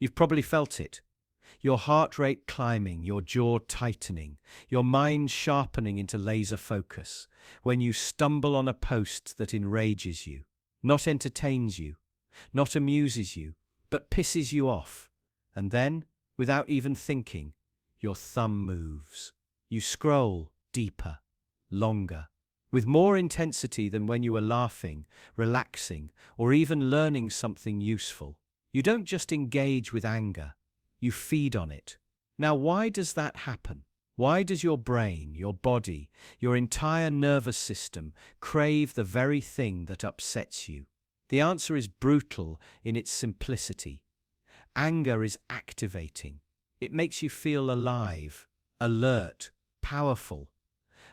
You've probably felt it. Your heart rate climbing, your jaw tightening, your mind sharpening into laser focus when you stumble on a post that enrages you, not entertains you, not amuses you, but pisses you off. And then, without even thinking, your thumb moves. You scroll deeper, longer, with more intensity than when you were laughing, relaxing, or even learning something useful. You don't just engage with anger, you feed on it. Now, why does that happen? Why does your brain, your body, your entire nervous system crave the very thing that upsets you? The answer is brutal in its simplicity. Anger is activating. It makes you feel alive, alert, powerful.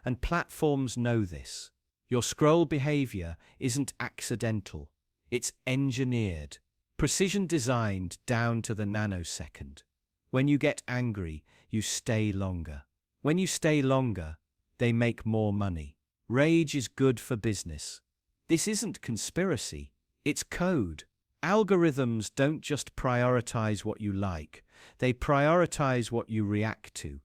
And platforms know this. Your scroll behavior isn't accidental. It's engineered, precision designed down to the nanosecond. When you get angry, you stay longer. When you stay longer, they make more money. Rage is good for business. This isn't conspiracy, it's code. Algorithms don't just prioritize what you like, they prioritize what you react to.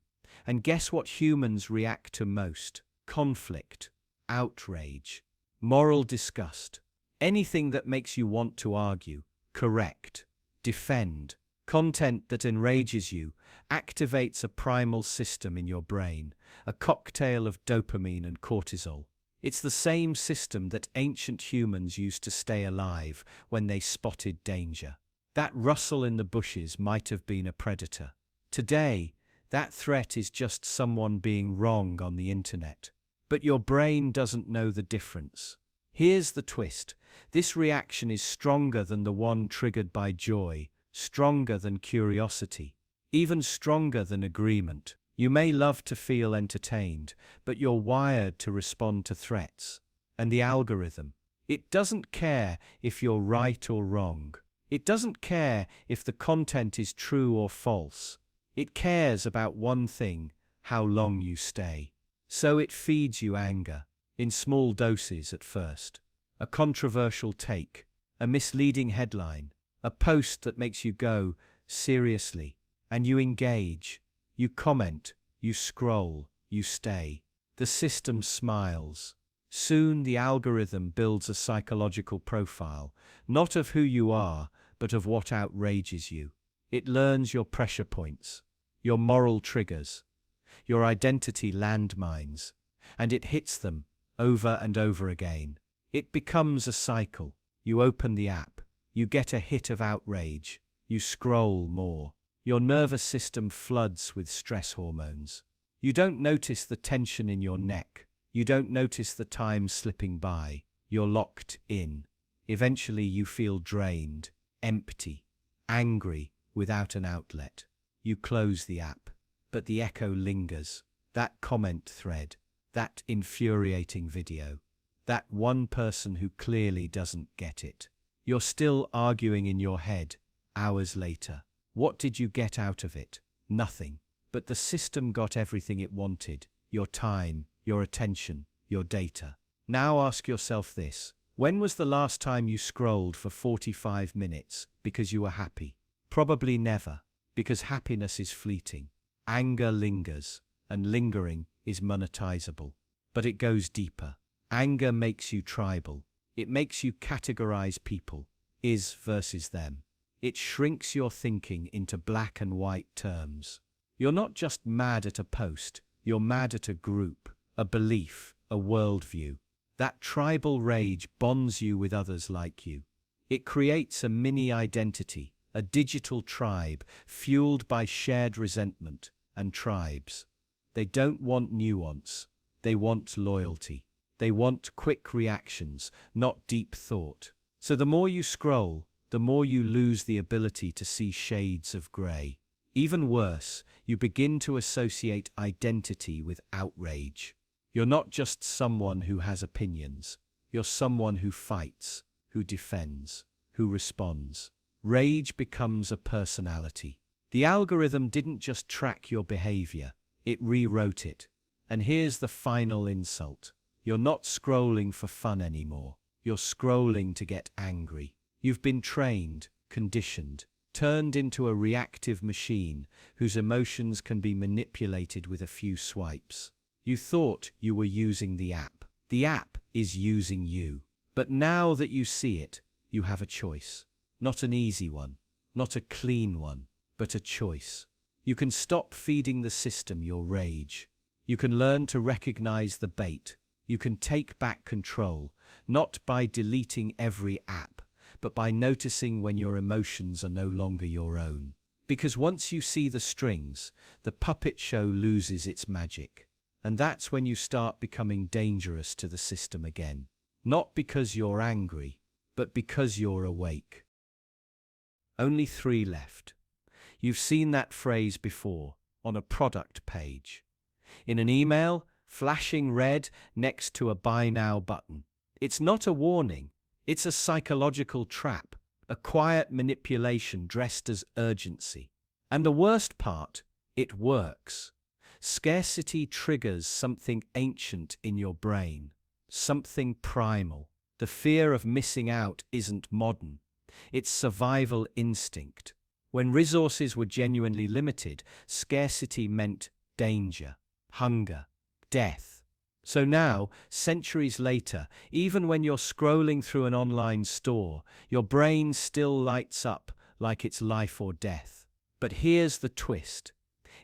And guess what humans react to most? Conflict, outrage, moral disgust. Anything that makes you want to argue, correct, defend. Content that enrages you activates a primal system in your brain, a cocktail of dopamine and cortisol. It's the same system that ancient humans used to stay alive when they spotted danger. That rustle in the bushes might have been a predator. Today, that threat is just someone being wrong on the internet. But your brain doesn't know the difference. Here's the twist. This reaction is stronger than the one triggered by joy, stronger than curiosity, even stronger than agreement. You may love to feel entertained, but you're wired to respond to threats. And the algorithm, it doesn't care if you're right or wrong. It doesn't care if the content is true or false. It cares about one thing, how long you stay. So it feeds you anger, in small doses at first. A controversial take, a misleading headline, a post that makes you go, seriously, and you engage, you comment, you scroll, you stay. The system smiles. Soon the algorithm builds a psychological profile, not of who you are, but of what outrages you. It learns your pressure points, your moral triggers, your identity landmines, and it hits them over and over again. It becomes a cycle. You open the app, you get a hit of outrage, you scroll more. Your nervous system floods with stress hormones. You don't notice the tension in your neck. You don't notice the time slipping by. You're locked in. Eventually you feel drained, empty, angry, without an outlet. You close the app, but the echo lingers. That comment thread, that infuriating video, that one person who clearly doesn't get it. You're still arguing in your head, hours later. What did you get out of it? Nothing. But the system got everything it wanted. Your time, your attention, your data. Now ask yourself this. When was the last time you scrolled for 45 minutes because you were happy? Probably never, because happiness is fleeting. Anger lingers, and lingering is monetizable. But it goes deeper. Anger makes you tribal. It makes you categorize people, is versus them. It shrinks your thinking into black and white terms. You're not just mad at a post, you're mad at a group, a belief, a worldview. That tribal rage bonds you with others like you. It creates a mini identity, a digital tribe fueled by shared resentment. And tribes, they don't want nuance, they want loyalty. They want quick reactions, not deep thought. So the more you scroll, the more you lose the ability to see shades of grey. Even worse, you begin to associate identity with outrage. You're not just someone who has opinions. You're someone who fights, who defends, who responds. Rage becomes a personality. The algorithm didn't just track your behavior, it rewrote it. And here's the final insult. You're not scrolling for fun anymore. You're scrolling to get angry. You've been trained, conditioned, turned into a reactive machine whose emotions can be manipulated with a few swipes. You thought you were using the app. The app is using you. But now that you see it, you have a choice. Not an easy one, not a clean one, but a choice. You can stop feeding the system your rage. You can learn to recognize the bait. You can take back control, not by deleting every app, but by noticing when your emotions are no longer your own. Because once you see the strings, the puppet show loses its magic. And that's when you start becoming dangerous to the system again. Not because you're angry, but because you're awake. Only 3 left. You've seen that phrase before, on a product page. In an email, flashing red next to a buy now button. It's not a warning. It's a psychological trap, a quiet manipulation dressed as urgency. And the worst part, it works. Scarcity triggers something ancient in your brain, something primal. The fear of missing out isn't modern. It's survival instinct. When resources were genuinely limited, scarcity meant danger, hunger, death. So now, centuries later, even when you're scrolling through an online store, your brain still lights up like it's life or death. But here's the twist.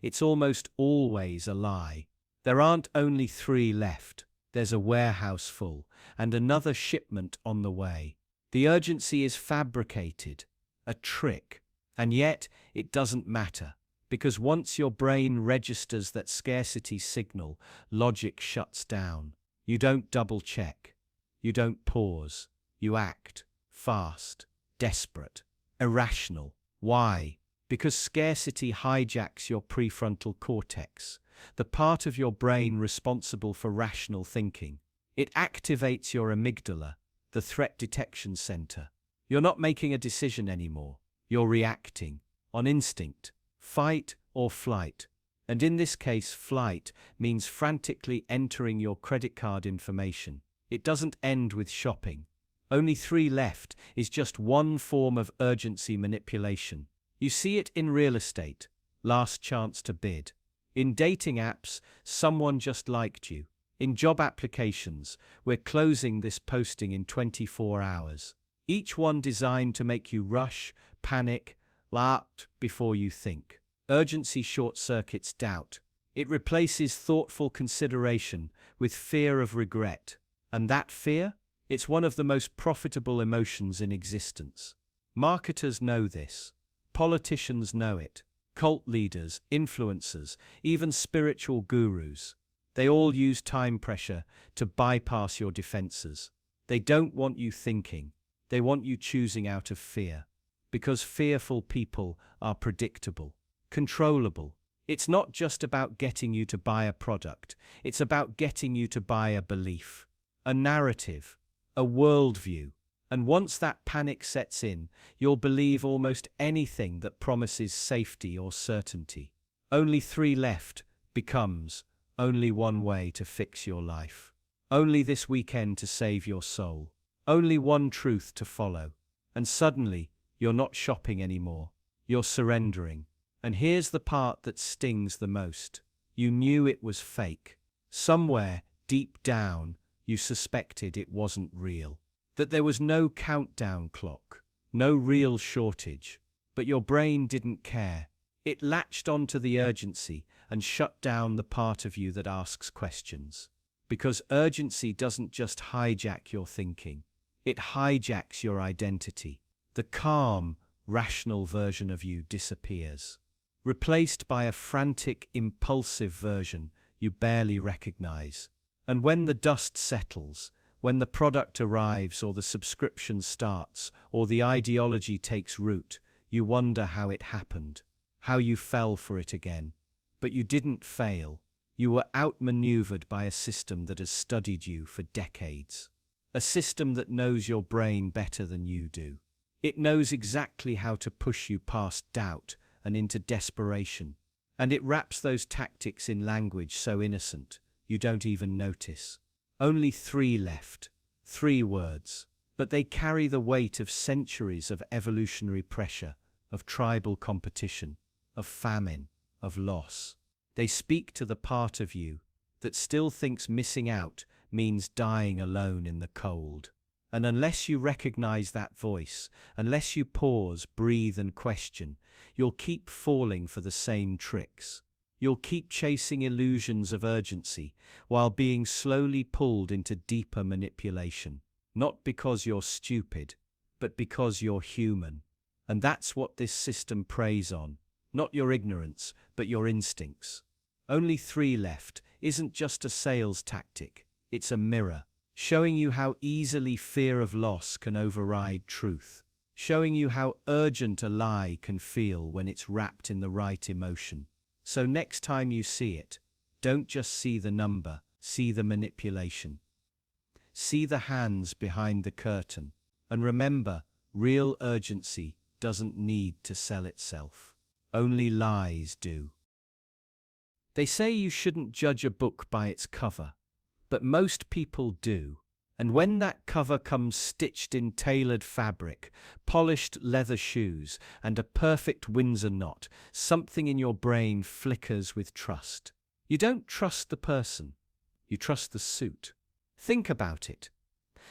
It's almost always a lie. There aren't only 3 left. There's a warehouse full, and another shipment on the way. The urgency is fabricated, a trick. And yet, it doesn't matter. Because once your brain registers that scarcity signal, logic shuts down. You don't double-check. You don't pause. You act. Fast. Desperate. Irrational. Why? Because scarcity hijacks your prefrontal cortex, the part of your brain responsible for rational thinking. It activates your amygdala, the threat detection center. You're not making a decision anymore. You're reacting. On instinct. Fight or flight. And in this case, flight means frantically entering your credit card information. It doesn't end with shopping. Only 3 left is just one form of urgency manipulation. You see it in real estate, last chance to bid. In dating apps, someone just liked you. In job applications, we're closing this posting in 24 hours. Each one designed to make you rush, panic, act before you think. Urgency short-circuits doubt. It replaces thoughtful consideration with fear of regret. And that fear? It's one of the most profitable emotions in existence. Marketers know this. Politicians know it. Cult leaders, influencers, even spiritual gurus. They all use time pressure to bypass your defenses. They don't want you thinking. They want you choosing out of fear. Because fearful people are predictable, controllable. It's not just about getting you to buy a product. It's about getting you to buy a belief, a narrative, a worldview. And once that panic sets in, you'll believe almost anything that promises safety or certainty. Only 3 left becomes only one way to fix your life. Only this weekend to save your soul. Only one truth to follow. And suddenly, you're not shopping anymore. You're surrendering. And here's the part that stings the most. You knew it was fake. Somewhere, deep down, you suspected it wasn't real. That there was no countdown clock, no real shortage. But your brain didn't care. It latched onto the urgency and shut down the part of you that asks questions. Because urgency doesn't just hijack your thinking. It hijacks your identity. The calm, rational version of you disappears, replaced by a frantic, impulsive version you barely recognize. And when the dust settles, when the product arrives or the subscription starts or the ideology takes root, you wonder how it happened, how you fell for it again. But you didn't fail. You were outmaneuvered by a system that has studied you for decades. A system that knows your brain better than you do. It knows exactly how to push you past doubt and into desperation. And it wraps those tactics in language so innocent, you don't even notice. Only 3 left. 3 words. But they carry the weight of centuries of evolutionary pressure, of tribal competition, of famine, of loss. They speak to the part of you that still thinks missing out means dying alone in the cold. And unless you recognize that voice, unless you pause, breathe, and question, you'll keep falling for the same tricks. You'll keep chasing illusions of urgency while being slowly pulled into deeper manipulation. Not because you're stupid, but because you're human. And that's what this system preys on. Not your ignorance, but your instincts. Only 3 left isn't just a sales tactic, it's a mirror, showing you how easily fear of loss can override truth, showing you how urgent a lie can feel when it's wrapped in the right emotion. So next time you see it, don't just see the number, see the manipulation. See the hands behind the curtain. And remember, real urgency doesn't need to sell itself. Only lies do. They say you shouldn't judge a book by its cover, but most people do. And when that cover comes stitched in tailored fabric, polished leather shoes, and a perfect Windsor knot, something in your brain flickers with trust. You don't trust the person, you trust the suit. Think about it.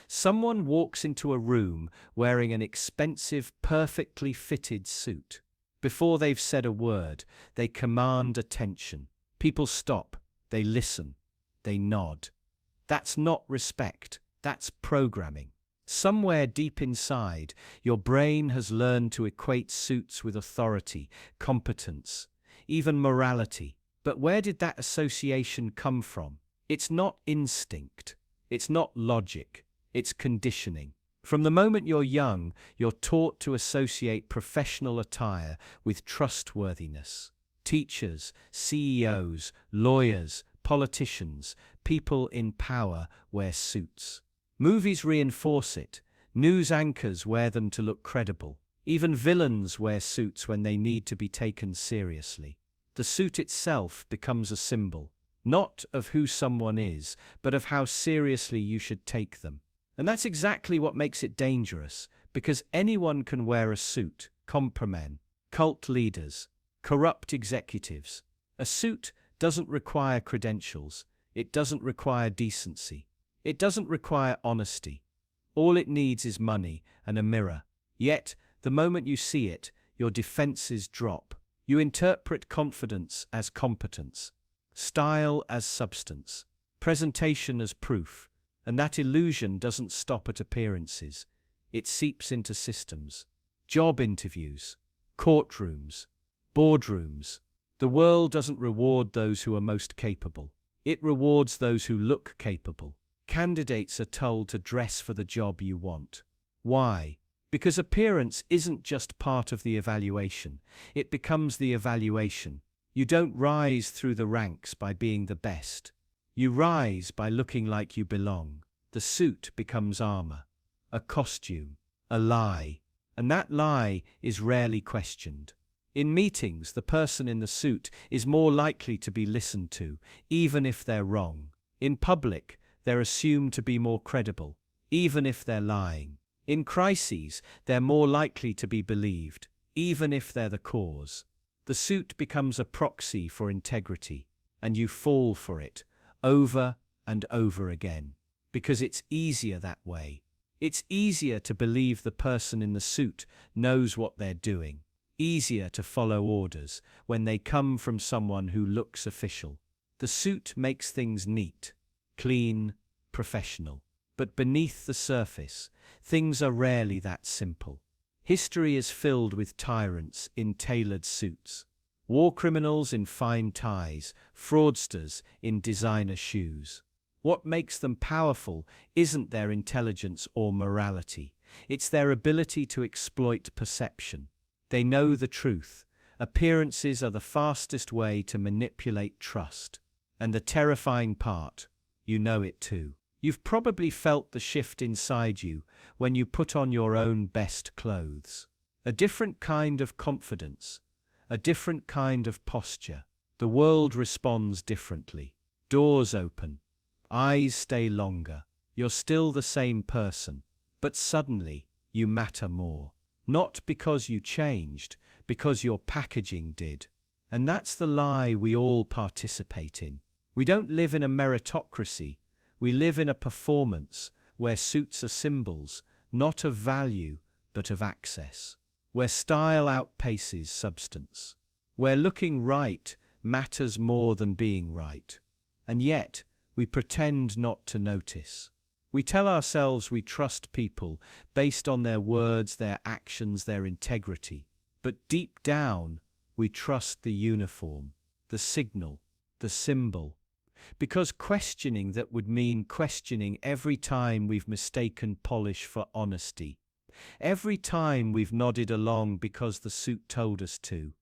Someone walks into a room wearing an expensive, perfectly fitted suit. Before they've said a word, they command attention. People stop, they listen, they nod. That's not respect, that's programming. Somewhere deep inside, your brain has learned to equate suits with authority, competence, even morality. But where did that association come from? It's not instinct, it's not logic, it's conditioning. From the moment you're young, you're taught to associate professional attire with trustworthiness. Teachers, CEOs, lawyers, politicians, people in power wear suits. Movies reinforce it. News anchors wear them to look credible. Even villains wear suits when they need to be taken seriously. The suit itself becomes a symbol, not of who someone is, but of how seriously you should take them. And that's exactly what makes it dangerous, because anyone can wear a suit. Compromen, cult leaders, corrupt executives. A suit doesn't require credentials. It doesn't require decency. It doesn't require honesty. All it needs is money and a mirror. Yet, the moment you see it, your defenses drop. You interpret confidence as competence, style as substance, presentation as proof. And that illusion doesn't stop at appearances. It seeps into systems. Job interviews, courtrooms, boardrooms. The world doesn't reward those who are most capable. It rewards those who look capable. Candidates are told to dress for the job you want. Why? Because appearance isn't just part of the evaluation. It becomes the evaluation. You don't rise through the ranks by being the best. You rise by looking like you belong. The suit becomes armor, a costume, a lie. And that lie is rarely questioned. In meetings, the person in the suit is more likely to be listened to, even if they're wrong. In public, they're assumed to be more credible, even if they're lying. In crises, they're more likely to be believed, even if they're the cause. The suit becomes a proxy for integrity, and you fall for it, over and over again, because it's easier that way. It's easier to believe the person in the suit knows what they're doing. Easier to follow orders when they come from someone who looks official. The suit makes things neat, clean, professional. But beneath the surface, things are rarely that simple. History is filled with tyrants in tailored suits, war criminals in fine ties, fraudsters in designer shoes. What makes them powerful isn't their intelligence or morality. It's their ability to exploit perception. They know the truth. Appearances are the fastest way to manipulate trust. And the terrifying part, you know it too. You've probably felt the shift inside you when you put on your own best clothes. A different kind of confidence, a different kind of posture. The world responds differently. Doors open, eyes stay longer. You're still the same person, but suddenly you matter more. Not because you changed, because your packaging did. And that's the lie we all participate in. We don't live in a meritocracy. We live in a performance where suits are symbols, not of value, but of access. Where style outpaces substance. Where looking right matters more than being right. And yet, we pretend not to notice. We tell ourselves we trust people based on their words, their actions, their integrity. But deep down, we trust the uniform, the signal, the symbol. Because questioning that would mean questioning every time we've mistaken polish for honesty. Every time we've nodded along because the suit told us to.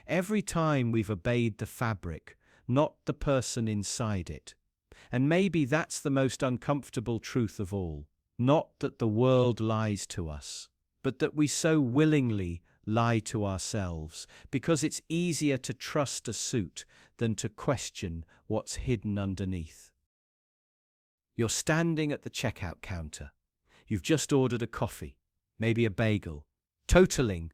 Every time we've obeyed the fabric, not the person inside it. And maybe that's the most uncomfortable truth of all. Not that the world lies to us, but that we so willingly lie to ourselves because it's easier to trust a suit than to question what's hidden underneath. You're standing at the checkout counter. You've just ordered a coffee, maybe a bagel, totaling,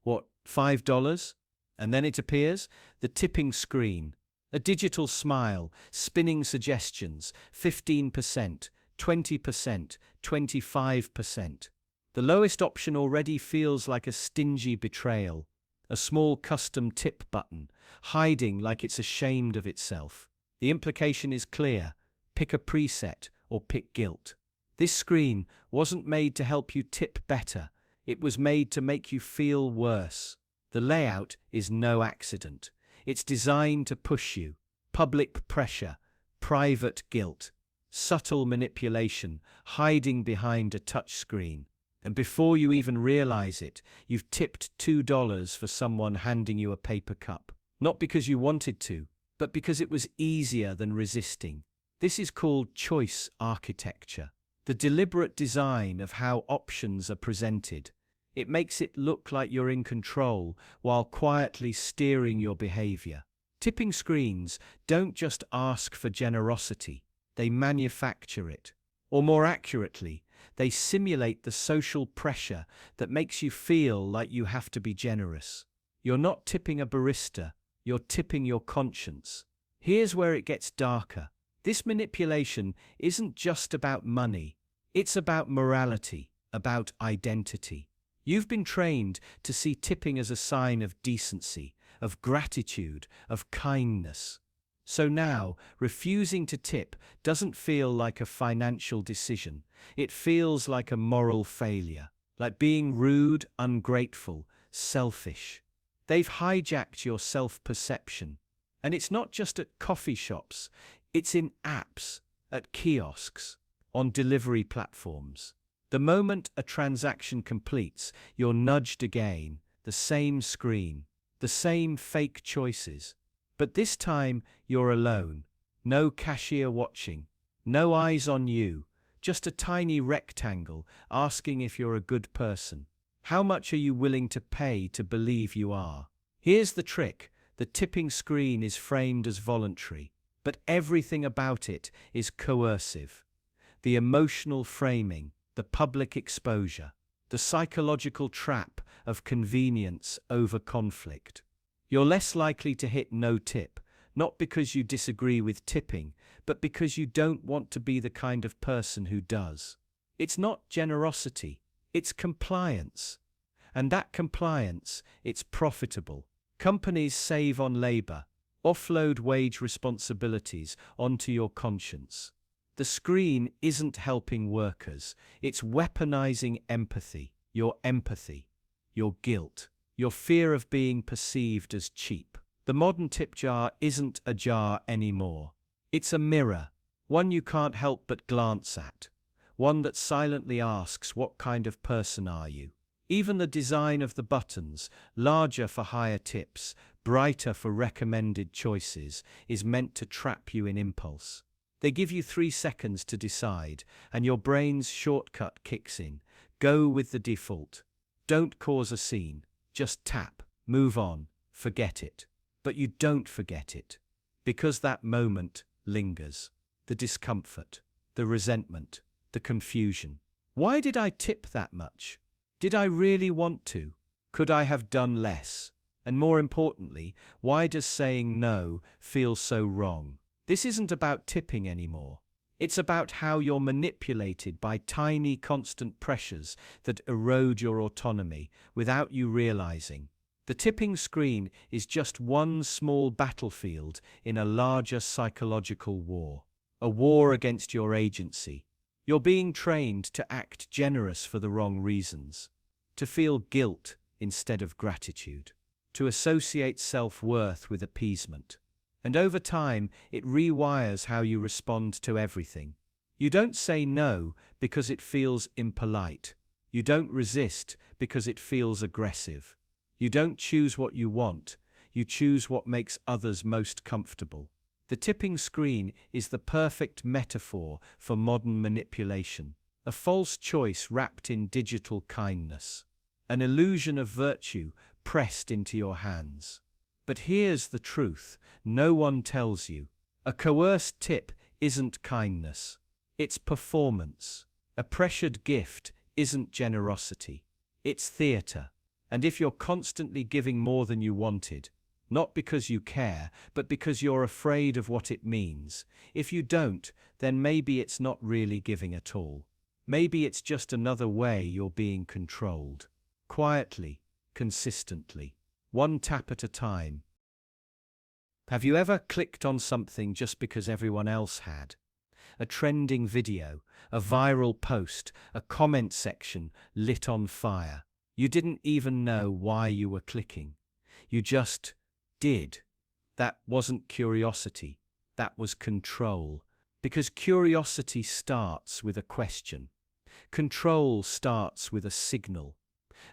what, $5? And then it appears, the tipping screen, a digital smile, spinning suggestions, 15%, 20%, 25%. The lowest option already feels like a stingy betrayal, a small custom tip button, hiding like it's ashamed of itself. The implication is clear: pick a preset or pick guilt. This screen wasn't made to help you tip better, it was made to make you feel worse. The layout is no accident. It's designed to push you. Public pressure, private guilt, subtle manipulation, hiding behind a touchscreen. And before you even realize it, you've tipped $2 for someone handing you a paper cup. Not because you wanted to, but because it was easier than resisting. This is called choice architecture. The deliberate design of how options are presented. It makes it look like you're in control while quietly steering your behavior. Tipping screens don't just ask for generosity, they manufacture it. Or more accurately, they simulate the social pressure that makes you feel like you have to be generous. You're not tipping a barista, you're tipping your conscience. Here's where it gets darker. This manipulation isn't just about money, it's about morality, about identity. You've been trained to see tipping as a sign of decency, of gratitude, of kindness. So now, refusing to tip doesn't feel like a financial decision. It feels like a moral failure, like being rude, ungrateful, selfish. They've hijacked your self-perception. And it's not just at coffee shops, it's in apps, at kiosks, on delivery platforms. The moment a transaction completes, you're nudged again, the same screen, the same fake choices. But this time, you're alone. No cashier watching, no eyes on you, just a tiny rectangle asking if you're a good person. How much are you willing to pay to believe you are? Here's the trick: the tipping screen is framed as voluntary, but everything about it is coercive. The emotional framing, the public exposure, the psychological trap of convenience over conflict. You're less likely to hit no tip, not because you disagree with tipping, but because you don't want to be the kind of person who does. It's not generosity, it's compliance. And that compliance, it's profitable. Companies save on labor, offload wage responsibilities onto your conscience. The screen isn't helping workers, it's weaponizing empathy, your guilt, your fear of being perceived as cheap. The modern tip jar isn't a jar anymore. It's a mirror, one you can't help but glance at, one that silently asks, what kind of person are you? Even the design of the buttons, larger for higher tips, brighter for recommended choices, is meant to trap you in impulse. They give you 3 seconds to decide, and your brain's shortcut kicks in. Go with the default. Don't cause a scene. Just tap, move on, forget it. But you don't forget it, because that moment lingers. The discomfort, the resentment, the confusion. Why did I tip that much? Did I really want to? Could I have done less? And more importantly, why does saying no feel so wrong? This isn't about tipping anymore. It's about how you're manipulated by tiny constant pressures that erode your autonomy without you realizing. The tipping screen is just one small battlefield in a larger psychological war, a war against your agency. You're being trained to act generous for the wrong reasons, to feel guilt instead of gratitude, to associate self-worth with appeasement. And over time, it rewires how you respond to everything. You don't say no because it feels impolite. You don't resist because it feels aggressive. You don't choose what you want. You choose what makes others most comfortable. The tipping screen is the perfect metaphor for modern manipulation, a false choice wrapped in digital kindness, an illusion of virtue pressed into your hands. But here's the truth no one tells you. A coerced tip isn't kindness. It's performance. A pressured gift isn't generosity. It's theater. And if you're constantly giving more than you wanted, not because you care, but because you're afraid of what it means, if you don't, then maybe it's not really giving at all. Maybe it's just another way you're being controlled. Quietly, consistently, one tap at a time. Have you ever clicked on something just because everyone else had? A trending video, a viral post, a comment section lit on fire. You didn't even know why you were clicking. You just did. That wasn't curiosity. That was control. Because curiosity starts with a question. Control starts with a signal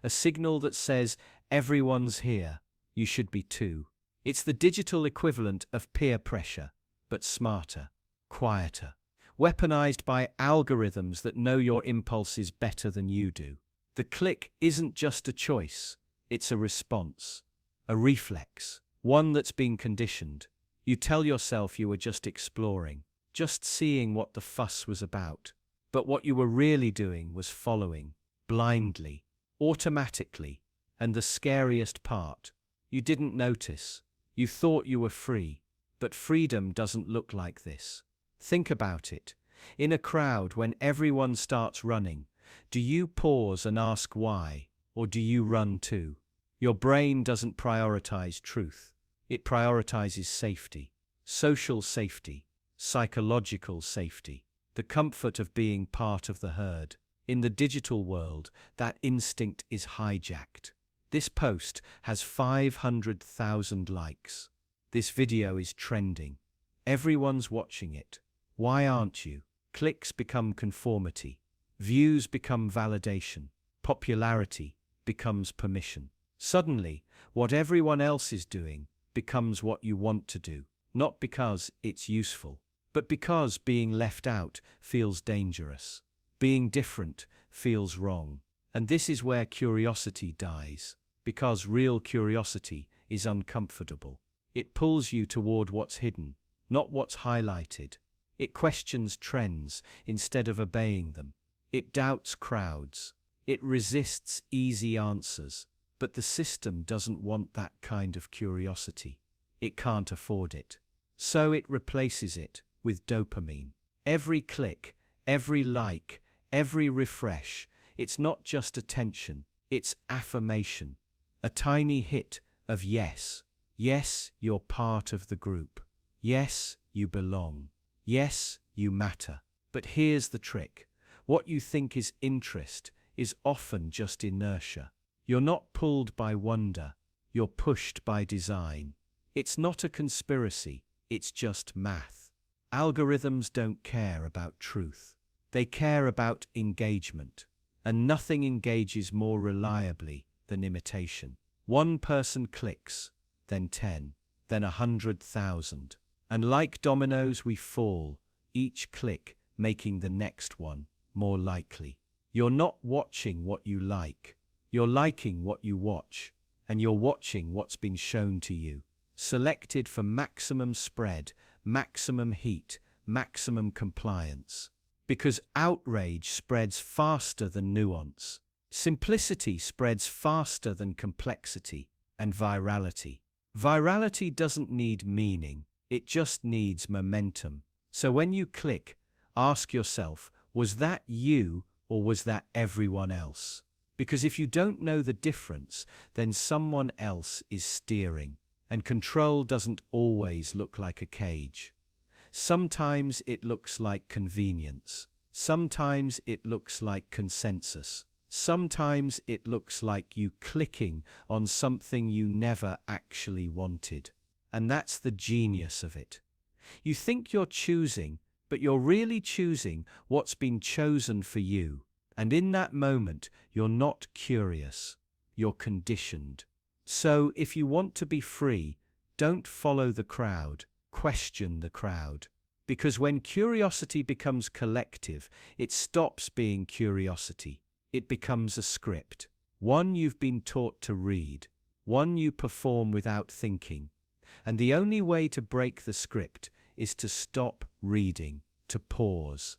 that says, everyone's here, you should be too. It's the digital equivalent of peer pressure, but smarter, quieter, weaponized by algorithms that know your impulses better than you do. The click isn't just a choice, it's a response, a reflex, one that's been conditioned. You tell yourself you were just exploring, just seeing what the fuss was about. But what you were really doing was following, blindly, automatically, and the scariest part, you didn't notice. You thought you were free, but freedom doesn't look like this. Think about it. In a crowd, when everyone starts running, do you pause and ask why, or do you run too? Your brain doesn't prioritize truth. It prioritizes safety, social safety, psychological safety, the comfort of being part of the herd. In the digital world, that instinct is hijacked. This post has 500,000 likes. This video is trending. Everyone's watching it. Why aren't you? Clicks become conformity. Views become validation. Popularity becomes permission. Suddenly, what everyone else is doing becomes what you want to do, not because it's useful, but because being left out feels dangerous. Being different feels wrong. And this is where curiosity dies, because real curiosity is uncomfortable. It pulls you toward what's hidden, not what's highlighted. It questions trends instead of obeying them. It doubts crowds. It resists easy answers. But the system doesn't want that kind of curiosity. It can't afford it. So it replaces it with dopamine. Every click, every like, every refresh, it's not just attention, it's affirmation. A tiny hit of yes. Yes, you're part of the group. Yes, you belong. Yes, you matter. But here's the trick. What you think is interest is often just inertia. You're not pulled by wonder, you're pushed by design. It's not a conspiracy, it's just math. Algorithms don't care about truth. They care about engagement. And nothing engages more reliably than imitation. One person clicks, then 10, then 100,000. And like dominoes we fall, each click making the next one more likely. You're not watching what you like. You're liking what you watch, and you're watching what's been shown to you, selected for maximum spread, maximum heat, maximum compliance. Because outrage spreads faster than nuance. Simplicity spreads faster than complexity and virality. Virality doesn't need meaning, it just needs momentum. So when you click, ask yourself, was that you or was that everyone else? Because if you don't know the difference, then someone else is steering. And control doesn't always look like a cage. Sometimes it looks like convenience. Sometimes it looks like consensus. Sometimes it looks like you clicking on something you never actually wanted. And that's the genius of it. You think you're choosing, but you're really choosing what's been chosen for you. And in that moment, you're not curious. You're conditioned. So if you want to be free, don't follow the crowd. Question the crowd. Because when curiosity becomes collective, it stops being curiosity. It becomes a script. One you've been taught to read. One you perform without thinking. And the only way to break the script is to stop reading, to pause,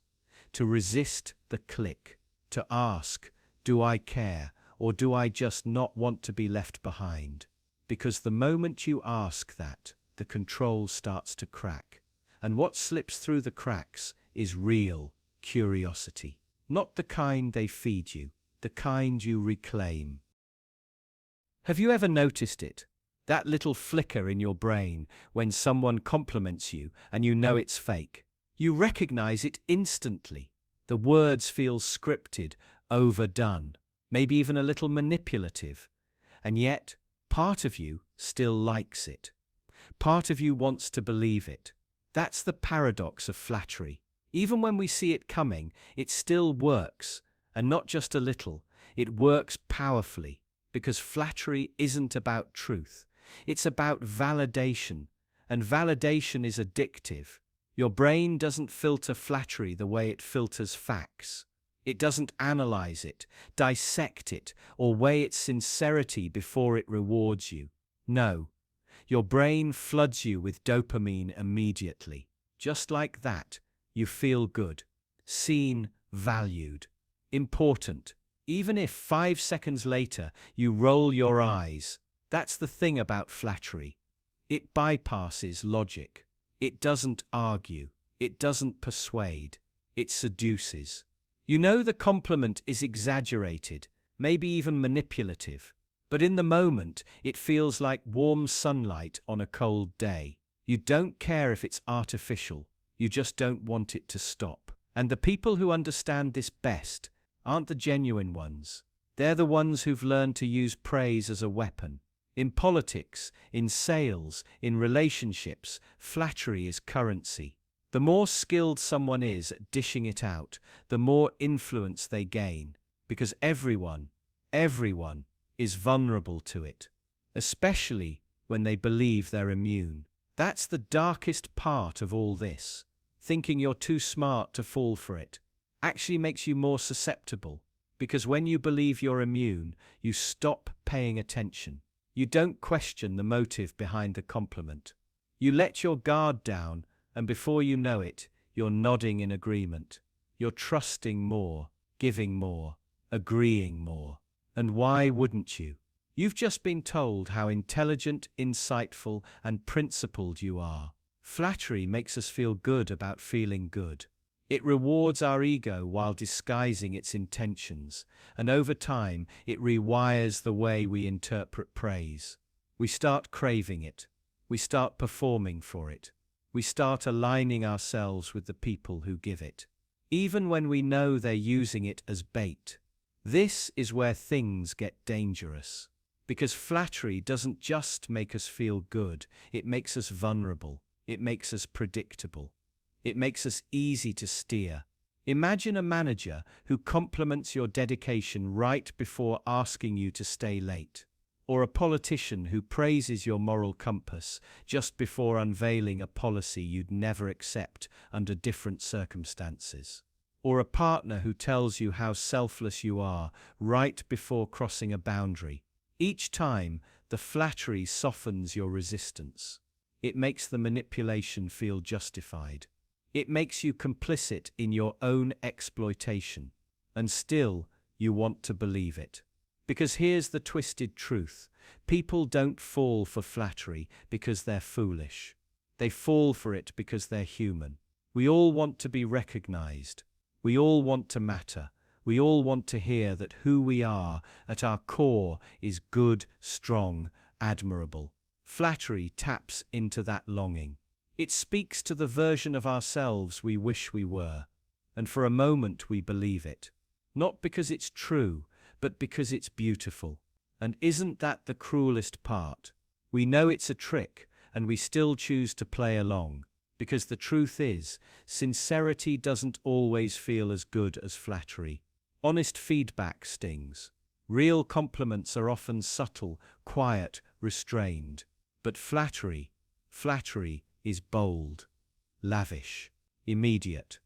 to resist the click, to ask, do I care, or do I just not want to be left behind? Because the moment you ask that, the control starts to crack. And what slips through the cracks is real curiosity. Not the kind they feed you, the kind you reclaim. Have you ever noticed it? That little flicker in your brain when someone compliments you and you know it's fake. You recognize it instantly. The words feel scripted, overdone, maybe even a little manipulative. And yet, part of you still likes it. Part of you wants to believe it. That's the paradox of flattery. Even when we see it coming, it still works. And not just a little, it works powerfully. Because flattery isn't about truth. It's about validation. And validation is addictive. Your brain doesn't filter flattery the way it filters facts. It doesn't analyze it, dissect it, or weigh its sincerity before it rewards you. No. Your brain floods you with dopamine immediately. Just like that, you feel good, seen, valued, important. Even if 5 seconds later you roll your eyes. That's the thing about flattery. It bypasses logic. It doesn't argue. It doesn't persuade. It seduces. You know the compliment is exaggerated, maybe even manipulative. But in the moment, it feels like warm sunlight on a cold day. You don't care if it's artificial. You just don't want it to stop. And the people who understand this best aren't the genuine ones. They're the ones who've learned to use praise as a weapon. In politics, in sales, in relationships, flattery is currency. The more skilled someone is at dishing it out, the more influence they gain. Because everyone is vulnerable to it. Especially when they believe they're immune. That's the darkest part of all this. Thinking you're too smart to fall for it actually makes you more susceptible. Because when you believe you're immune, you stop paying attention. You don't question the motive behind the compliment. You let your guard down, and before you know it, you're nodding in agreement. You're trusting more, giving more, agreeing more. And why wouldn't you? You've just been told how intelligent, insightful, and principled you are. Flattery makes us feel good about feeling good. It rewards our ego while disguising its intentions, and over time, it rewires the way we interpret praise. We start craving it. We start performing for it. We start aligning ourselves with the people who give it, even when we know they're using it as bait. This is where things get dangerous. Because flattery doesn't just make us feel good, it makes us vulnerable. It makes us predictable. It makes us easy to steer. Imagine a manager who compliments your dedication right before asking you to stay late. Or a politician who praises your moral compass just before unveiling a policy you'd never accept under different circumstances. Or a partner who tells you how selfless you are right before crossing a boundary. Each time, the flattery softens your resistance. It makes the manipulation feel justified. It makes you complicit in your own exploitation. And still, you want to believe it. Because here's the twisted truth. People don't fall for flattery because they're foolish. They fall for it because they're human. We all want to be recognized. We all want to matter. We all want to hear that who we are at our core is good, strong, admirable. Flattery taps into that longing. It speaks to the version of ourselves we wish we were. And for a moment we believe it. Not because it's true, but because it's beautiful. And isn't that the cruelest part? We know it's a trick, and we still choose to play along. Because the truth is, sincerity doesn't always feel as good as flattery. Honest feedback stings. Real compliments are often subtle, quiet, restrained. But flattery is bold, lavish, immediate.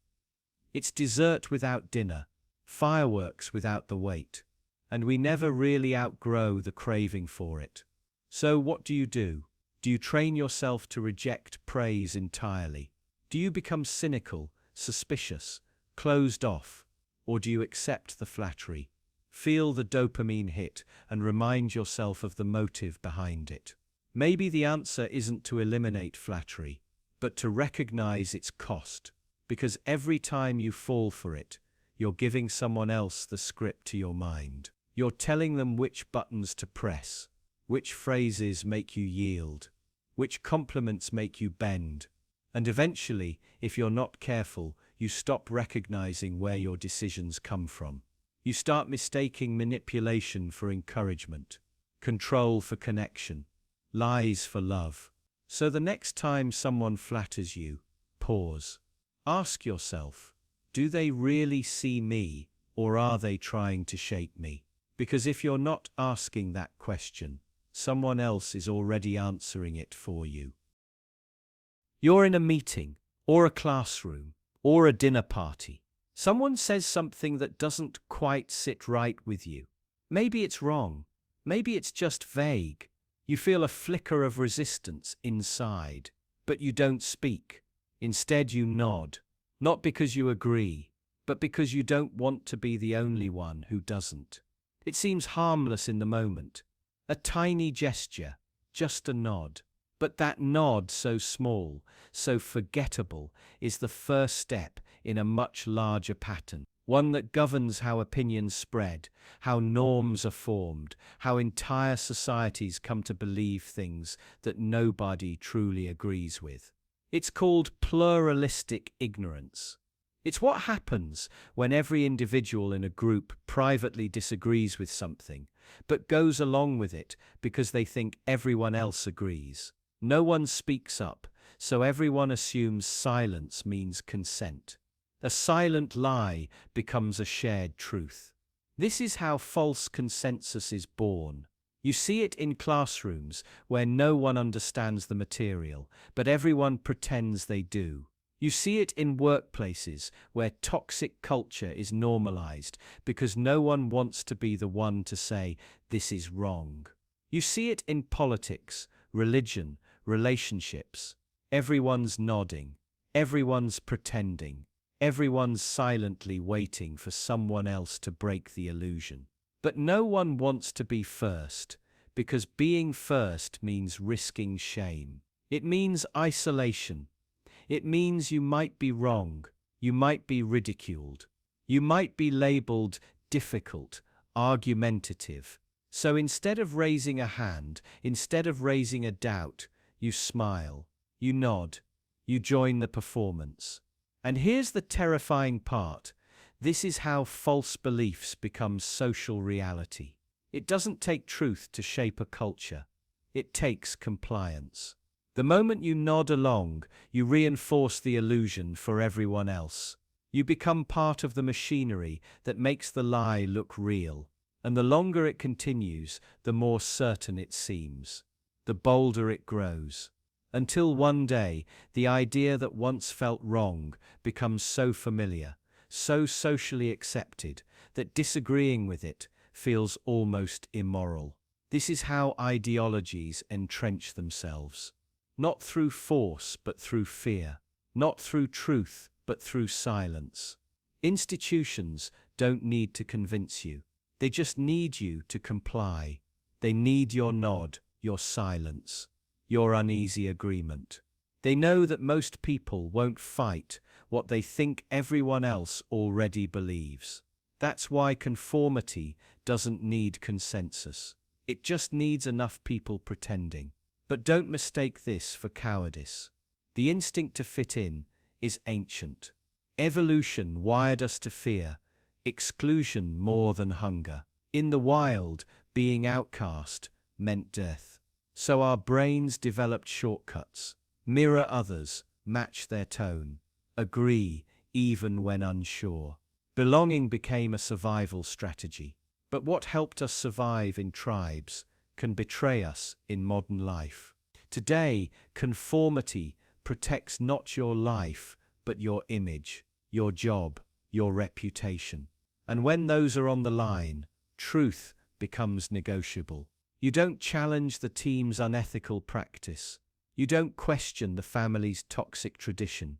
It's dessert without dinner, fireworks without the wait. And we never really outgrow the craving for it. So what do? Do you train yourself to reject praise entirely? Do you become cynical, suspicious, closed off? Or do you accept the flattery, feel the dopamine hit, and remind yourself of the motive behind it? Maybe the answer isn't to eliminate flattery, but to recognize its cost. Because every time you fall for it, you're giving someone else the script to your mind. You're telling them which buttons to press, which phrases make you yield, which compliments make you bend. And eventually, if you're not careful, you stop recognizing where your decisions come from. You start mistaking manipulation for encouragement, control for connection, lies for love. So the next time someone flatters you, pause. Ask yourself, do they really see me, or are they trying to shape me? Because if you're not asking that question, someone else is already answering it for you. You're in a meeting, or a classroom, or a dinner party. Someone says something that doesn't quite sit right with you. Maybe it's wrong. Maybe it's just vague. You feel a flicker of resistance inside, but you don't speak. Instead, you nod. Not because you agree, but because you don't want to be the only one who doesn't. It seems harmless in the moment. A tiny gesture, just a nod. But that nod, so small, so forgettable, is the first step in a much larger pattern. One that governs how opinions spread, how norms are formed, how entire societies come to believe things that nobody truly agrees with. It's called pluralistic ignorance. It's what happens when every individual in a group privately disagrees with something, but goes along with it because they think everyone else agrees. No one speaks up, so everyone assumes silence means consent. A silent lie becomes a shared truth. This is how false consensus is born. You see it in classrooms where no one understands the material, but everyone pretends they do. You see it in workplaces where toxic culture is normalized because no one wants to be the one to say, this is wrong. You see it in politics, religion, relationships. Everyone's nodding. Everyone's pretending. Everyone's silently waiting for someone else to break the illusion. But no one wants to be first, because being first means risking shame. It means isolation. It means you might be wrong, you might be ridiculed, you might be labeled difficult, argumentative. So instead of raising a hand, instead of raising a doubt, you smile, you nod, you join the performance. And here's the terrifying part. This is how false beliefs become social reality. It doesn't take truth to shape a culture. It takes compliance. The moment you nod along, you reinforce the illusion for everyone else. You become part of the machinery that makes the lie look real. And the longer it continues, the more certain it seems. The bolder it grows. Until one day, the idea that once felt wrong becomes so familiar, so socially accepted, that disagreeing with it feels almost immoral. This is how ideologies entrench themselves. Not through force, but through fear. Not through truth, but through silence. Institutions don't need to convince you. They just need you to comply. They need your nod, your silence, your uneasy agreement. They know that most people won't fight what they think everyone else already believes. That's why conformity doesn't need consensus. It just needs enough people pretending. But don't mistake this for cowardice. The instinct to fit in is ancient. Evolution wired us to fear exclusion more than hunger. In the wild, being outcast meant death. So our brains developed shortcuts. Mirror others, match their tone, agree even when unsure. Belonging became a survival strategy. But what helped us survive in tribes can betray us in modern life. Today, conformity protects not your life, but your image, your job, your reputation. And when those are on the line, truth becomes negotiable. You don't challenge the team's unethical practice. You don't question the family's toxic tradition.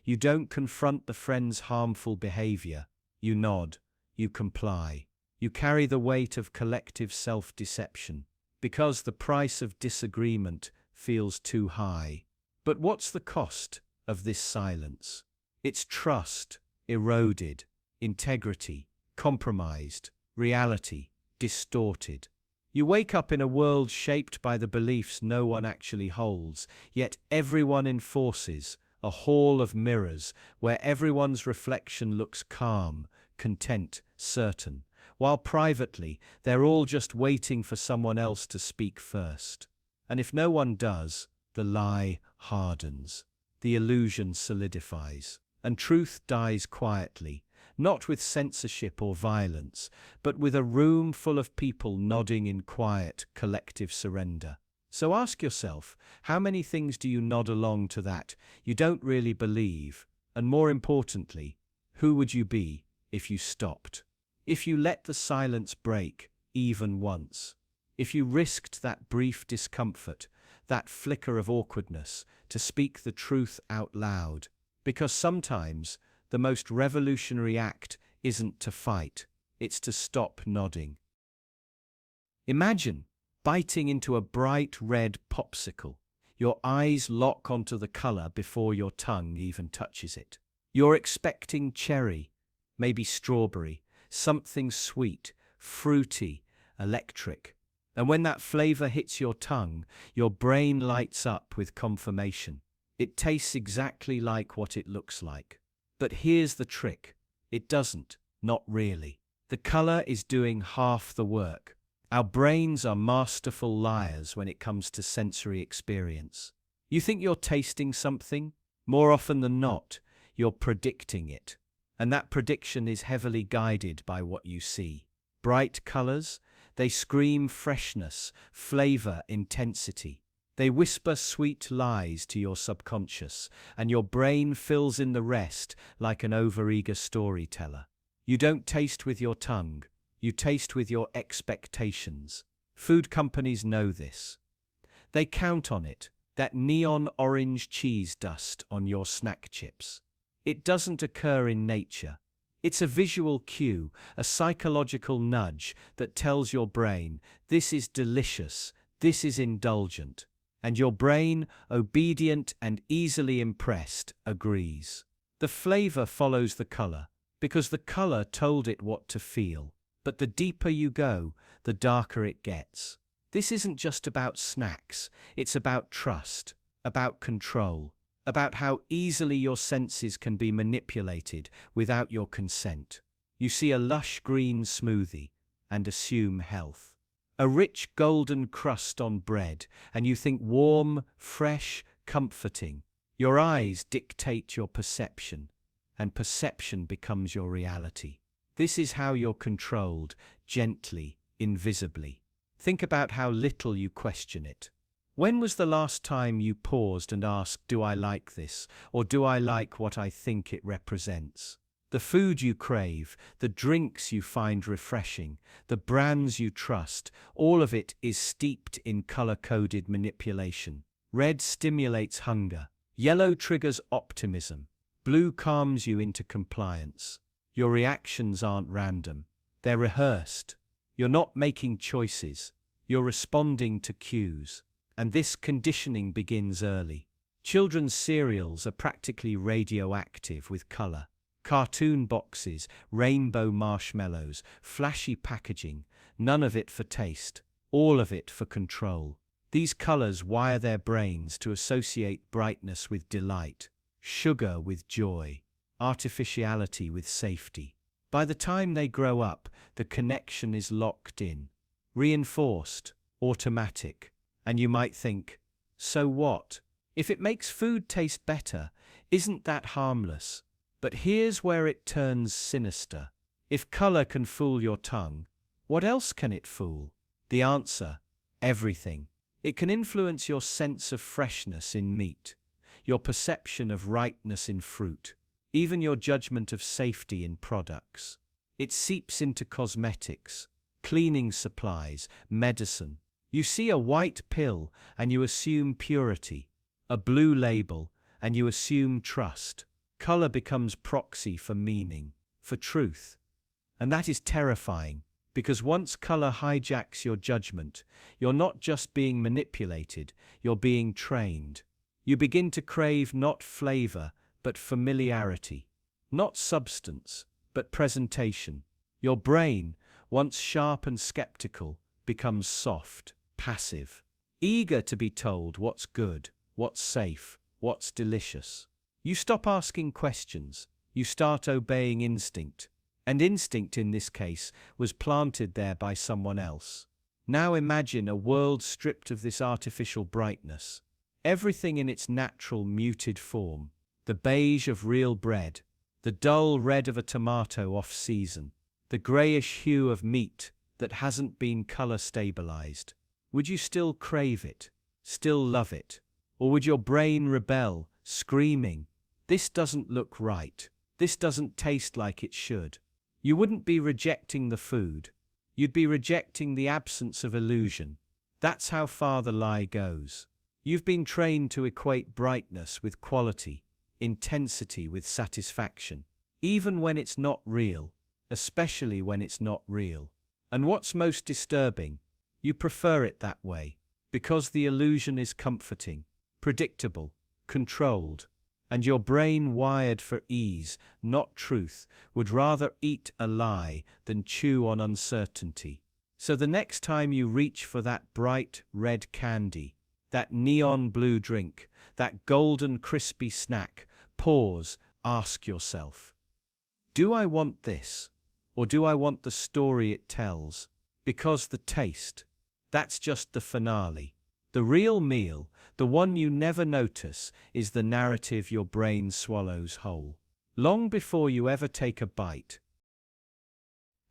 You don't confront the friend's harmful behavior. You nod, you comply. You carry the weight of collective self-deception, because the price of disagreement feels too high. But what's the cost of this silence? It's trust, eroded, integrity, compromised, reality, distorted. You wake up in a world shaped by the beliefs no one actually holds, yet everyone enforces a hall of mirrors where everyone's reflection looks calm, content, certain, while privately they're all just waiting for someone else to speak first. And if no one does, the lie hardens, the illusion solidifies, and truth dies quietly, not with censorship or violence, but with a room full of people nodding in quiet, collective surrender. So ask yourself, how many things do you nod along to that you don't really believe? And more importantly, who would you be if you stopped? If you let the silence break, even once? If you risked that brief discomfort, that flicker of awkwardness, to speak the truth out loud? Because sometimes the most revolutionary act isn't to fight, it's to stop nodding. Imagine biting into a bright red popsicle. Your eyes lock onto the color before your tongue even touches it. You're expecting cherry, maybe strawberry, something sweet, fruity, electric. And when that flavor hits your tongue, your brain lights up with confirmation. It tastes exactly like what it looks like. But here's the trick. It doesn't, not really. The color is doing half the work. Our brains are masterful liars when it comes to sensory experience. You think you're tasting something? More often than not, you're predicting it. And that prediction is heavily guided by what you see. Bright colors, they scream freshness, flavor, intensity. They whisper sweet lies to your subconscious, and your brain fills in the rest like an overeager storyteller. You don't taste with your tongue, you taste with your expectations. Food companies know this. They count on it, that neon orange cheese dust on your snack chips. It doesn't occur in nature. It's a visual cue, a psychological nudge that tells your brain, this is delicious, this is indulgent. And your brain, obedient and easily impressed, agrees. The flavor follows the color, because the color told it what to feel. But the deeper you go, the darker it gets. This isn't just about snacks, it's about trust, about control, about how easily your senses can be manipulated without your consent. You see a lush green smoothie and assume health. A rich golden crust on bread, and you think warm, fresh, comforting. Your eyes dictate your perception, and perception becomes your reality. This is how you're controlled, gently, invisibly. Think about how little you question it. When was the last time you paused and asked, do I like this, or do I like what I think it represents? The food you crave, the drinks you find refreshing, the brands you trust, all of it is steeped in color-coded manipulation. Red stimulates hunger, yellow triggers optimism, blue calms you into compliance. Your reactions aren't random. They're rehearsed. You're not making choices. You're responding to cues. And this conditioning begins early. Children's cereals are practically radioactive with color. Cartoon boxes, rainbow marshmallows, flashy packaging, none of it for taste, all of it for control. These colors wire their brains to associate brightness with delight, sugar with joy, artificiality with safety. By the time they grow up, the connection is locked in, reinforced, automatic. And you might think, so what? If it makes food taste better, isn't that harmless? But here's where it turns sinister. If color can fool your tongue, what else can it fool? The answer: everything. It can influence your sense of freshness in meat, your perception of ripeness in fruit, even your judgment of safety in products. It seeps into cosmetics, cleaning supplies, medicine. You see a white pill and you assume purity, a blue label and you assume trust. Color becomes proxy for meaning, for truth. And that is terrifying, because once color hijacks your judgment, you're not just being manipulated, you're being trained. You begin to crave not flavor, but familiarity. Not substance, but presentation. Your brain, once sharp and skeptical, becomes soft, passive, eager to be told what's good, what's safe, what's delicious. You stop asking questions, you start obeying instinct. And instinct in this case was planted there by someone else. Now imagine a world stripped of this artificial brightness. Everything in its natural muted form. The beige of real bread, the dull red of a tomato off season, the grayish hue of meat that hasn't been color stabilized. Would you still crave it, still love it? Or would your brain rebel, screaming, "This doesn't look right. This doesn't taste like it should"? You wouldn't be rejecting the food. You'd be rejecting the absence of illusion. That's how far the lie goes. You've been trained to equate brightness with quality, intensity with satisfaction, even when it's not real, especially when it's not real. And what's most disturbing, you prefer it that way, because the illusion is comforting, predictable, controlled. And your brain, wired for ease, not truth, would rather eat a lie than chew on uncertainty. So the next time you reach for that bright red candy, that neon blue drink, that golden crispy snack, pause, ask yourself, do I want this? Or do I want the story it tells? Because the taste, that's just the finale. The real meal, the one you never notice, is the narrative your brain swallows whole, long before you ever take a bite.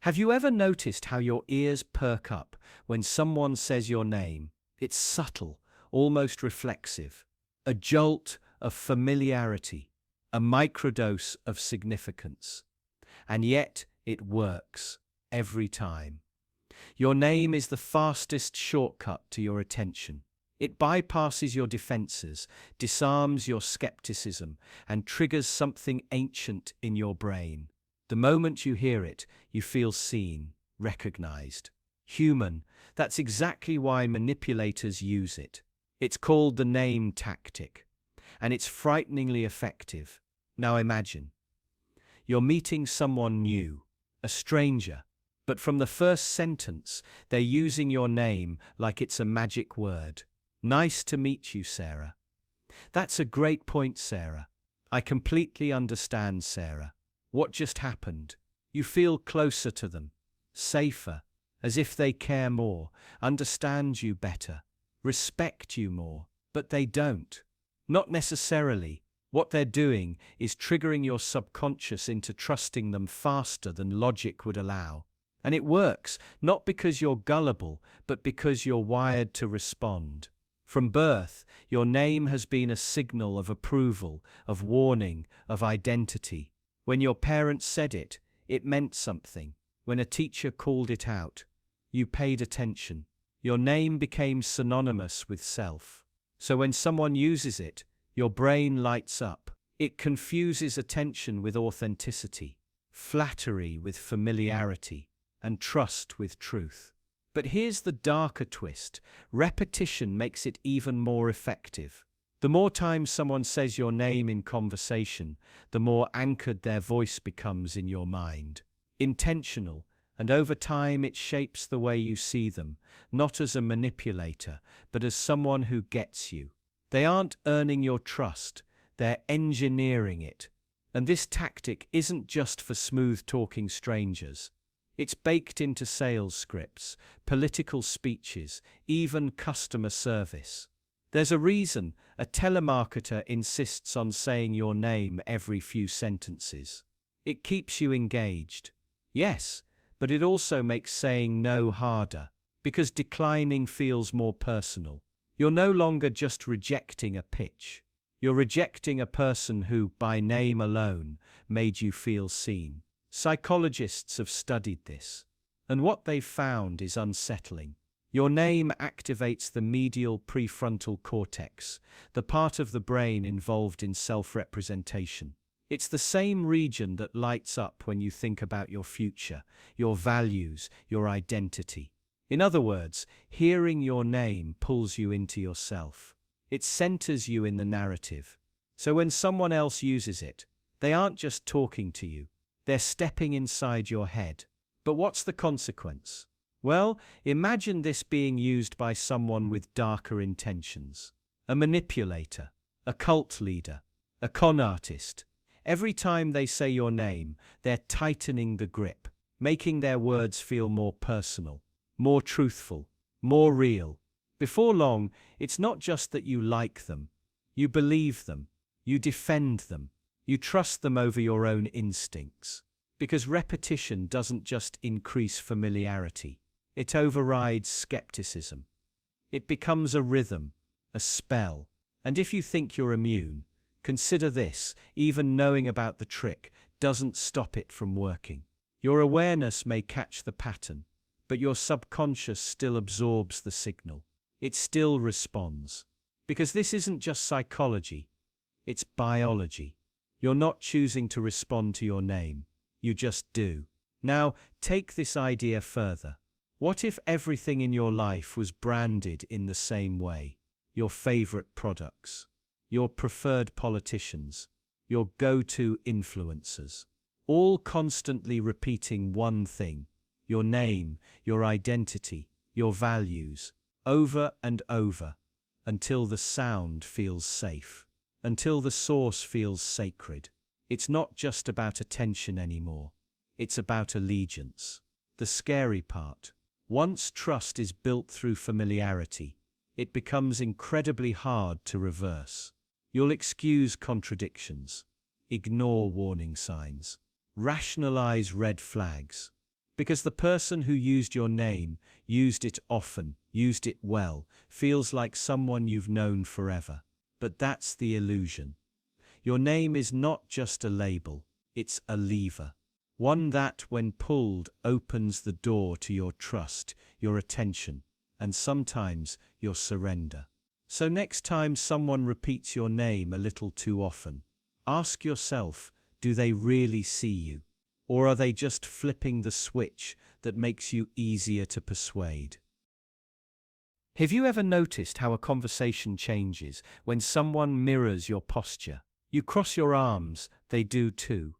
Have you ever noticed how your ears perk up when someone says your name? It's subtle, almost reflexive. A jolt of familiarity, a microdose of significance. And yet, it works every time. Your name is the fastest shortcut to your attention. It bypasses your defenses, disarms your skepticism, and triggers something ancient in your brain. The moment you hear it, you feel seen, recognized, human. That's exactly why manipulators use it. It's called the name tactic, and it's frighteningly effective. Now imagine, you're meeting someone new, a stranger, but from the first sentence, they're using your name like it's a magic word. Nice to meet you, Sarah. That's a great point, Sarah. I completely understand, Sarah. What just happened? You feel closer to them, safer, as if they care more, understand you better, respect you more, but they don't. Not necessarily. What they're doing is triggering your subconscious into trusting them faster than logic would allow. And it works, not because you're gullible, but because you're wired to respond. From birth, your name has been a signal of approval, of warning, of identity. When your parents said it, it meant something. When a teacher called it out, you paid attention. Your name became synonymous with self. So when someone uses it, your brain lights up. It confuses attention with authenticity, flattery with familiarity, and trust with truth. But here's the darker twist. Repetition makes it even more effective. The more times someone says your name in conversation, the more anchored their voice becomes in your mind. Intentional, and over time it shapes the way you see them, not as a manipulator, but as someone who gets you. They aren't earning your trust, they're engineering it. And this tactic isn't just for smooth-talking strangers. It's baked into sales scripts, political speeches, even customer service. There's a reason a telemarketer insists on saying your name every few sentences. It keeps you engaged. Yes, but it also makes saying no harder, because declining feels more personal. You're no longer just rejecting a pitch. You're rejecting a person who, by name alone, made you feel seen. Psychologists have studied this, and what they've found is unsettling. Your name activates the medial prefrontal cortex, the part of the brain involved in self-representation. It's the same region that lights up when you think about your future, your values, your identity. In other words, hearing your name pulls you into yourself. It centers you in the narrative. So when someone else uses it, they aren't just talking to you, they're stepping inside your head. But what's the consequence? Well, imagine this being used by someone with darker intentions. A manipulator, a cult leader, a con artist. Every time they say your name, they're tightening the grip, making their words feel more personal, more truthful, more real. Before long, it's not just that you like them. You believe them. You defend them. You trust them over your own instincts. Because repetition doesn't just increase familiarity. It overrides skepticism. It becomes a rhythm, a spell. And if you think you're immune, consider this: even knowing about the trick doesn't stop it from working. Your awareness may catch the pattern, but your subconscious still absorbs the signal. It still responds. Because this isn't just psychology, it's biology. You're not choosing to respond to your name, you just do. Now, take this idea further. What if everything in your life was branded in the same way? Your favorite products, your preferred politicians, your go-to influencers, all constantly repeating one thing: your name, your identity, your values, over and over, until the sound feels safe, until the source feels sacred. It's not just about attention anymore. It's about allegiance. The scary part: once trust is built through familiarity, it becomes incredibly hard to reverse. You'll excuse contradictions, ignore warning signs, rationalize red flags, because the person who used your name used it often, used it well, feels like someone you've known forever. But that's the illusion. Your name is not just a label, it's a lever. One that, when pulled, opens the door to your trust, your attention, and sometimes your surrender. So next time someone repeats your name a little too often, ask yourself, do they really see you? Or are they just flipping the switch that makes you easier to persuade? Have you ever noticed how a conversation changes when someone mirrors your posture? You cross your arms, they do too.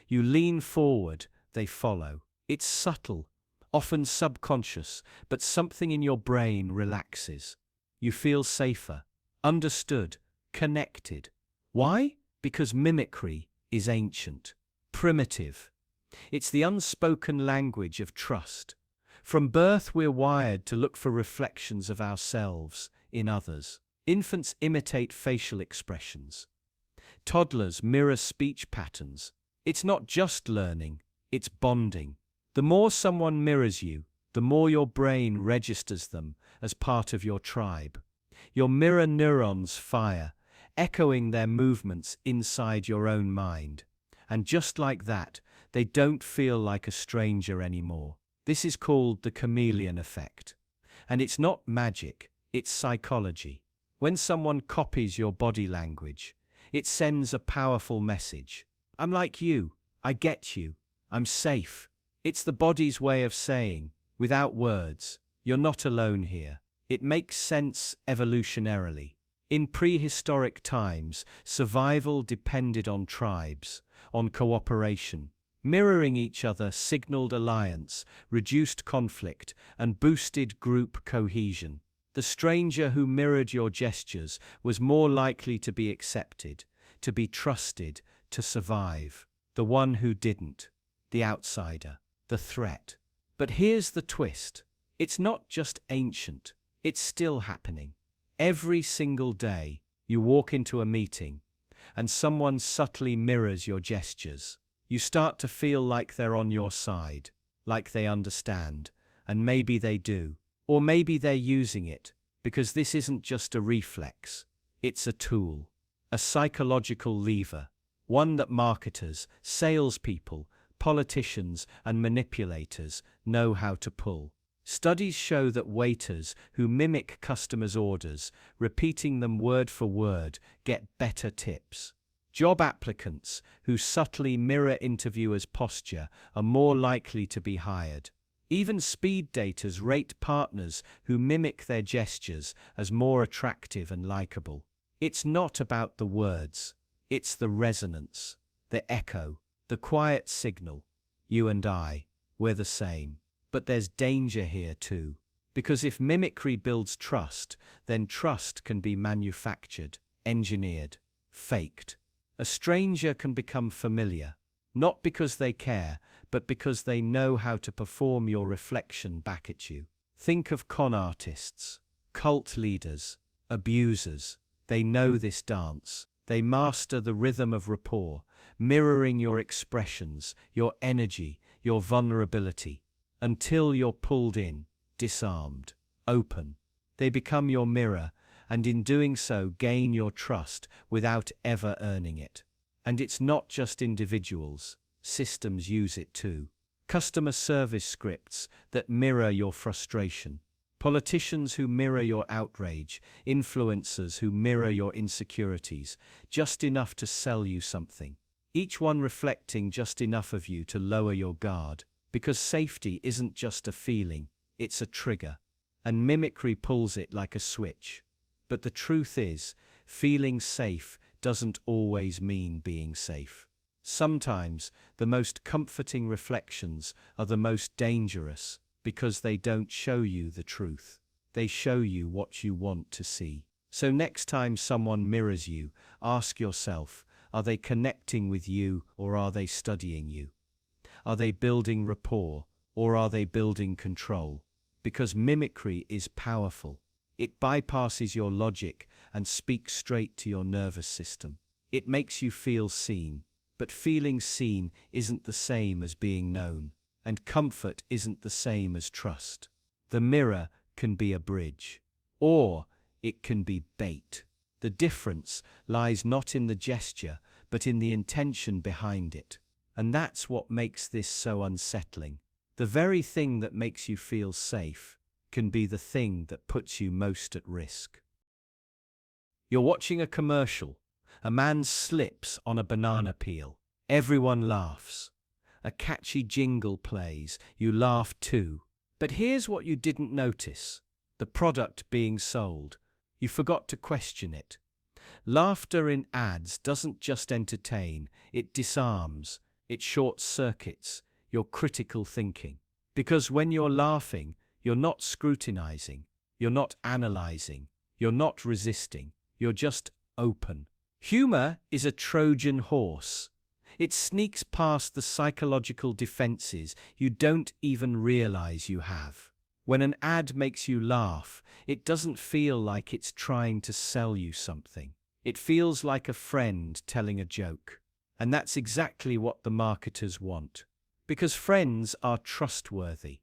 You lean forward, they follow. It's subtle, often subconscious, but something in your brain relaxes. You feel safer, understood, connected. Why? Because mimicry is ancient, primitive. It's the unspoken language of trust. From birth, we're wired to look for reflections of ourselves in others. Infants imitate facial expressions. Toddlers mirror speech patterns. It's not just learning, it's bonding. The more someone mirrors you, the more your brain registers them as part of your tribe. Your mirror neurons fire, echoing their movements inside your own mind. And just like that, they don't feel like a stranger anymore. This is called the chameleon effect. And it's not magic, it's psychology. When someone copies your body language, it sends a powerful message. I'm like you, I get you, I'm safe. It's the body's way of saying, without words, you're not alone here. It makes sense evolutionarily. In prehistoric times, survival depended on tribes, on cooperation. Mirroring each other signaled alliance, reduced conflict, and boosted group cohesion. The stranger who mirrored your gestures was more likely to be accepted, to be trusted, to survive. The one who didn't, the outsider, the threat. But here's the twist. It's not just ancient, it's still happening. Every single day, you walk into a meeting, and someone subtly mirrors your gestures. You start to feel like they're on your side, like they understand, and maybe they do. Or maybe they're using it, because this isn't just a reflex, it's a tool, a psychological lever, one that marketers, salespeople, politicians, and manipulators know how to pull. Studies show that waiters who mimic customers' orders, repeating them word for word, get better tips. Job applicants who subtly mirror interviewers' posture are more likely to be hired. Even speed daters rate partners who mimic their gestures as more attractive and likable. It's not about the words, it's the resonance, the echo, the quiet signal. You and I, we're the same. But there's danger here too. Because if mimicry builds trust, then trust can be manufactured, engineered, faked. A stranger can become familiar, not because they care, but because they know how to perform your reflection back at you. Think of con artists, cult leaders, abusers. They know this dance. They master the rhythm of rapport, mirroring your expressions, your energy, your vulnerability, until you're pulled in, disarmed, open. They become your mirror, and in doing so gain your trust without ever earning it. And it's not just individuals, systems use it too. Customer service scripts that mirror your frustration, politicians who mirror your outrage, influencers who mirror your insecurities, just enough to sell you something. Each one reflecting just enough of you to lower your guard, because safety isn't just a feeling, it's a trigger. And mimicry pulls it like a switch. But the truth is, feeling safe doesn't always mean being safe. Sometimes, the most comforting reflections are the most dangerous because they don't show you the truth. They show you what you want to see. So next time someone mirrors you, ask yourself, are they connecting with you or are they studying you? Are they building rapport or are they building control? Because mimicry is powerful. It bypasses your logic and speaks straight to your nervous system. It makes you feel seen, but feeling seen isn't the same as being known, and comfort isn't the same as trust. The mirror can be a bridge, or it can be bait. The difference lies not in the gesture, but in the intention behind it. And that's what makes this so unsettling. The very thing that makes you feel safe can be the thing that puts you most at risk. You're watching a commercial. A man slips on a banana peel. Everyone laughs. A catchy jingle plays. You laugh too. But here's what you didn't notice. The product being sold. You forgot to question it. Laughter in ads doesn't just entertain, it disarms, it short-circuits your critical thinking. Because when you're laughing, you're not scrutinizing, you're not analyzing, you're not resisting, you're just open. Humor is a Trojan horse. It sneaks past the psychological defenses you don't even realize you have. When an ad makes you laugh, it doesn't feel like it's trying to sell you something. It feels like a friend telling a joke. And that's exactly what the marketers want. Because friends are trustworthy.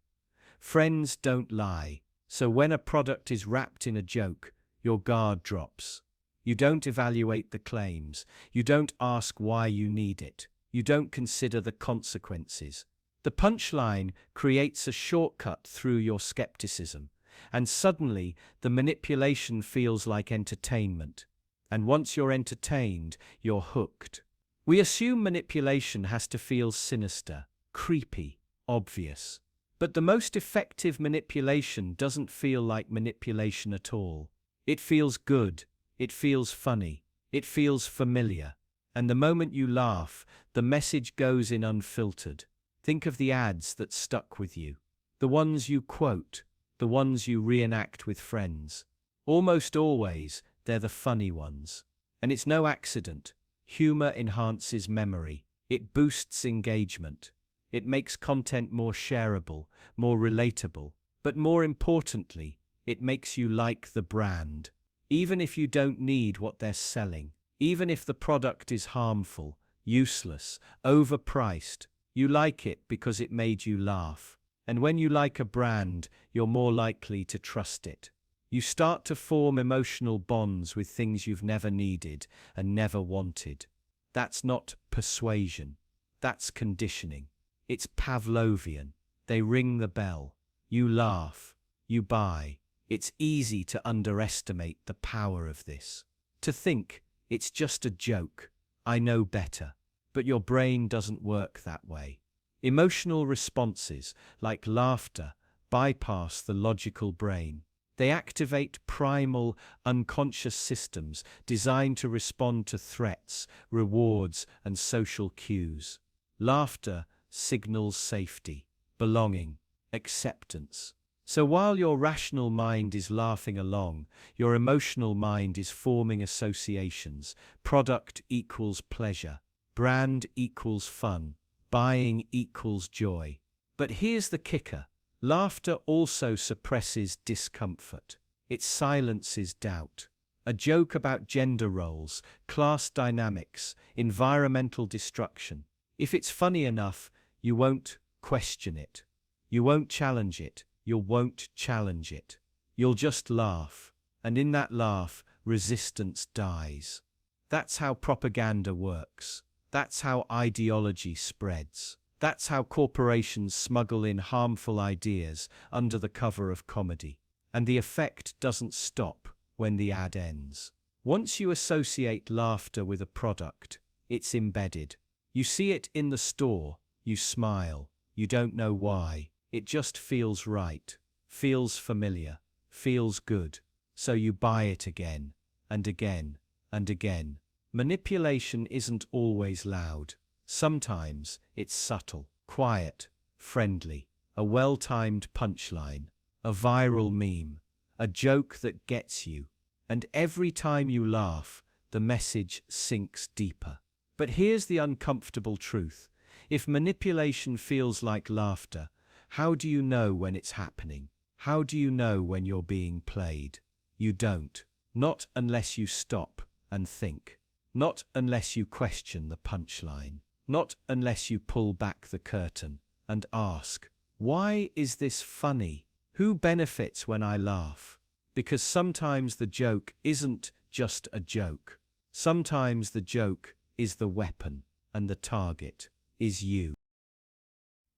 Friends don't lie. So when a product is wrapped in a joke, your guard drops. You don't evaluate the claims. You don't ask why you need it. You don't consider the consequences. The punchline creates a shortcut through your skepticism. And suddenly, the manipulation feels like entertainment. And once you're entertained, you're hooked. We assume manipulation has to feel sinister. creepy, obvious. But the most effective manipulation doesn't feel like manipulation at all. It feels good, it feels funny, it feels familiar. And the moment you laugh, the message goes in unfiltered. Think of the ads that stuck with you. The ones you quote, the ones you reenact with friends. Almost always, they're the funny ones. And it's no accident. Humor enhances memory. It boosts engagement. It makes content more shareable, more relatable. But more importantly, it makes you like the brand. Even if you don't need what they're selling. Even if the product is harmful, useless, overpriced, you like it because it made you laugh. And when you like a brand, you're more likely to trust it. You start to form emotional bonds with things you've never needed and never wanted. That's not persuasion. That's conditioning. It's Pavlovian. They ring the bell. You laugh. You buy. It's easy to underestimate the power of this. To think, it's just a joke. I know better. But your brain doesn't work that way. Emotional responses, like laughter, bypass the logical brain. They activate primal, unconscious systems designed to respond to threats, rewards, and social cues. Laughter signals safety, belonging, acceptance. So while your rational mind is laughing along, your emotional mind is forming associations. Product equals pleasure. Brand equals fun. Buying equals joy. But here's the kicker. Laughter also suppresses discomfort. It silences doubt. A joke about gender roles, class dynamics, environmental destruction. If it's funny enough, you won't question it. You won't challenge it. You won't challenge it. You'll just laugh. And in that laugh, resistance dies. That's how propaganda works. That's how ideology spreads. That's how corporations smuggle in harmful ideas under the cover of comedy. And the effect doesn't stop when the ad ends. Once you associate laughter with a product, it's embedded. You see it in the store, you smile, you don't know why. It just feels right, feels familiar, feels good. So you buy it again, and again, and again. Manipulation isn't always loud. Sometimes it's subtle, quiet, friendly, a well-timed punchline, a viral meme, a joke that gets you. And every time you laugh, the message sinks deeper. But here's the uncomfortable truth. If manipulation feels like laughter, how do you know when it's happening? How do you know when you're being played? You don't. Not unless you stop and think. Not unless you question the punchline. Not unless you pull back the curtain and ask, why is this funny? Who benefits when I laugh? Because sometimes the joke isn't just a joke. Sometimes the joke is the weapon, and the target is you.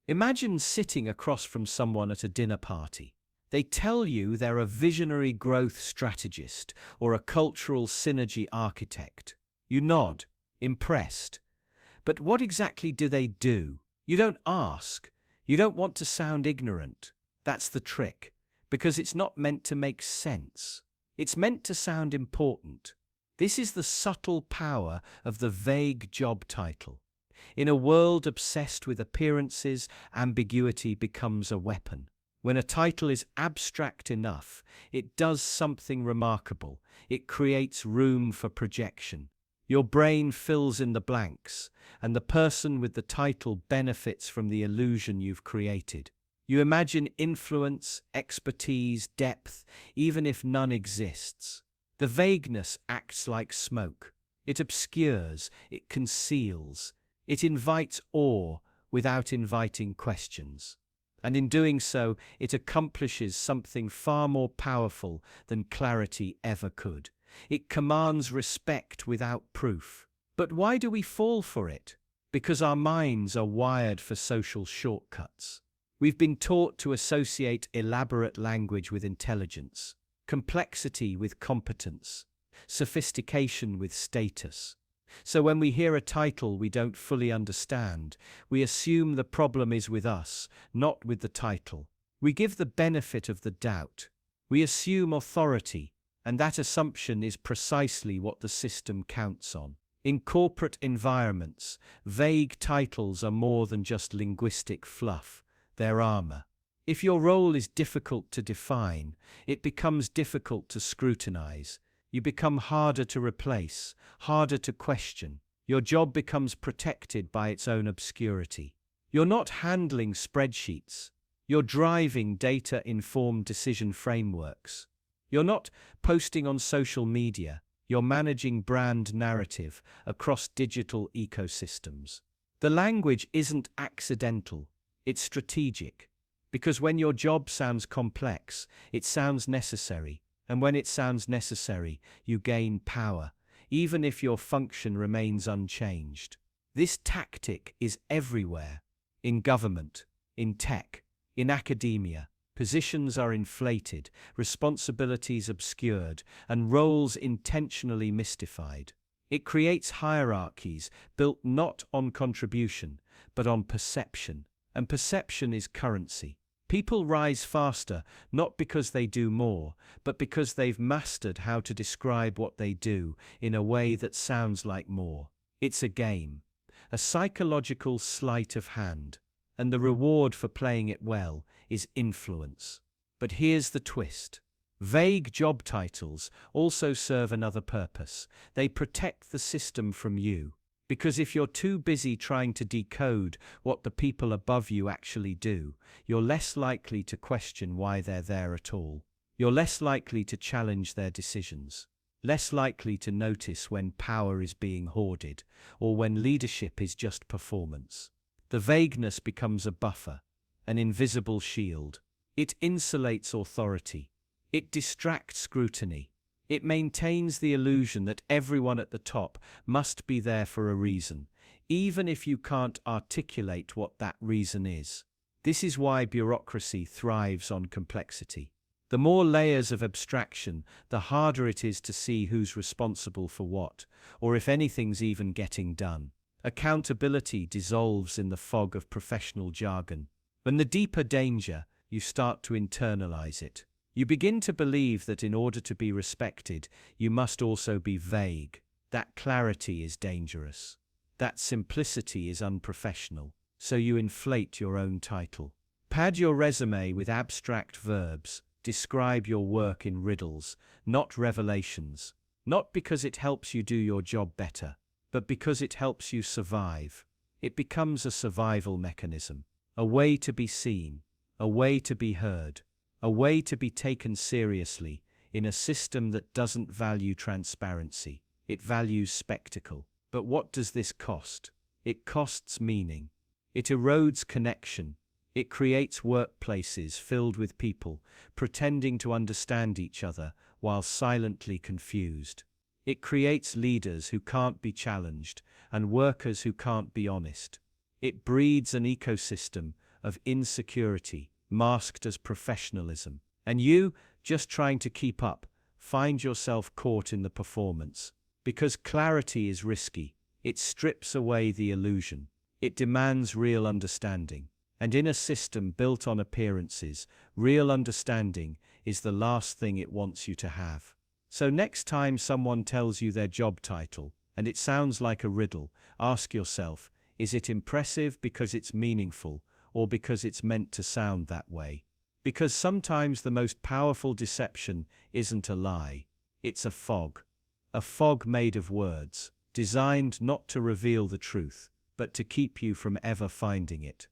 Imagine sitting across from someone at a dinner party. They tell you they're a visionary growth strategist or a cultural synergy architect. You nod, impressed. But what exactly do they do? You don't ask. You don't want to sound ignorant. That's the trick, because it's not meant to make sense. It's meant to sound important. This is the subtle power of the vague job title. In a world obsessed with appearances, ambiguity becomes a weapon. When a title is abstract enough, it does something remarkable. It creates room for projection. Your brain fills in the blanks, and the person with the title benefits from the illusion you've created. You imagine influence, expertise, depth, even if none exists. The vagueness acts like smoke. It obscures, it conceals. It invites awe without inviting questions. And in doing so, it accomplishes something far more powerful than clarity ever could. It commands respect without proof. But why do we fall for it? Because our minds are wired for social shortcuts. We've been taught to associate elaborate language with intelligence, complexity with competence, sophistication with status. So when we hear a title we don't fully understand, we assume the problem is with us, not with the title. We give the benefit of the doubt. We assume authority, and that assumption is precisely what the system counts on. In corporate environments, vague titles are more than just linguistic fluff, they're armor. If your role is difficult to define, it becomes difficult to scrutinize. You become harder to replace, harder to question. Your job becomes protected by its own obscurity. You're not handling spreadsheets. You're driving data-informed decision frameworks. You're not posting on social media. You're managing brand narrative across digital ecosystems. The language isn't accidental, it's strategic. Because when your job sounds complex, it sounds necessary. And when it sounds necessary, you gain power, even if your function remains unchanged. This tactic is everywhere. In government, in tech, in academia. Positions are inflated, responsibilities obscured, and roles intentionally mystified. It creates hierarchies built not on contribution, but on perception. And perception is currency. People rise faster, not because they do more, but because they've mastered how to describe what they do in a way that sounds like more. It's a game, a psychological sleight of hand, and the reward for playing it well is influence. But here's the twist. Vague job titles also serve another purpose. They protect the system from you. Because if you're too busy trying to decode what the people above you actually do, you're less likely to question why they're there at all. You're less likely to challenge their decisions, less likely to notice when power is being hoarded or when leadership is just performance. The vagueness becomes a buffer, an invisible shield. It insulates authority. It distracts scrutiny. It maintains the illusion that everyone at the top must be there for a reason, even if you can't articulate what that reason is. This is why bureaucracy thrives on complexity. The more layers of abstraction, the harder it is to see who's responsible for what, or if anything's even getting done. Accountability dissolves in the fog of professional jargon. When the deeper danger, you start to internalize it. You begin to believe that in order to be respected, you must also be vague. That clarity is dangerous. That simplicity is unprofessional. So you inflate your own title. Pad your resume with abstract verbs. Describe your work in riddles, not revelations. Not because it helps you do your job better, but because it helps you survive. It becomes a survival mechanism, a way to be seen, a way to be heard, a way to be taken seriously in a system that doesn't value transparency. It values spectacle. But what does this cost? It costs meaning. It erodes connection. It creates workplaces filled with people pretending to understand each other while silently confused. It creates leaders who can't be challenged and workers who can't be honest. It breeds an ecosystem of insecurity masked as professionalism. And you, just trying to keep up, find yourself caught in the performance. Because clarity is risky. It strips away the illusion. It demands real understanding. And in a system built on appearances, real understanding is the last thing it wants you to have. So next time someone tells you their job title, and it sounds like a riddle, ask yourself, is it impressive because it's meaningful, or because it's meant to sound that way? Because sometimes the most powerful deception isn't a lie, it's a fog made of words, designed not to reveal the truth, but to keep you from ever finding it.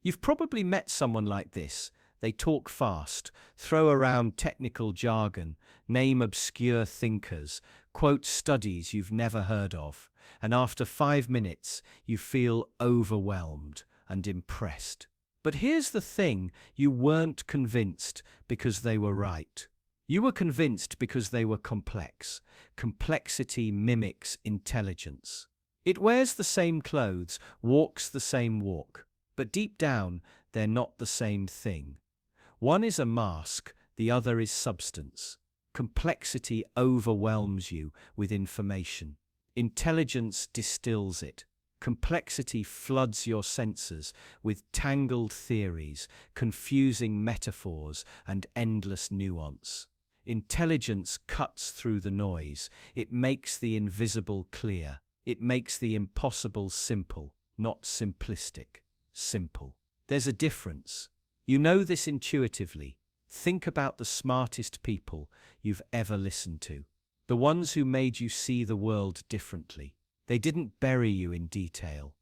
You've probably met someone like this. They talk fast, throw around technical jargon, name obscure thinkers, quote studies you've never heard of, and after 5 minutes you feel overwhelmed and impressed. But here's the thing, you weren't convinced because they were right. You were convinced because they were complex. Complexity mimics intelligence. It wears the same clothes, walks the same walk, but deep down, they're not the same thing. One is a mask, the other is substance. Complexity overwhelms you with information. Intelligence distills it. Complexity floods your senses with tangled theories, confusing metaphors, and endless nuance. Intelligence cuts through the noise. It makes the invisible clear. It makes the impossible simple, not simplistic. Simple. There's a difference. You know this intuitively. Think about the smartest people you've ever listened to. The ones who made you see the world differently. They didn't bury you in detail.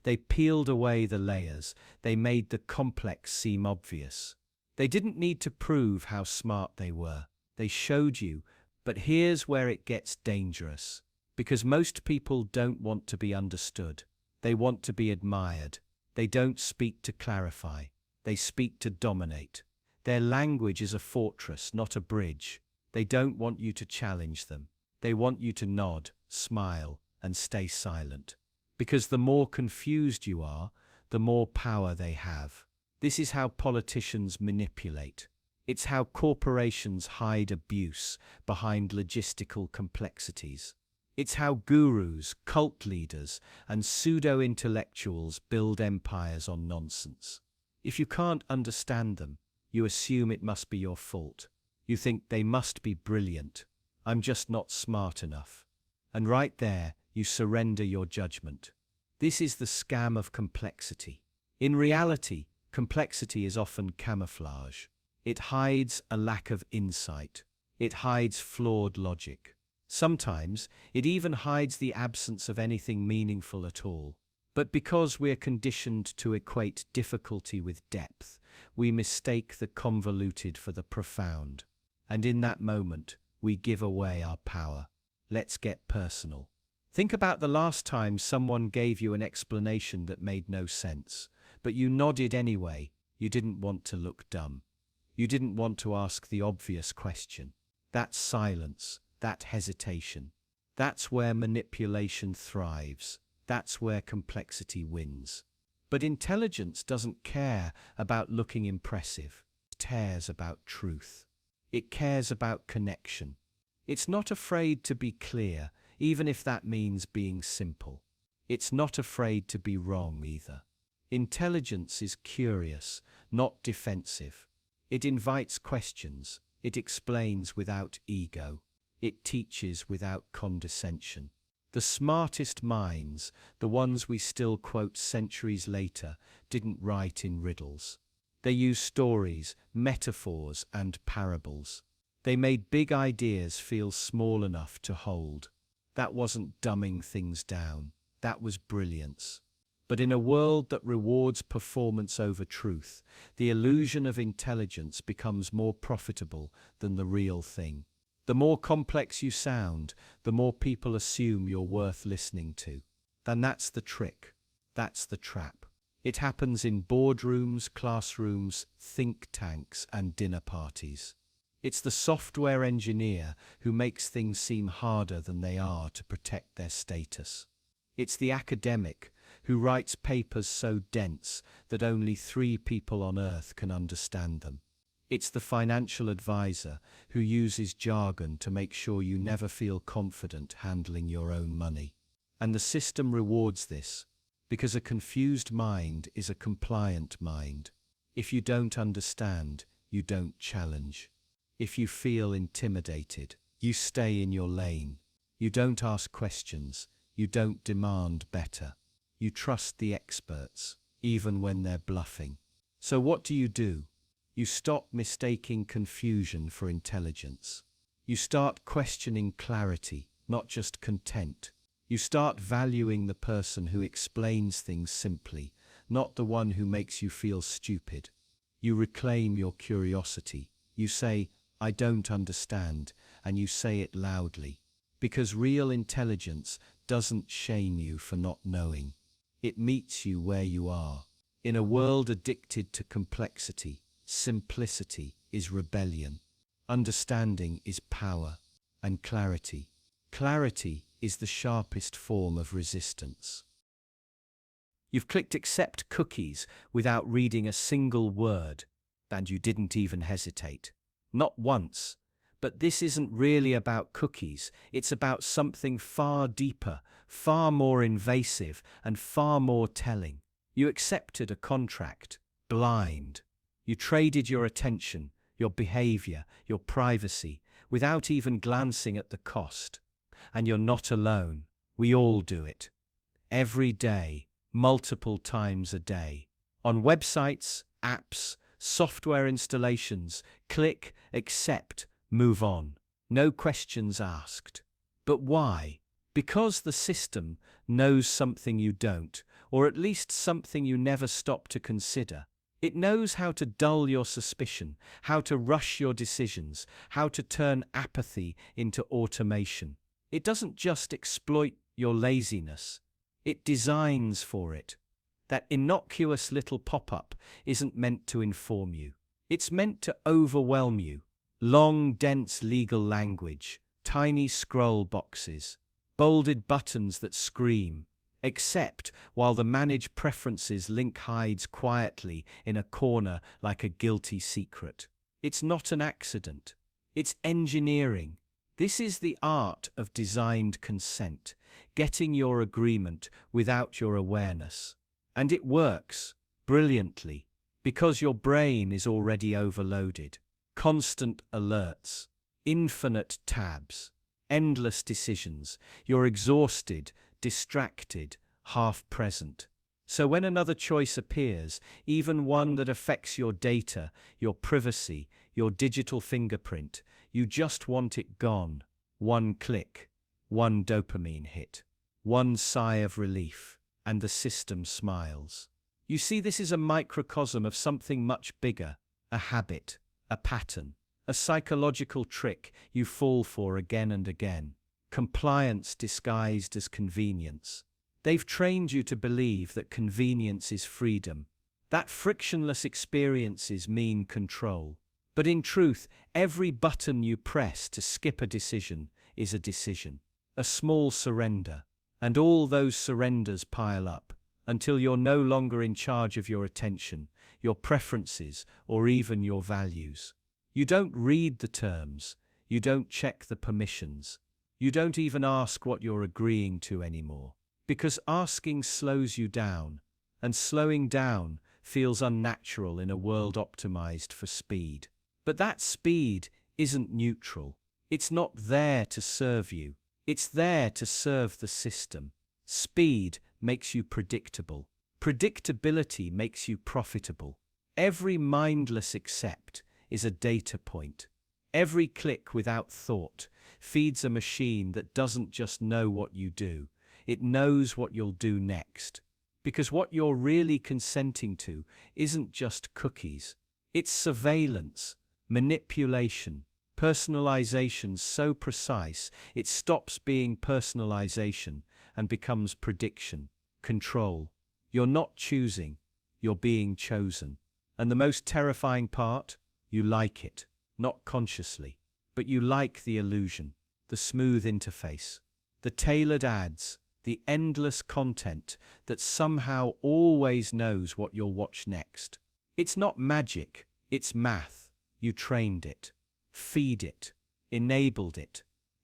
They peeled away the layers. They made the complex seem obvious. They didn't need to prove how smart they were. They showed you, but here's where it gets dangerous. Because most people don't want to be understood. They want to be admired. They don't speak to clarify. They speak to dominate. Their language is a fortress, not a bridge. They don't want you to challenge them. They want you to nod, smile, and stay silent. Because the more confused you are, the more power they have. This is how politicians manipulate. It's how corporations hide abuse behind logistical complexities. It's how gurus, cult leaders, and pseudo-intellectuals build empires on nonsense. If you can't understand them, you assume it must be your fault. You think they must be brilliant. I'm just not smart enough. And right there, you surrender your judgment. This is the scam of complexity. In reality, complexity is often camouflage. It hides a lack of insight. It hides flawed logic. Sometimes, it even hides the absence of anything meaningful at all. But because we're conditioned to equate difficulty with depth, we mistake the convoluted for the profound. And in that moment, we give away our power. Let's get personal. Think about the last time someone gave you an explanation that made no sense, but you nodded anyway. You didn't want to look dumb. You didn't want to ask the obvious question. That silence, that hesitation, that's where manipulation thrives. That's where complexity wins. But intelligence doesn't care about looking impressive. It cares about truth. It cares about connection. It's not afraid to be clear, even if that means being simple. It's not afraid to be wrong either. Intelligence is curious, not defensive. It invites questions. It explains without ego. It teaches without condescension. The smartest minds, the ones we still quote centuries later, didn't write in riddles. They used stories, metaphors, and parables. They made big ideas feel small enough to hold. That wasn't dumbing things down. That was brilliance. But in a world that rewards performance over truth, the illusion of intelligence becomes more profitable than the real thing. The more complex you sound, the more people assume you're worth listening to. And that's the trick. That's the trap. It happens in boardrooms, classrooms, think tanks, and dinner parties. It's the software engineer who makes things seem harder than they are to protect their status. It's the academic who writes papers so dense that only 3 people on Earth can understand them. It's the financial advisor who uses jargon to make sure you never feel confident handling your own money. And the system rewards this, because a confused mind is a compliant mind. If you don't understand, you don't challenge. If you feel intimidated, you stay in your lane. You don't ask questions. You don't demand better. You trust the experts, even when they're bluffing. So what do? You stop mistaking confusion for intelligence. You start questioning clarity, not just content. You start valuing the person who explains things simply, not the one who makes you feel stupid. You reclaim your curiosity. You say, "I don't understand," and you say it loudly. Because real intelligence doesn't shame you for not knowing. It meets you where you are. In a world addicted to complexity, simplicity is rebellion. Understanding is power. And clarity is the sharpest form of resistance. You've clicked accept cookies without reading a single word, and you didn't even hesitate. Not once, But this isn't really about cookies. It's about something far deeper, far more invasive, and far more telling. You accepted a contract, blind. You traded your attention, your behavior, your privacy, without even glancing at the cost. And you're not alone. We all do it. Every day, multiple times a day. On websites, apps, software installations, click, accept, move on. No questions asked. But why? Because the system knows something you don't, or at least something you never stop to consider. It knows how to dull your suspicion, how to rush your decisions, how to turn apathy into automation. It doesn't just exploit your laziness. It designs for it. That innocuous little pop-up isn't meant to inform you. It's meant to overwhelm you. Long, dense legal language, tiny scroll boxes, bolded buttons that scream, "Accept," while the Manage Preferences link hides quietly in a corner like a guilty secret. It's not an accident. It's engineering. This is the art of designed consent, getting your agreement without your awareness. And it works brilliantly because your brain is already overloaded. Constant alerts, infinite tabs, endless decisions. You're exhausted, distracted, half present. So when another choice appears, even one that affects your data, your privacy, your digital fingerprint, you just want it gone. One click, one dopamine hit, one sigh of relief, and the system smiles. You see, this is a microcosm of something much bigger, a habit, a pattern, a psychological trick you fall for again and again. Compliance disguised as convenience. They've trained you to believe that convenience is freedom, that frictionless experiences mean control. But in truth, every button you press to skip a decision is a decision, a small surrender. And all those surrenders pile up until you're no longer in charge of your attention, your preferences, or even your values. You don't read the terms. You don't check the permissions. You don't even ask what you're agreeing to anymore. Because asking slows you down, and slowing down feels unnatural in a world optimized for speed. But that speed isn't neutral. It's not there to serve you. It's there to serve the system. Speed makes you predictable. Predictability makes you profitable. Every mindless accept is a data point. Every click without thought feeds a machine that doesn't just know what you do, it knows what you'll do next. Because what you're really consenting to isn't just cookies. It's surveillance, manipulation, personalization so precise it stops being personalization and becomes prediction, control. You're not choosing, you're being chosen. And the most terrifying part? You like it, not consciously, but you like the illusion, the smooth interface, the tailored ads, the endless content that somehow always knows what you'll watch next. It's not magic, it's math. You trained it, feed it, enabled it.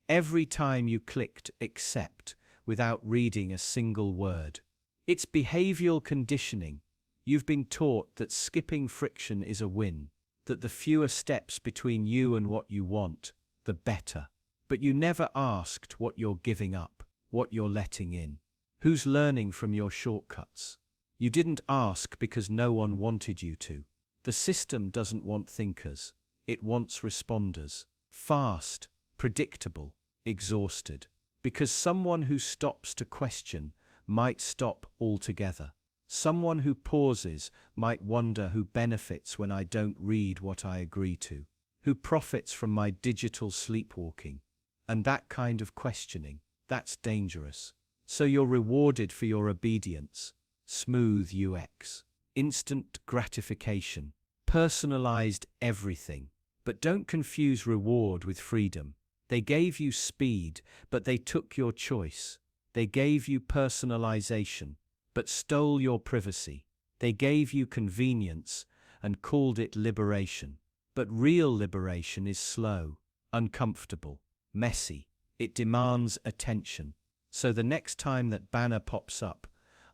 Every time you clicked accept without reading a single word. It's behavioral conditioning. You've been taught that skipping friction is a win, that the fewer steps between you and what you want, the better. But you never asked what you're giving up, what you're letting in. Who's learning from your shortcuts? You didn't ask because no one wanted you to. The system doesn't want thinkers. It wants responders. Fast, predictable, exhausted. Because someone who stops to question might stop altogether. Someone who pauses might wonder who benefits when I don't read what I agree to. Who profits from my digital sleepwalking? And that kind of questioning, that's dangerous. So you're rewarded for your obedience. Smooth UX. Instant gratification. Personalized everything. But don't confuse reward with freedom. They gave you speed, but they took your choice. They gave you personalization, but stole your privacy. They gave you convenience and called it liberation. But real liberation is slow, uncomfortable, messy. It demands attention. So the next time that banner pops up,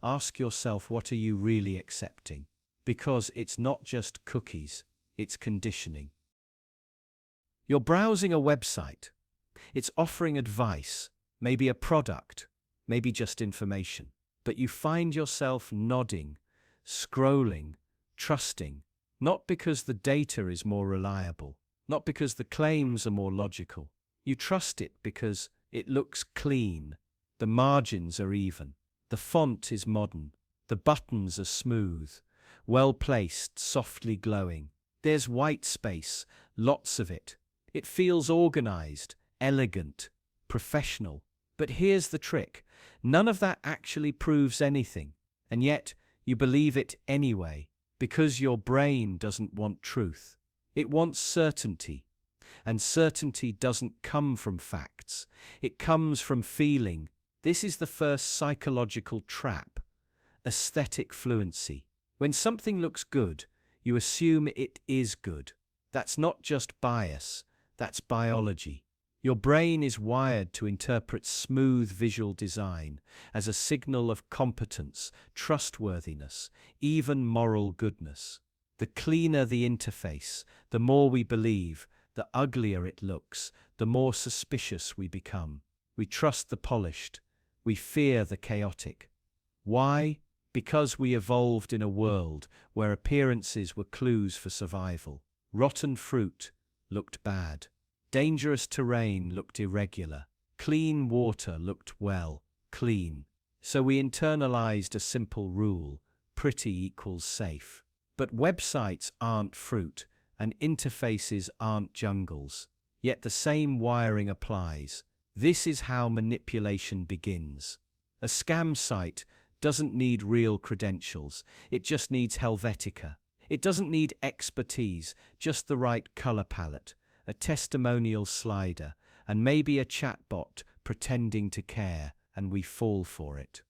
ask yourself, what are you really accepting? Because it's not just cookies, it's conditioning. You're browsing a website. It's offering advice, maybe a product, maybe just information. But you find yourself nodding, scrolling, trusting, not because the data is more reliable, not because the claims are more logical. You trust it because it looks clean, the margins are even, the font is modern, the buttons are smooth, well placed, softly glowing. There's white space, lots of it. It feels organized, elegant, professional. But here's the trick. None of that actually proves anything, and yet you believe it anyway, because your brain doesn't want truth. It wants certainty, and certainty doesn't come from facts. It comes from feeling. This is the first psychological trap: aesthetic fluency. When something looks good, you assume it is good. That's not just bias, that's biology. Your brain is wired to interpret smooth visual design as a signal of competence, trustworthiness, even moral goodness. The cleaner the interface, the more we believe, the uglier it looks, the more suspicious we become. We trust the polished, we fear the chaotic. Why? Because we evolved in a world where appearances were clues for survival. Rotten fruit looked bad. Dangerous terrain looked irregular. Clean water looked, well, clean. So we internalized a simple rule: pretty equals safe. But websites aren't fruit, and interfaces aren't jungles. Yet the same wiring applies. This is how manipulation begins. A scam site doesn't need real credentials. It just needs Helvetica. It doesn't need expertise, just the right color palette, a testimonial slider, and maybe a chatbot pretending to care, and we fall for it.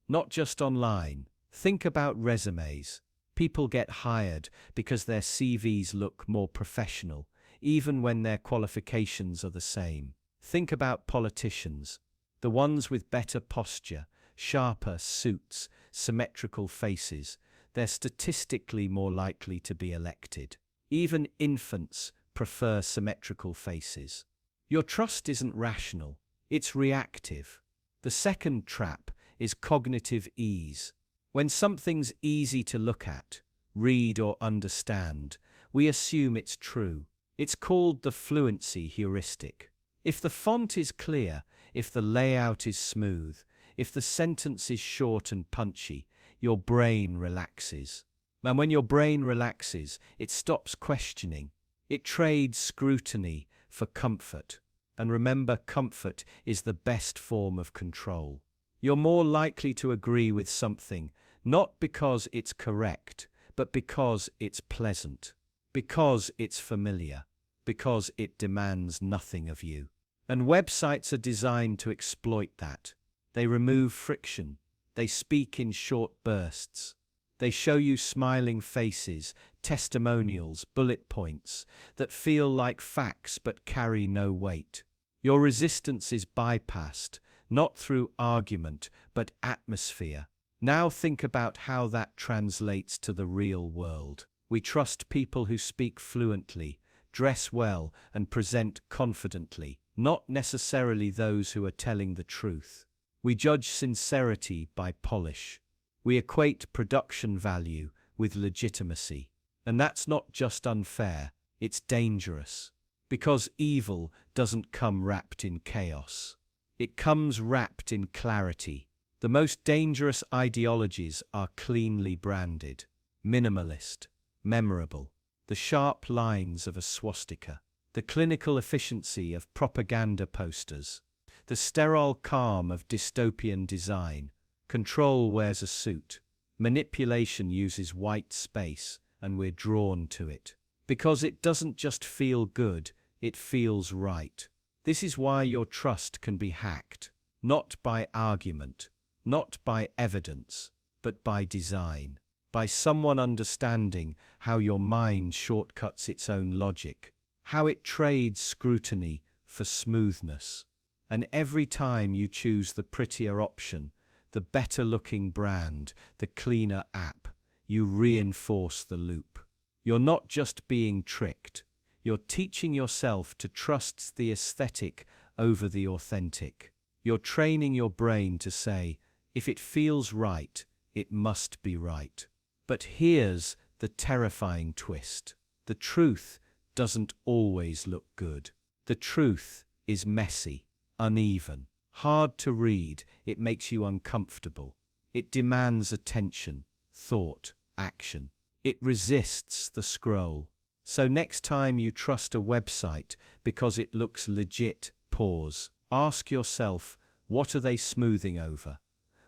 Not just online. Think about resumes. People get hired because their CVs look more professional, even when their qualifications are the same. Think about politicians. The ones with better posture, sharper suits, symmetrical faces. They're statistically more likely to be elected. Even infants prefer symmetrical faces. Your trust isn't rational, it's reactive. The second trap is cognitive ease. When something's easy to look at, read, or understand, we assume it's true. It's called the fluency heuristic. If the font is clear, if the layout is smooth, if the sentence is short and punchy, your brain relaxes. And when your brain relaxes, it stops questioning. It trades scrutiny for comfort. And remember, comfort is the best form of control. You're more likely to agree with something, not because it's correct, but because it's pleasant, because it's familiar, because it demands nothing of you. And websites are designed to exploit that. They remove friction. They speak in short bursts. They show you smiling faces, testimonials, bullet points that feel like facts but carry no weight. Your resistance is bypassed, not through argument, but atmosphere. Now think about how that translates to the real world. We trust people who speak fluently, dress well, and present confidently, not necessarily those who are telling the truth. We judge sincerity by polish. We equate production value with legitimacy. And that's not just unfair, it's dangerous. Because evil doesn't come wrapped in chaos. It comes wrapped in clarity. The most dangerous ideologies are cleanly branded, minimalist, memorable, the sharp lines of a swastika, the clinical efficiency of propaganda posters, the sterile calm of dystopian design. Control wears a suit. Manipulation uses white space, and we're drawn to it. Because it doesn't just feel good, it feels right. This is why your trust can be hacked, not by argument, not by evidence, but by design, by someone understanding how your mind shortcuts its own logic. how it trades scrutiny for smoothness. And every time you choose the prettier option, the better-looking brand, the cleaner app, you reinforce the loop. You're not just being tricked. You're teaching yourself to trust the aesthetic over the authentic. You're training your brain to say, if it feels right, it must be right. But here's the terrifying twist. The truth doesn't always look good. The truth is messy, uneven, hard to read. It makes you uncomfortable. It demands attention, thought, action. It resists the scroll. So next time you trust a website because it looks legit, pause. Ask yourself, what are they smoothing over?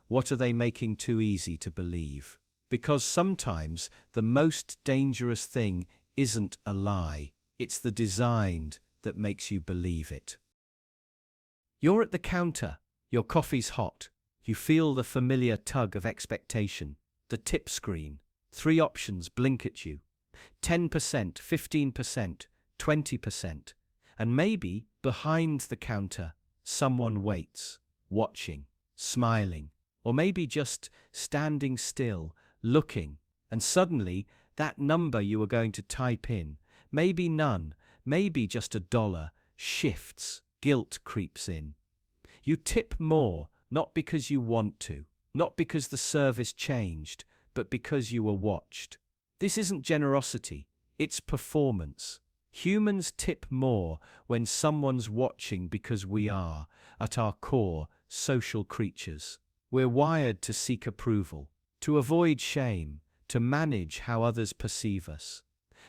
What are they making too easy to believe? Because sometimes the most dangerous thing isn't a lie. It's the design that makes you believe it. You're at the counter. Your coffee's hot. You feel the familiar tug of expectation. The tip screen. 3 options blink at you. 10%, 15%, 20%. And maybe, behind the counter, someone waits, watching, smiling, or maybe just standing still, looking, and suddenly that number you were going to type in, maybe none, maybe just $1, shifts, guilt creeps in. You tip more, not because you want to, not because the service changed, but because you were watched. This isn't generosity, it's performance. Humans tip more when someone's watching because we are, at our core, social creatures. We're wired to seek approval, to avoid shame, to manage how others perceive us.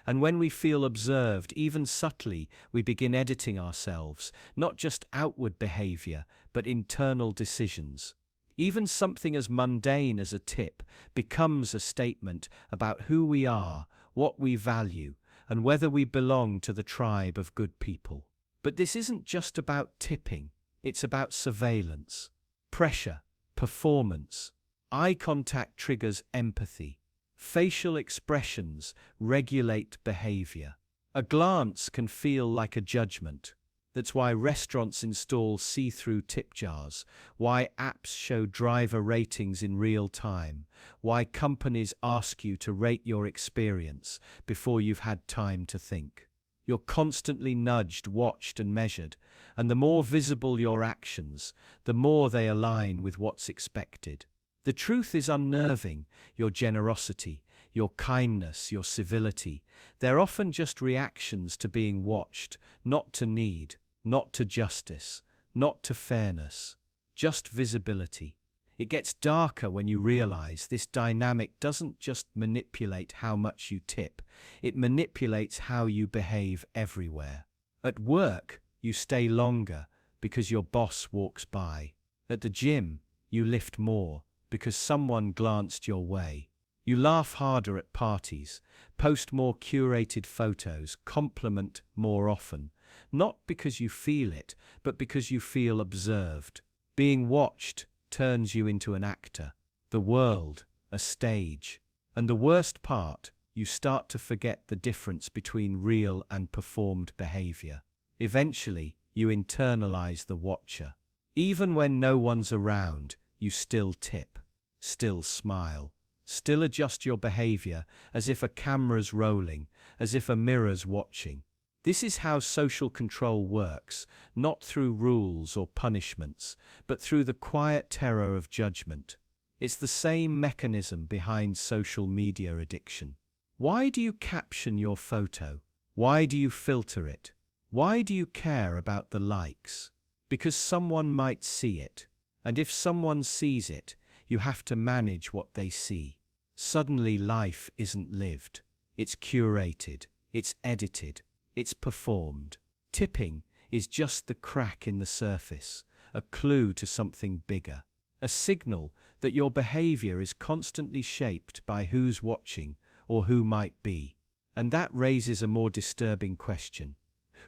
And when we feel observed, even subtly, we begin editing ourselves, not just outward behavior, but internal decisions. Even something as mundane as a tip becomes a statement about who we are, what we value, and whether we belong to the tribe of good people. But this isn't just about tipping, it's about surveillance, pressure, performance. Eye contact triggers empathy. Facial expressions regulate behavior. A glance can feel like a judgment. That's why restaurants install see-through tip jars, why apps show driver ratings in real time, why companies ask you to rate your experience before you've had time to think. You're constantly nudged, watched, and measured, and the more visible your actions, the more they align with what's expected. The truth is unnerving. Your generosity, your kindness, your civility, they're often just reactions to being watched, not to need, not to justice, not to fairness, just visibility. It gets darker when you realize this dynamic doesn't just manipulate how much you tip, it manipulates how you behave everywhere. At work, you stay longer because your boss walks by. At the gym, you lift more because someone glanced your way. You laugh harder at parties, post more curated photos, compliment more often, not because you feel it, but because you feel observed. Being watched turns you into an actor, the world, a stage. And the worst part, you start to forget the difference between real and performed behavior. Eventually, you internalize the watcher. Even when no one's around, you still tip, still smile, still adjust your behavior as if a camera's rolling, as if a mirror's watching. This is how social control works, not through rules or punishments, but through the quiet terror of judgment. It's the same mechanism behind social media addiction. Why do you caption your photo? Why do you filter it? Why do you care about the likes? Because someone might see it. And if someone sees it, you have to manage what they see. Suddenly life isn't lived. It's curated. It's edited. It's performed. Tipping is just the crack in the surface, a clue to something bigger, a signal that your behavior is constantly shaped by who's watching or who might be. And that raises a more disturbing question.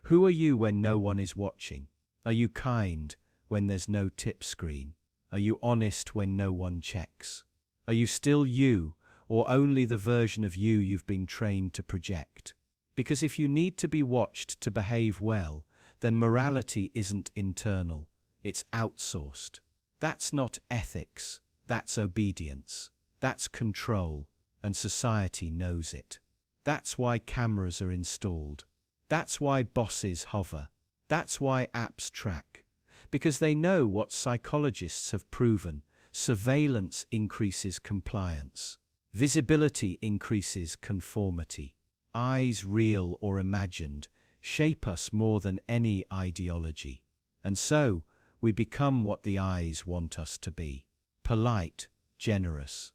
Who are you when no one is watching? Are you kind when there's no tip screen? Are you honest when no one checks? Are you still you, or only the version of you you've been trained to project? Because if you need to be watched to behave well, then morality isn't internal, it's outsourced. That's not ethics, that's obedience, that's control, and society knows it. That's why cameras are installed. That's why bosses hover. That's why apps track. Because they know what psychologists have proven: surveillance increases compliance. Visibility increases conformity. Eyes, real or imagined, shape us more than any ideology. And so, we become what the eyes want us to be: polite, generous,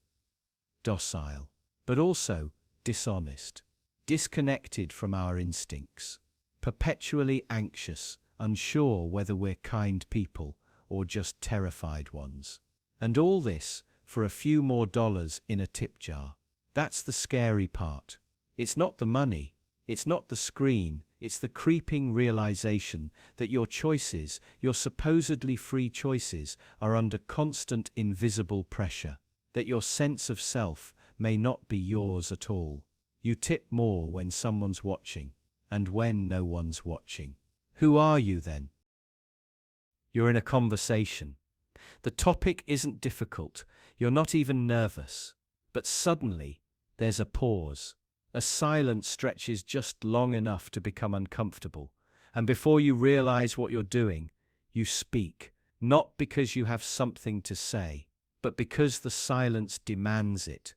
docile, but also dishonest, disconnected from our instincts, perpetually anxious, unsure whether we're kind people or just terrified ones. And all this for a few more dollars in a tip jar. That's the scary part. It's not the money, it's not the screen, it's the creeping realization that your choices, your supposedly free choices, are under constant invisible pressure, that your sense of self may not be yours at all. You tip more when someone's watching, and when no one's watching. Who are you then? You're in a conversation. The topic isn't difficult, you're not even nervous. But suddenly, there's a pause. A silence stretches just long enough to become uncomfortable. And before you realize what you're doing, you speak. Not because you have something to say, but because the silence demands it.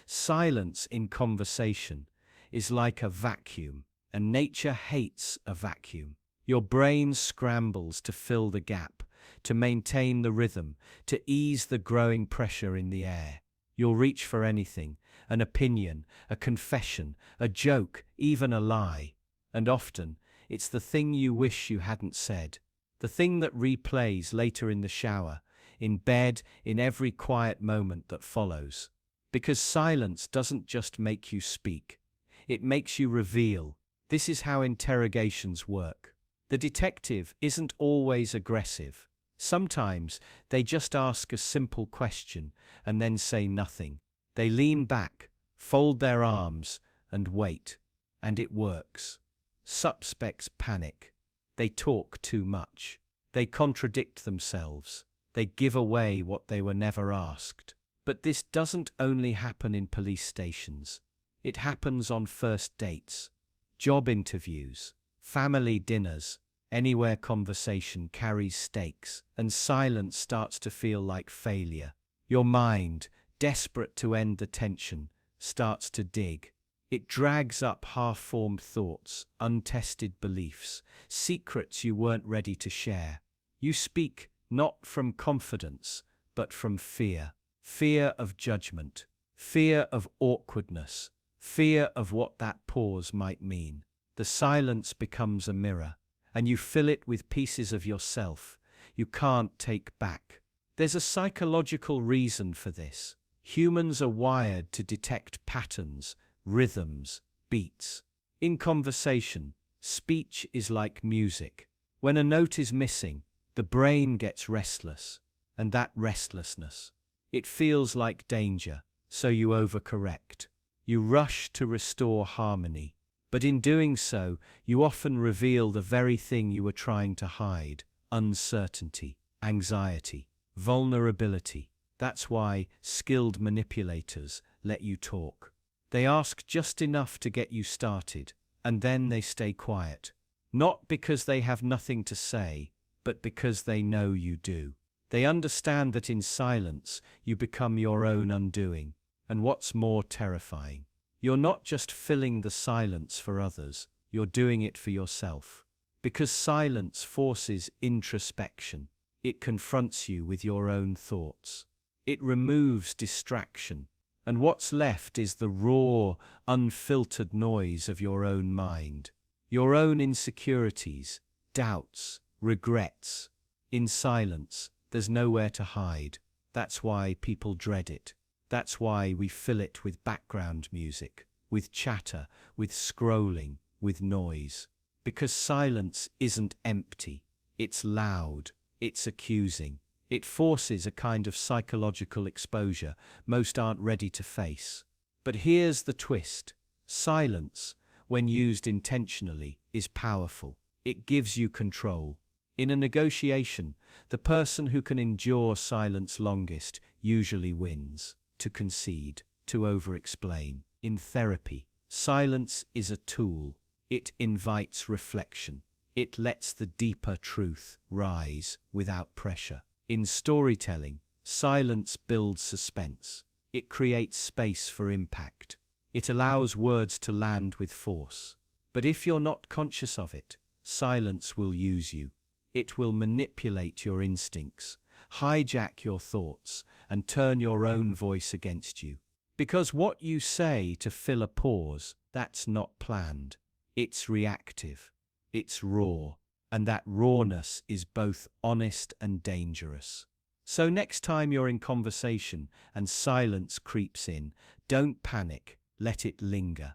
Silence in conversation is like a vacuum, and nature hates a vacuum. Your brain scrambles to fill the gap, to maintain the rhythm, to ease the growing pressure in the air. You'll reach for anything: an opinion, a confession, a joke, even a lie. And often, it's the thing you wish you hadn't said. The thing that replays later in the shower, in bed, in every quiet moment that follows. Because silence doesn't just make you speak, it makes you reveal. This is how interrogations work. The detective isn't always aggressive. Sometimes they just ask a simple question and then say nothing. They lean back, fold their arms, and wait. And it works. Suspects panic. They talk too much. They contradict themselves. They give away what they were never asked. But this doesn't only happen in police stations. It happens on first dates, job interviews, family dinners. Anywhere conversation carries stakes, and silence starts to feel like failure. Your mind, desperate to end the tension, starts to dig. It drags up half-formed thoughts, untested beliefs, secrets you weren't ready to share. You speak not from confidence, but from fear. Fear of judgment, fear of awkwardness, fear of what that pause might mean. The silence becomes a mirror, and you fill it with pieces of yourself you can't take back. There's a psychological reason for this. Humans are wired to detect patterns, rhythms, beats. In conversation, speech is like music. When a note is missing, the brain gets restless, and that restlessness, it feels like danger, so you overcorrect. You rush to restore harmony. But in doing so, you often reveal the very thing you were trying to hide: uncertainty, anxiety, vulnerability. That's why skilled manipulators let you talk. They ask just enough to get you started, and then they stay quiet. Not because they have nothing to say, but because they know you do. They understand that in silence, you become your own undoing. And what's more terrifying, you're not just filling the silence for others, you're doing it for yourself. Because silence forces introspection. It confronts you with your own thoughts. It removes distraction. And what's left is the raw, unfiltered noise of your own mind. Your own insecurities, doubts, regrets. In silence, there's nowhere to hide. That's why people dread it. That's why we fill it with background music, with chatter, with scrolling, with noise. Because silence isn't empty. It's loud. It's accusing. It forces a kind of psychological exposure most aren't ready to face. But here's the twist. Silence, when used intentionally, is powerful. It gives you control. In a negotiation, the person who can endure silence longest usually wins. To concede, to over-explain. In therapy, silence is a tool. It invites reflection. It lets the deeper truth rise without pressure. In storytelling, silence builds suspense. It creates space for impact. It allows words to land with force. But if you're not conscious of it, silence will use you. It will manipulate your instincts, hijack your thoughts, and turn your own voice against you. Because what you say to fill a pause, that's not planned. It's reactive. It's raw. And that rawness is both honest and dangerous. So next time you're in conversation and silence creeps in, don't panic. Let it linger.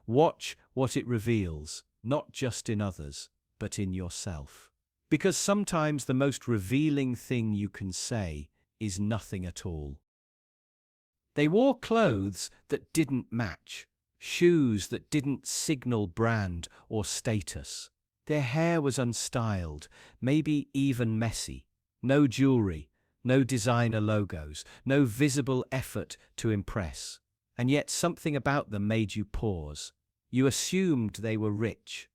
Watch what it reveals, not just in others, but in yourself. Because sometimes the most revealing thing you can say is nothing at all. They wore clothes that didn't match, shoes that didn't signal brand or status. Their hair was unstyled, maybe even messy. No jewelry, no designer logos, no visible effort to impress. And yet something about them made you pause. You assumed they were rich.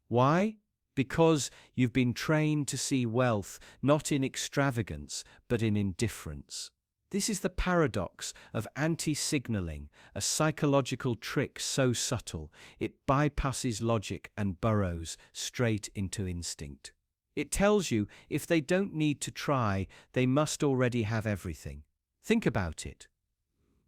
Why? Because you've been trained to see wealth not in extravagance, but in indifference. This is the paradox of anti-signaling, a psychological trick so subtle it bypasses logic and burrows straight into instinct. It tells you if they don't need to try, they must already have everything. Think about it.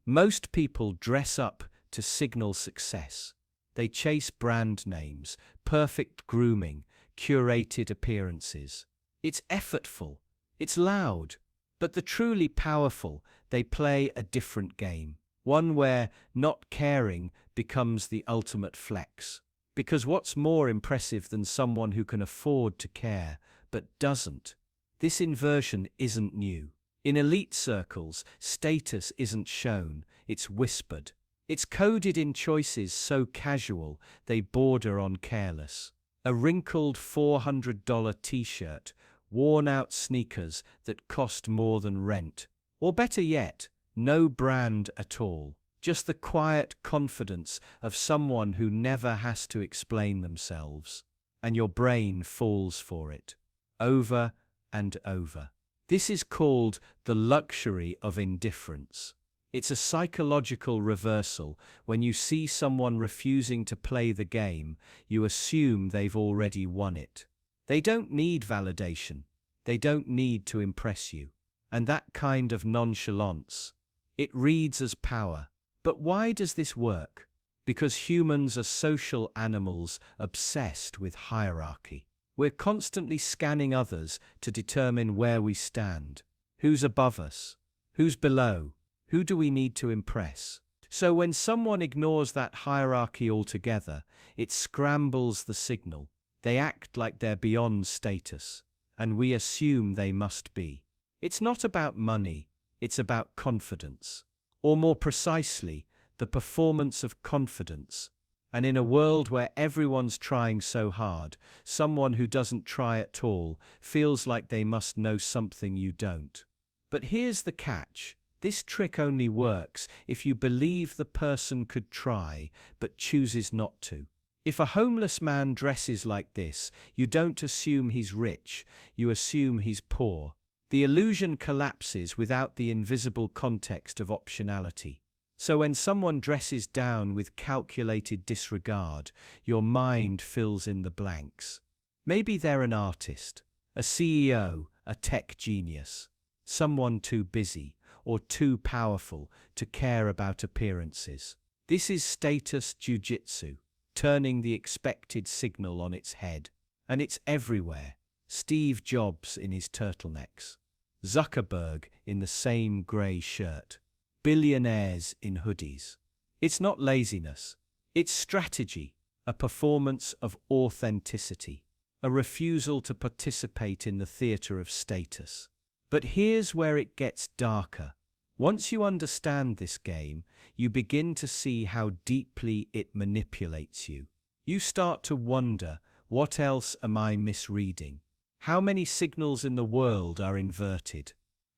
Most people dress up to signal success. They chase brand names, perfect grooming, curated appearances. It's effortful, it's loud. But the truly powerful, they play a different game. One where not caring becomes the ultimate flex. Because what's more impressive than someone who can afford to care, but doesn't? This inversion isn't new. In elite circles, status isn't shown, it's whispered. It's coded in choices so casual, they border on careless. A wrinkled $400 t-shirt, worn-out sneakers that cost more than rent. Or better yet, no brand at all. Just the quiet confidence of someone who never has to explain themselves. And your brain falls for it. Over and over. This is called the luxury of indifference. It's a psychological reversal. When you see someone refusing to play the game, you assume they've already won it. They don't need validation. They don't need to impress you. And that kind of nonchalance, it reads as power. But why does this work? Because humans are social animals obsessed with hierarchy. We're constantly scanning others to determine where we stand. Who's above us? Who's below? Who do we need to impress? So when someone ignores that hierarchy altogether, it scrambles the signal. They act like they're beyond status, and we assume they must be. It's not about money, it's about confidence. Or more precisely, the performance of confidence. And in a world where everyone's trying so hard, someone who doesn't try at all feels like they must know something you don't. But here's the catch. This trick only works if you believe the person could try, but chooses not to. If a homeless man dresses like this, you don't assume he's rich, you assume he's poor. The illusion collapses without the invisible context of optionality. So when someone dresses down with calculated disregard, your mind fills in the blanks. Maybe they're an artist, a CEO, a tech genius, someone too busy or too powerful to care about appearances. This is status jujitsu, turning the expected signal on its head. And it's everywhere. Steve Jobs in his turtlenecks. Zuckerberg in the same grey shirt. Billionaires in hoodies. It's not laziness. It's strategy. A performance of authenticity. A refusal to participate in the theatre of status. But here's where it gets darker. Once you understand this game, you begin to see how deeply it manipulates you. You start to wonder, what else am I misreading? How many signals in the world are inverted?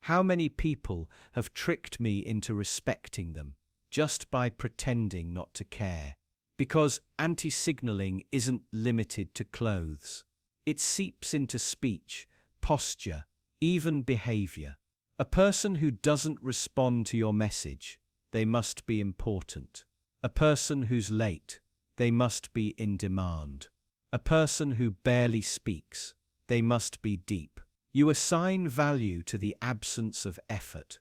How many people have tricked me into respecting them just by pretending not to care? Because anti-signaling isn't limited to clothes. It seeps into speech, posture, even behavior. A person who doesn't respond to your message, they must be important. A person who's late, they must be in demand. A person who barely speaks, they must be deep. You assign value to the absence of effort,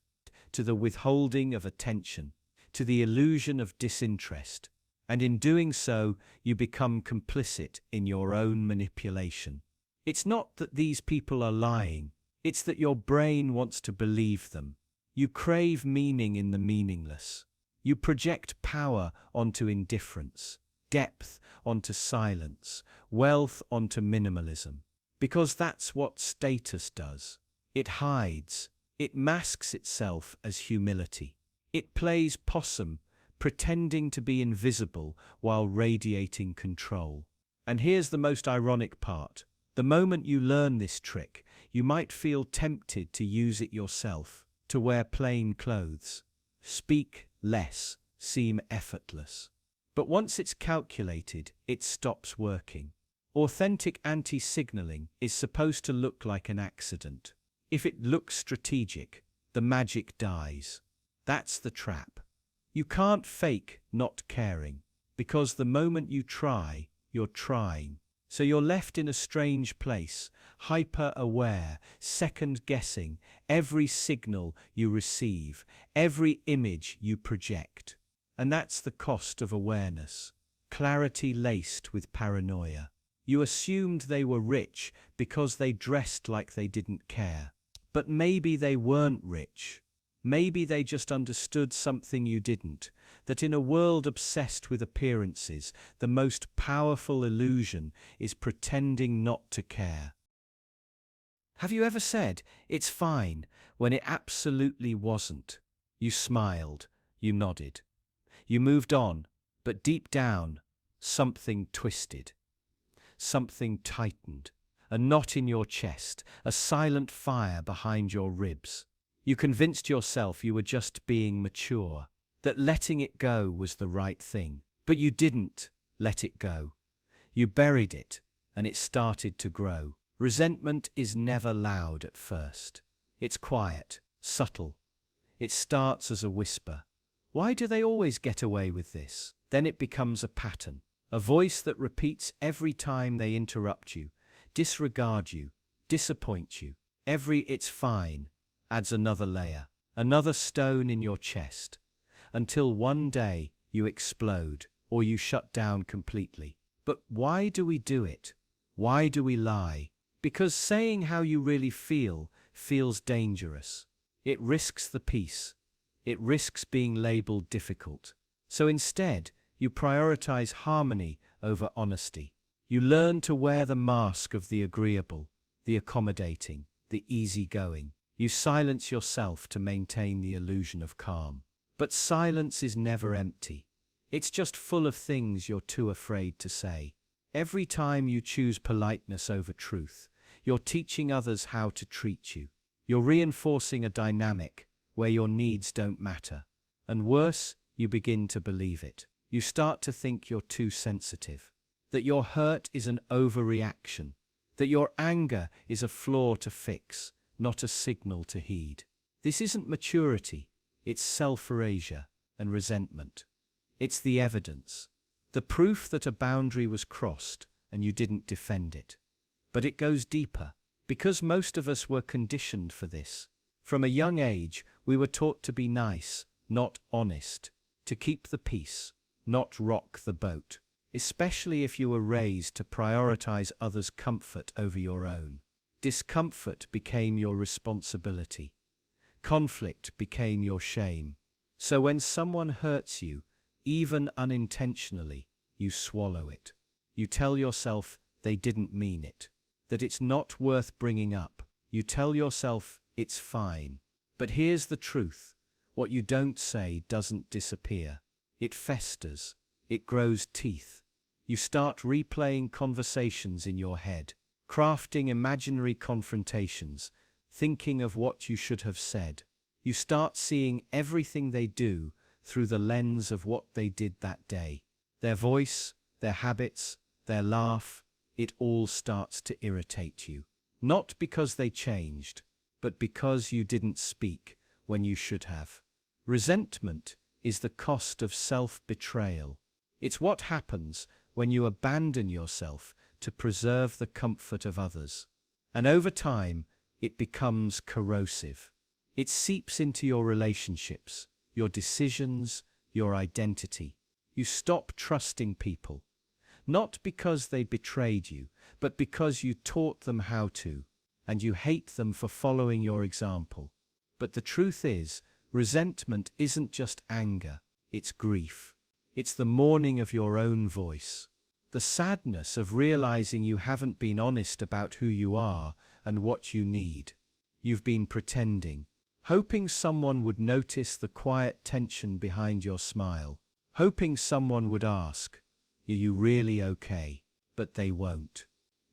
to the withholding of attention, to the illusion of disinterest, and in doing so, you become complicit in your own manipulation. It's not that these people are lying, it's that your brain wants to believe them. You crave meaning in the meaningless. You project power onto indifference, depth onto silence, wealth onto minimalism. Because that's what status does. It hides. It masks itself as humility. It plays possum, pretending to be invisible while radiating control. And here's the most ironic part. The moment you learn this trick, you might feel tempted to use it yourself, to wear plain clothes, speak less, seem effortless. But once it's calculated, it stops working. Authentic anti-signaling is supposed to look like an accident. If it looks strategic, the magic dies. That's the trap. You can't fake not caring, because the moment you try, you're trying. So you're left in a strange place, hyper-aware, second-guessing every signal you receive, every image you project. And that's the cost of awareness. Clarity laced with paranoia. You assumed they were rich because they dressed like they didn't care. But maybe they weren't rich. Maybe they just understood something you didn't, that in a world obsessed with appearances, the most powerful illusion is pretending not to care. Have you ever said, "It's fine," when it absolutely wasn't? You smiled, you nodded. You moved on, but deep down, something twisted. Something tightened. A knot in your chest, a silent fire behind your ribs. You convinced yourself you were just being mature, that letting it go was the right thing. But you didn't let it go. You buried it, and it started to grow. Resentment is never loud at first. It's quiet, subtle. It starts as a whisper. Why do they always get away with this? Then it becomes a pattern, a voice that repeats every time they interrupt you, disregard you, disappoint you. Every "it's fine" adds another layer, another stone in your chest, until one day you explode or you shut down completely. But why do we do it? Why do we lie? Because saying how you really feel feels dangerous. It risks the peace. It risks being labeled difficult. So instead, you prioritize harmony over honesty. You learn to wear the mask of the agreeable, the accommodating, the easygoing. You silence yourself to maintain the illusion of calm. But silence is never empty. It's just full of things you're too afraid to say. Every time you choose politeness over truth, you're teaching others how to treat you. You're reinforcing a dynamic where your needs don't matter. And worse, you begin to believe it. You start to think you're too sensitive, that your hurt is an overreaction, that your anger is a flaw to fix, not a signal to heed. This isn't maturity, it's self-erasure and resentment. It's the evidence, the proof that a boundary was crossed and you didn't defend it. But it goes deeper, because most of us were conditioned for this. From a young age, we were taught to be nice, not honest, to keep the peace, not rock the boat, especially if you were raised to prioritize others' comfort over your own. Discomfort became your responsibility. Conflict became your shame. So when someone hurts you, even unintentionally, you swallow it. You tell yourself they didn't mean it, that it's not worth bringing up. You tell yourself it's fine. But here's the truth. What you don't say doesn't disappear. It festers. It grows teeth. You start replaying conversations in your head, crafting imaginary confrontations, thinking of what you should have said. You start seeing everything they do through the lens of what they did that day. Their voice, their habits, their laugh, it all starts to irritate you. Not because they changed, but because you didn't speak when you should have. Resentment is the cost of self-betrayal. It's what happens when you abandon yourself to preserve the comfort of others. And over time, it becomes corrosive. It seeps into your relationships, your decisions, your identity. You stop trusting people, not because they betrayed you, but because you taught them how to, and you hate them for following your example. But the truth is, resentment isn't just anger, it's grief. It's the mourning of your own voice, the sadness of realizing you haven't been honest about who you are and what you need. You've been pretending, hoping someone would notice the quiet tension behind your smile, hoping someone would ask, "Are you really okay?" But they won't,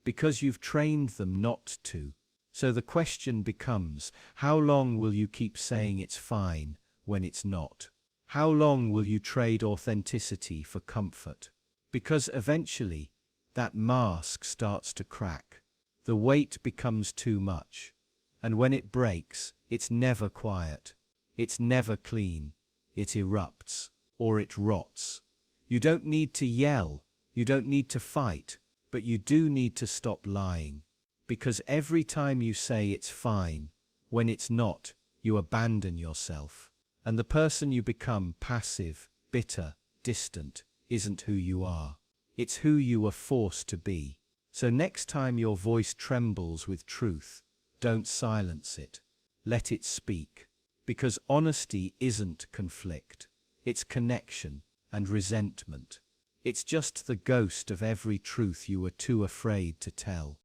because you've trained them not to. So the question becomes, how long will you keep saying it's fine when it's not? How long will you trade authenticity for comfort? Because eventually, that mask starts to crack. The weight becomes too much. And when it breaks, it's never quiet. It's never clean. It erupts, or it rots. You don't need to yell. You don't need to fight. But you do need to stop lying. Because every time you say it's fine, when it's not, you abandon yourself. And the person you become, passive, bitter, distant, isn't who you are. It's who you were forced to be. So next time your voice trembles with truth, don't silence it. Let it speak. Because honesty isn't conflict. It's connection and resentment. It's just the ghost of every truth you were too afraid to tell.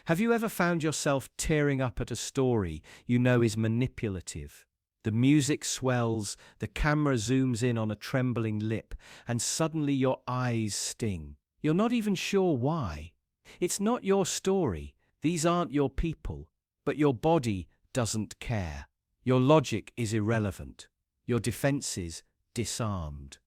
Have you ever found yourself tearing up at a story you know is manipulative? The music swells, the camera zooms in on a trembling lip, and suddenly your eyes sting. You're not even sure why. It's not your story, these aren't your people, but your body doesn't care. Your logic is irrelevant. Your defenses disarmed.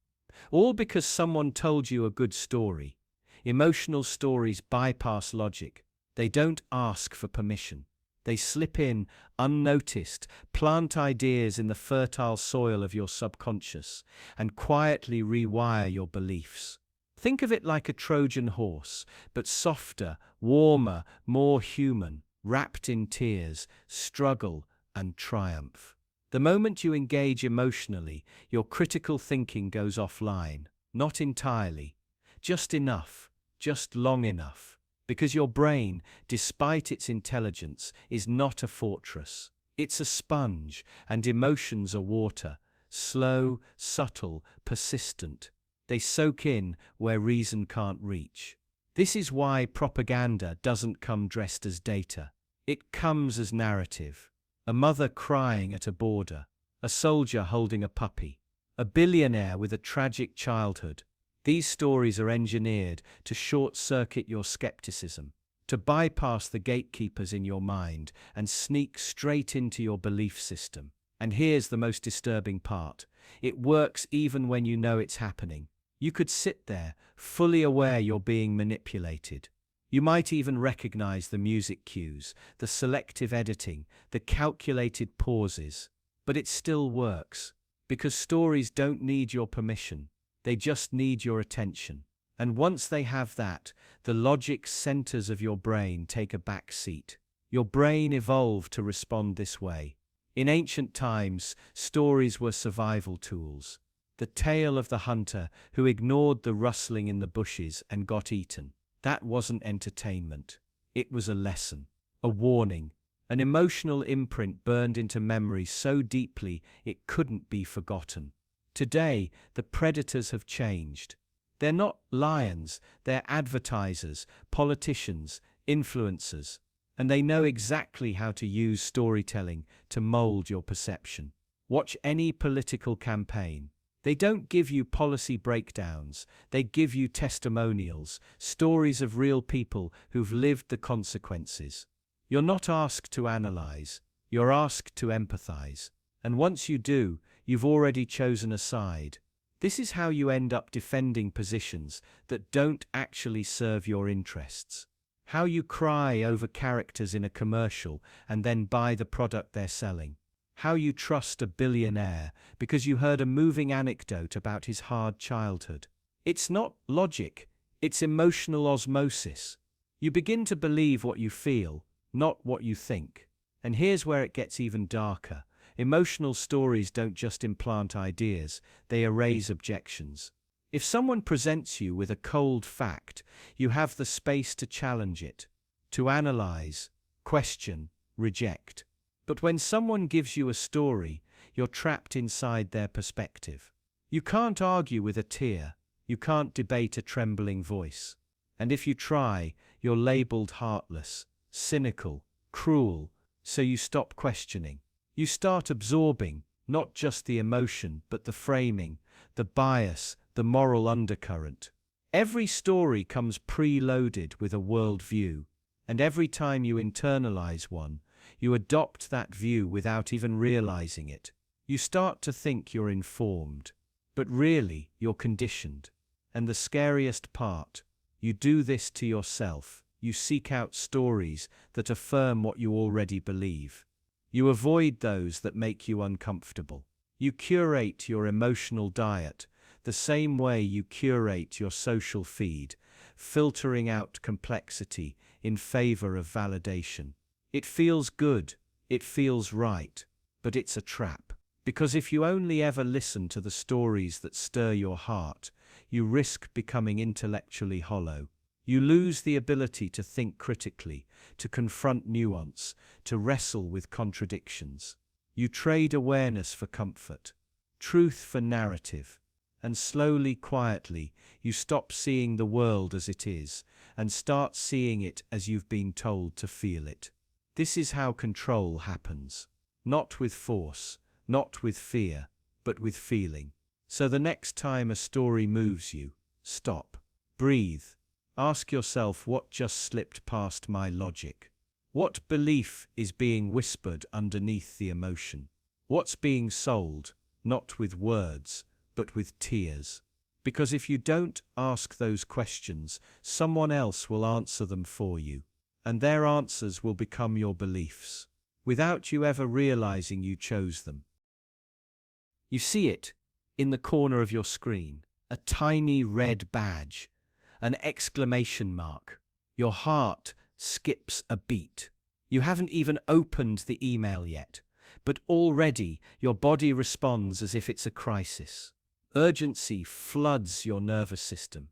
All because someone told you a good story. Emotional stories bypass logic. They don't ask for permission. They slip in, unnoticed, plant ideas in the fertile soil of your subconscious, and quietly rewire your beliefs. Think of it like a Trojan horse, but softer, warmer, more human, wrapped in tears, struggle, and triumph. The moment you engage emotionally, your critical thinking goes offline. Not entirely, just enough, just long enough. Because your brain, despite its intelligence, is not a fortress. It's a sponge, and emotions are water, slow, subtle, persistent. They soak in where reason can't reach. This is why propaganda doesn't come dressed as data. It comes as narrative. A mother crying at a border, a soldier holding a puppy, a billionaire with a tragic childhood. These stories are engineered to short-circuit your skepticism, to bypass the gatekeepers in your mind and sneak straight into your belief system. And here's the most disturbing part. It works even when you know it's happening. You could sit there, fully aware you're being manipulated. You might even recognize the music cues, the selective editing, the calculated pauses. But it still works, because stories don't need your permission. They just need your attention. And once they have that, the logic centers of your brain take a back seat. Your brain evolved to respond this way. In ancient times, stories were survival tools. The tale of the hunter who ignored the rustling in the bushes and got eaten. That wasn't entertainment. It was a lesson, a warning, an emotional imprint burned into memory so deeply it couldn't be forgotten. Today, the predators have changed. They're not lions, they're advertisers, politicians, influencers, and they know exactly how to use storytelling to mold your perception. Watch any political campaign. They don't give you policy breakdowns, they give you testimonials, stories of real people who've lived the consequences. You're not asked to analyze, you're asked to empathize. And once you do, you've already chosen a side. This is how you end up defending positions that don't actually serve your interests. How you cry over characters in a commercial and then buy the product they're selling. How you trust a billionaire because you heard a moving anecdote about his hard childhood. It's not logic, it's emotional osmosis. You begin to believe what you feel, not what you think. And here's where it gets even darker. Emotional stories don't just implant ideas, they erase objections. If someone presents you with a cold fact, you have the space to challenge it, to analyze, question, reject. But when someone gives you a story, you're trapped inside their perspective. You can't argue with a tear, you can't debate a trembling voice. And if you try, you're labeled heartless, cynical, cruel, so you stop questioning. You start absorbing, not just the emotion, but the framing, the bias, the moral undercurrent. Every story comes preloaded with a worldview, and every time you internalize one, you adopt that view without even realizing it. You start to think you're informed, but really you're conditioned. And the scariest part, you do this to yourself. You seek out stories that affirm what you already believe. You avoid those that make you uncomfortable. You curate your emotional diet the same way you curate your social feed, filtering out complexity in favor of validation. It feels good, it feels right, but it's a trap. Because if you only ever listen to the stories that stir your heart, you risk becoming intellectually hollow. You lose the ability to think critically, to confront nuance, to wrestle with contradictions. You trade awareness for comfort, truth for narrative, and slowly, quietly, you stop seeing the world as it is and start seeing it as you've been told to feel it. This is how control happens. Not with force, not with fear, but with feeling. So the next time a story moves you, stop, breathe. Ask yourself what just slipped past my logic. What belief is being whispered underneath the emotion? What's being sold, not with words, but with tears? Because if you don't ask those questions, someone else will answer them for you, and their answers will become your beliefs, without you ever realizing you chose them. You see it in the corner of your screen, a tiny red badge. An exclamation mark. Your heart skips a beat. You haven't even opened the email yet, but already your body responds as if it's a crisis. Urgency floods your nervous system.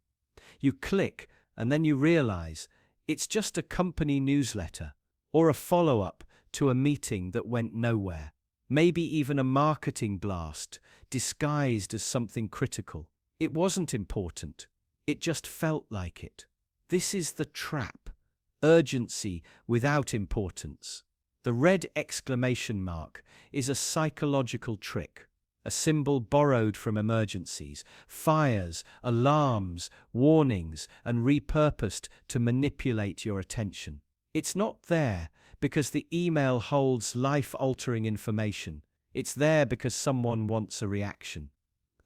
You click, and then you realize it's just a company newsletter or a follow-up to a meeting that went nowhere. Maybe even a marketing blast disguised as something critical. It wasn't important. It just felt like it. This is the trap. Urgency without importance. The red exclamation mark is a psychological trick, a symbol borrowed from emergencies, fires, alarms, warnings, and repurposed to manipulate your attention. It's not there because the email holds life-altering information. It's there because someone wants a reaction,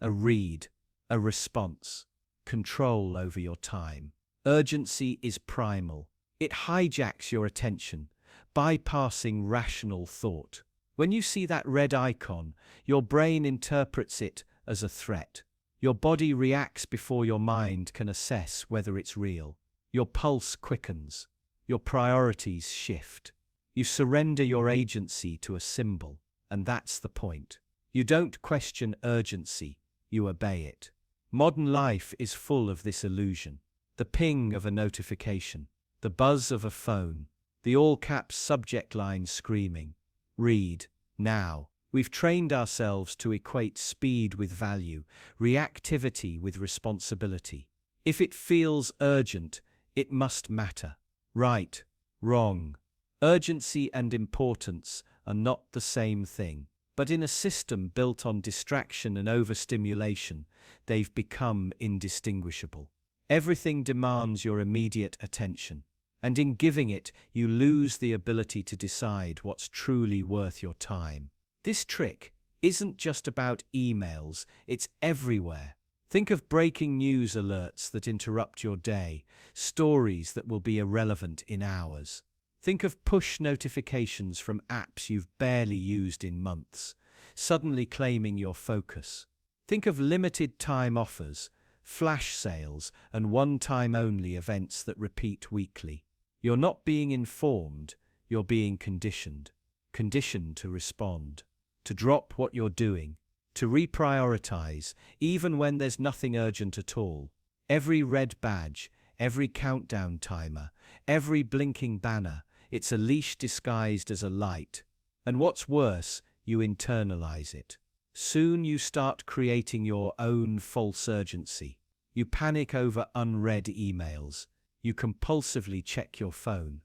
a read, a response. Control over your time. Urgency is primal. It hijacks your attention, bypassing rational thought. When you see that red icon, your brain interprets it as a threat. Your body reacts before your mind can assess whether it's real. Your pulse quickens. Your priorities shift. You surrender your agency to a symbol, and that's the point. You don't question urgency, you obey it. Modern life is full of this illusion. The ping of a notification, the buzz of a phone, the all-caps subject line screaming, "Read, now." We've trained ourselves to equate speed with value, reactivity with responsibility. If it feels urgent, it must matter. Right, wrong. Urgency and importance are not the same thing. But in a system built on distraction and overstimulation, they've become indistinguishable. Everything demands your immediate attention, and in giving it, you lose the ability to decide what's truly worth your time. This trick isn't just about emails, it's everywhere. Think of breaking news alerts that interrupt your day, stories that will be irrelevant in hours. Think of push notifications from apps you've barely used in months, suddenly claiming your focus. Think of limited time offers, flash sales, and one-time only events that repeat weekly. You're not being informed, you're being conditioned. Conditioned to respond, to drop what you're doing, to reprioritize, even when there's nothing urgent at all. Every red badge, every countdown timer, every blinking banner, it's a leash disguised as a light. And what's worse, you internalize it. Soon you start creating your own false urgency. You panic over unread emails. You compulsively check your phone.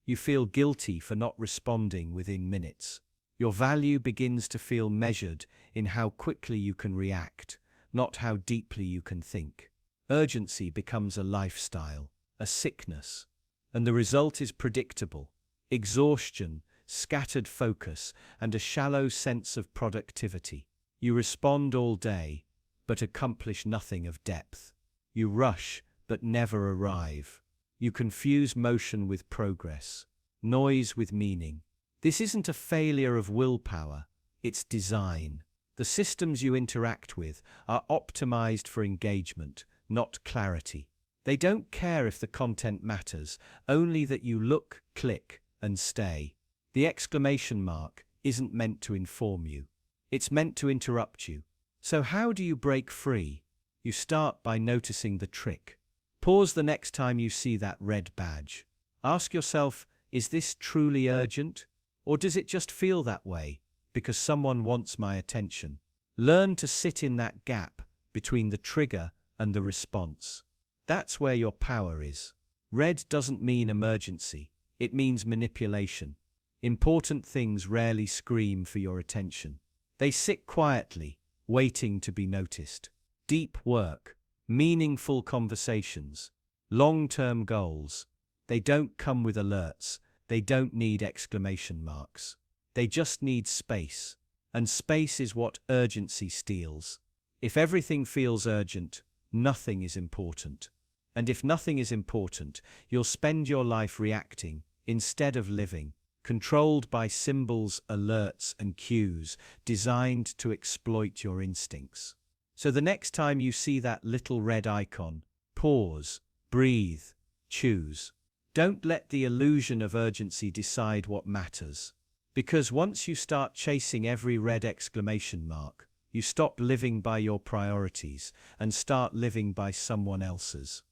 You feel guilty for not responding within minutes. Your value begins to feel measured in how quickly you can react, not how deeply you can think. Urgency becomes a lifestyle, a sickness. And the result is predictable: exhaustion, scattered focus, and a shallow sense of productivity. You respond all day, but accomplish nothing of depth. You rush, but never arrive. You confuse motion with progress, noise with meaning. This isn't a failure of willpower, it's design. The systems you interact with are optimized for engagement, not clarity. They don't care if the content matters, only that you look, click, and stay. The exclamation mark isn't meant to inform you. It's meant to interrupt you. So how do you break free? You start by noticing the trick. Pause the next time you see that red badge. Ask yourself, is this truly urgent? Or does it just feel that way because someone wants my attention? Learn to sit in that gap between the trigger and the response. That's where your power is. Red doesn't mean emergency. It means manipulation. Important things rarely scream for your attention. They sit quietly, waiting to be noticed. Deep work, meaningful conversations, long-term goals. They don't come with alerts. They don't need exclamation marks. They just need space. And space is what urgency steals. If everything feels urgent, nothing is important. And if nothing is important, you'll spend your life reacting instead of living, controlled by symbols, alerts, and cues designed to exploit your instincts. So the next time you see that little red icon, pause, breathe, choose. Don't let the illusion of urgency decide what matters. Because once you start chasing every red exclamation mark, you stop living by your priorities and start living by someone else's.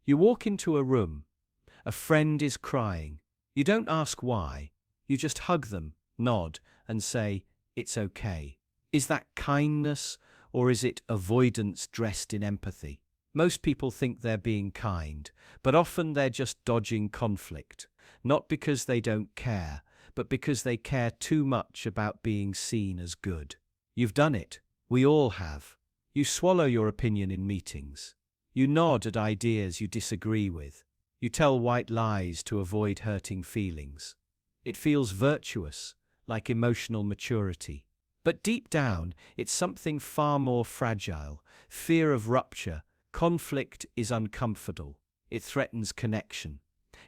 You walk into a room. A friend is crying. You don't ask why. You just hug them, nod, and say, "It's okay." Is that kindness, or is it avoidance dressed in empathy? Most people think they're being kind, but often they're just dodging conflict, not because they don't care, but because they care too much about being seen as good. You've done it. We all have. You swallow your opinion in meetings. You nod at ideas you disagree with. You tell white lies to avoid hurting feelings. It feels virtuous, like emotional maturity. But deep down, it's something far more fragile. Fear of rupture. Conflict is uncomfortable. It threatens connection.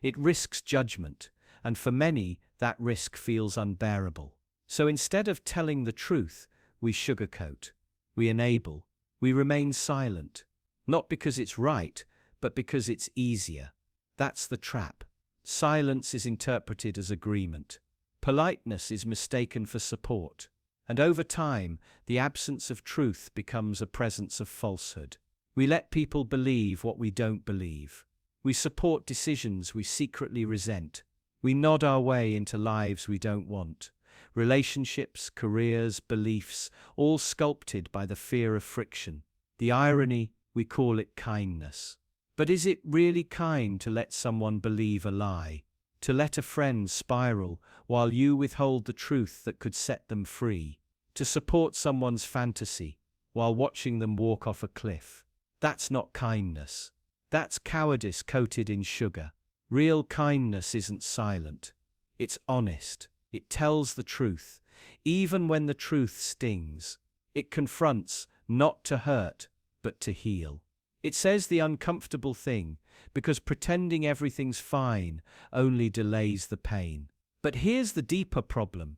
It risks judgment. And for many, that risk feels unbearable. So instead of telling the truth, we sugarcoat. We enable. We remain silent. Not because it's right, but because it's easier. That's the trap. Silence is interpreted as agreement. Politeness is mistaken for support. And over time, the absence of truth becomes a presence of falsehood. We let people believe what we don't believe. We support decisions we secretly resent. We nod our way into lives we don't want. Relationships, careers, beliefs, all sculpted by the fear of friction. The irony, we call it kindness. But is it really kind to let someone believe a lie? to let a friend spiral while you withhold the truth that could set them free, to support someone's fantasy while watching them walk off a cliff. That's not kindness. That's cowardice coated in sugar. Real kindness isn't silent. It's honest. It tells the truth, even when the truth stings. It confronts, not to hurt, but to heal. It says the uncomfortable thing, because pretending everything's fine only delays the pain. But here's the deeper problem.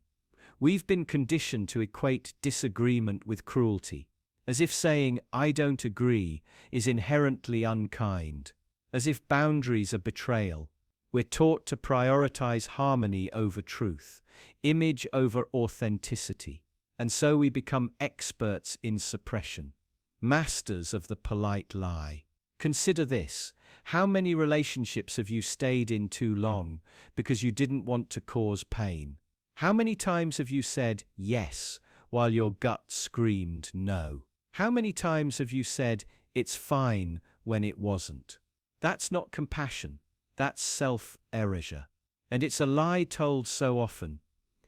We've been conditioned to equate disagreement with cruelty, as if saying, "I don't agree," is inherently unkind, as if boundaries are betrayal. We're taught to prioritize harmony over truth, image over authenticity, and so we become experts in suppression, masters of the polite lie. Consider this. How many relationships have you stayed in too long because you didn't want to cause pain? How many times have you said yes while your gut screamed no? How many times have you said it's fine when it wasn't? That's not compassion. That's self-erasure. And it's a lie told so often.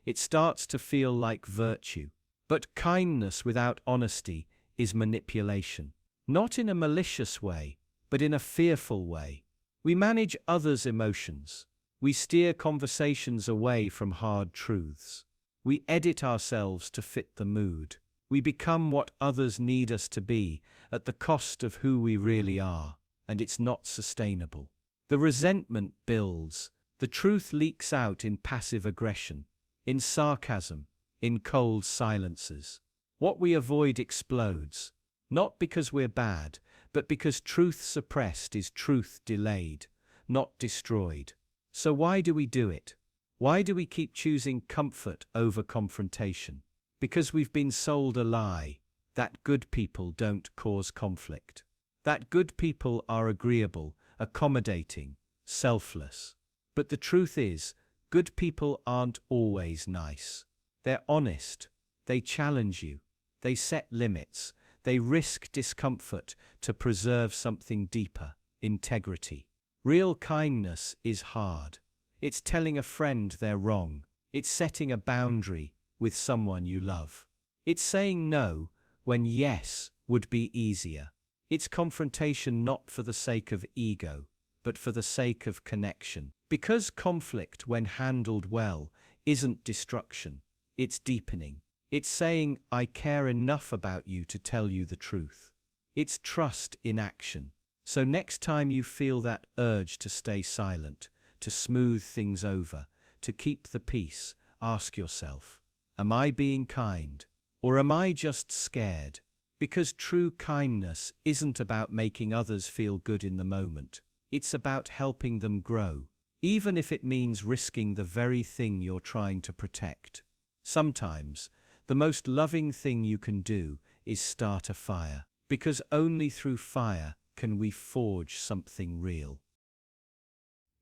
It starts to feel like virtue. But kindness without honesty is manipulation. Not in a malicious way, but in a fearful way. We manage others' emotions. We steer conversations away from hard truths. We edit ourselves to fit the mood. We become what others need us to be at the cost of who we really are, and it's not sustainable. The resentment builds. The truth leaks out in passive aggression, in sarcasm, in cold silences. What we avoid explodes, not because we're bad, but because truth suppressed is truth delayed, not destroyed. So why do we do it? Why do we keep choosing comfort over confrontation? Because we've been sold a lie, that good people don't cause conflict. That good people are agreeable, accommodating, selfless. But the truth is, good people aren't always nice. They're honest. They challenge you. They set limits. They risk discomfort to preserve something deeper, integrity. Real kindness is hard. It's telling a friend they're wrong. It's setting a boundary with someone you love. It's saying no when yes would be easier. It's confrontation not for the sake of ego, but for the sake of connection. Because conflict, when handled well, isn't destruction. It's deepening. It's saying, "I care enough about you to tell you the truth." It's trust in action. So next time you feel that urge to stay silent, to smooth things over, to keep the peace, ask yourself, am I being kind? Or am I just scared? Because true kindness isn't about making others feel good in the moment. It's about helping them grow, even if it means risking the very thing you're trying to protect. Sometimes, the most loving thing you can do is start a fire, because only through fire can we forge something real.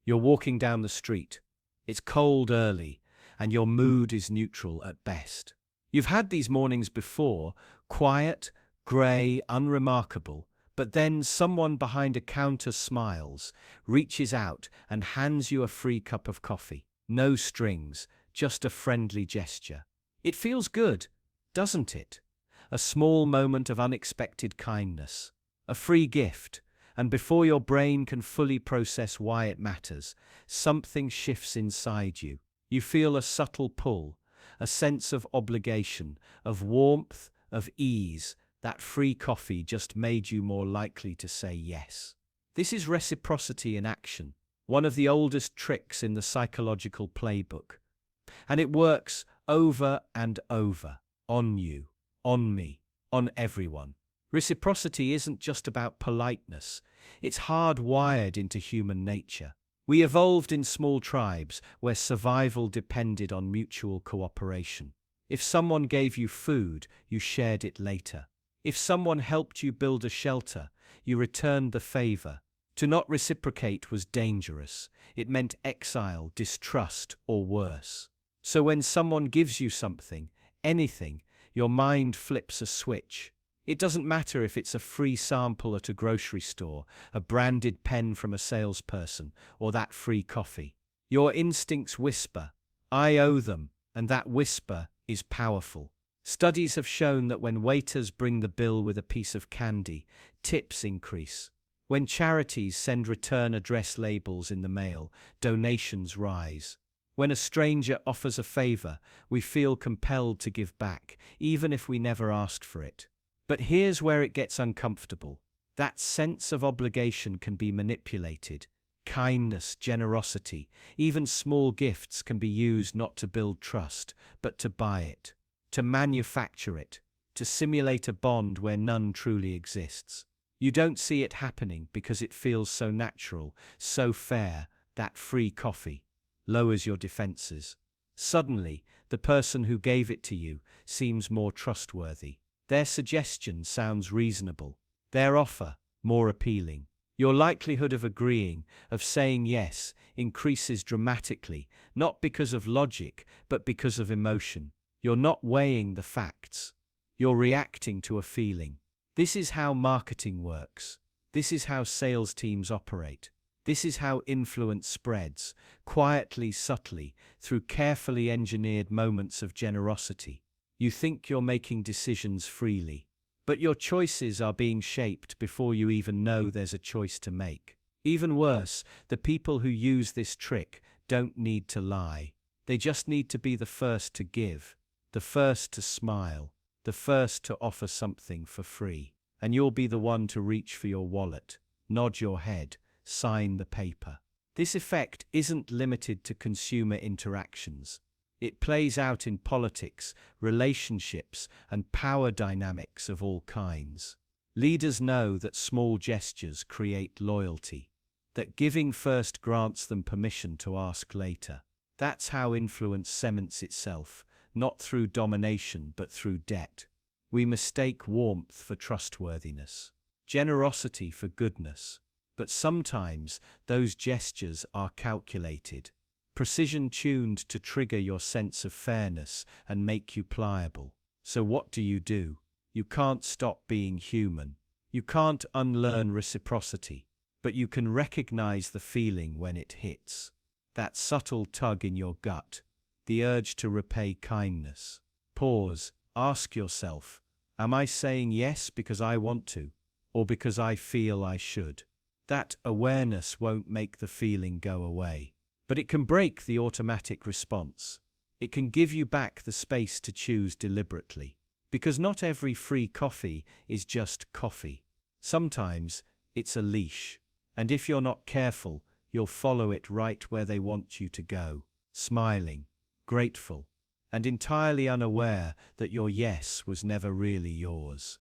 You're walking down the street. It's cold early, and your mood is neutral at best. You've had these mornings before, quiet, grey, unremarkable, but then someone behind a counter smiles, reaches out, and hands you a free cup of coffee. No strings, just a friendly gesture. It feels good, doesn't it? A small moment of unexpected kindness. A free gift, and before your brain can fully process why it matters, something shifts inside you. You feel a subtle pull, a sense of obligation, of warmth, of ease. That free coffee just made you more likely to say yes. This is reciprocity in action, one of the oldest tricks in the psychological playbook. And it works over and over, on you, on me, on everyone. Reciprocity isn't just about politeness, it's hardwired into human nature. We evolved in small tribes where survival depended on mutual cooperation. If someone gave you food, you shared it later. If someone helped you build a shelter, you returned the favor. To not reciprocate was dangerous. It meant exile, distrust, or worse. So when someone gives you something, anything, your mind flips a switch. It doesn't matter if it's a free sample at a grocery store, a branded pen from a salesperson, or that free coffee. Your instincts whisper, "I owe them," and that whisper is powerful. Studies have shown that when waiters bring the bill with a piece of candy, tips increase. When charities send return address labels in the mail, donations rise. When a stranger offers a favor, we feel compelled to give back, even if we never asked for it. But here's where it gets uncomfortable. That sense of obligation can be manipulated. Kindness, generosity, even small gifts can be used not to build trust, but to buy it, to manufacture it, to simulate a bond where none truly exists. You don't see it happening because it feels so natural, so fair. That free coffee lowers your defenses. Suddenly, the person who gave it to you seems more trustworthy. Their suggestion sounds reasonable. Their offer more appealing. Your likelihood of agreeing, of saying yes, increases dramatically, not because of logic, but because of emotion. You're not weighing the facts. You're reacting to a feeling. This is how marketing works. This is how sales teams operate. This is how influence spreads, quietly, subtly, through carefully engineered moments of generosity. You think you're making decisions freely, but your choices are being shaped before you even know there's a choice to make. Even worse, the people who use this trick don't need to lie. They just need to be the first to give, the first to smile, the first to offer something for free. And you'll be the one to reach for your wallet, nod your head, sign the paper. This effect isn't limited to consumer interactions. It plays out in politics, relationships, and power dynamics of all kinds. Leaders know that small gestures create loyalty, that giving first grants them permission to ask later. That's how influence cements itself, not through domination but through debt. We mistake warmth for trustworthiness, generosity for goodness. But sometimes those gestures are calculated, precision-tuned to trigger your sense of fairness and make you pliable. So what do? You can't stop being human. You can't unlearn reciprocity, but you can recognize the feeling when it hits. That subtle tug in your gut, the urge to repay kindness. Pause, ask yourself, am I saying yes because I want to, or because I feel I should? That awareness won't make the feeling go away, but it can break the automatic response. It can give you back the space to choose deliberately. Because not every free coffee is just coffee. Sometimes it's a leash, and if you're not careful, you'll follow it right where they want you to go, smiling, grateful, and entirely unaware that your yes was never really yours.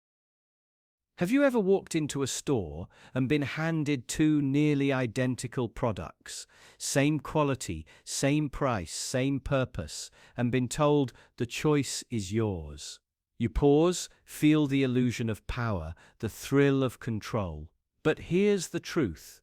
Have you ever walked into a store and been handed two nearly identical products, same quality, same price, same purpose, and been told the choice is yours? You pause, feel the illusion of power, the thrill of control. But here's the truth.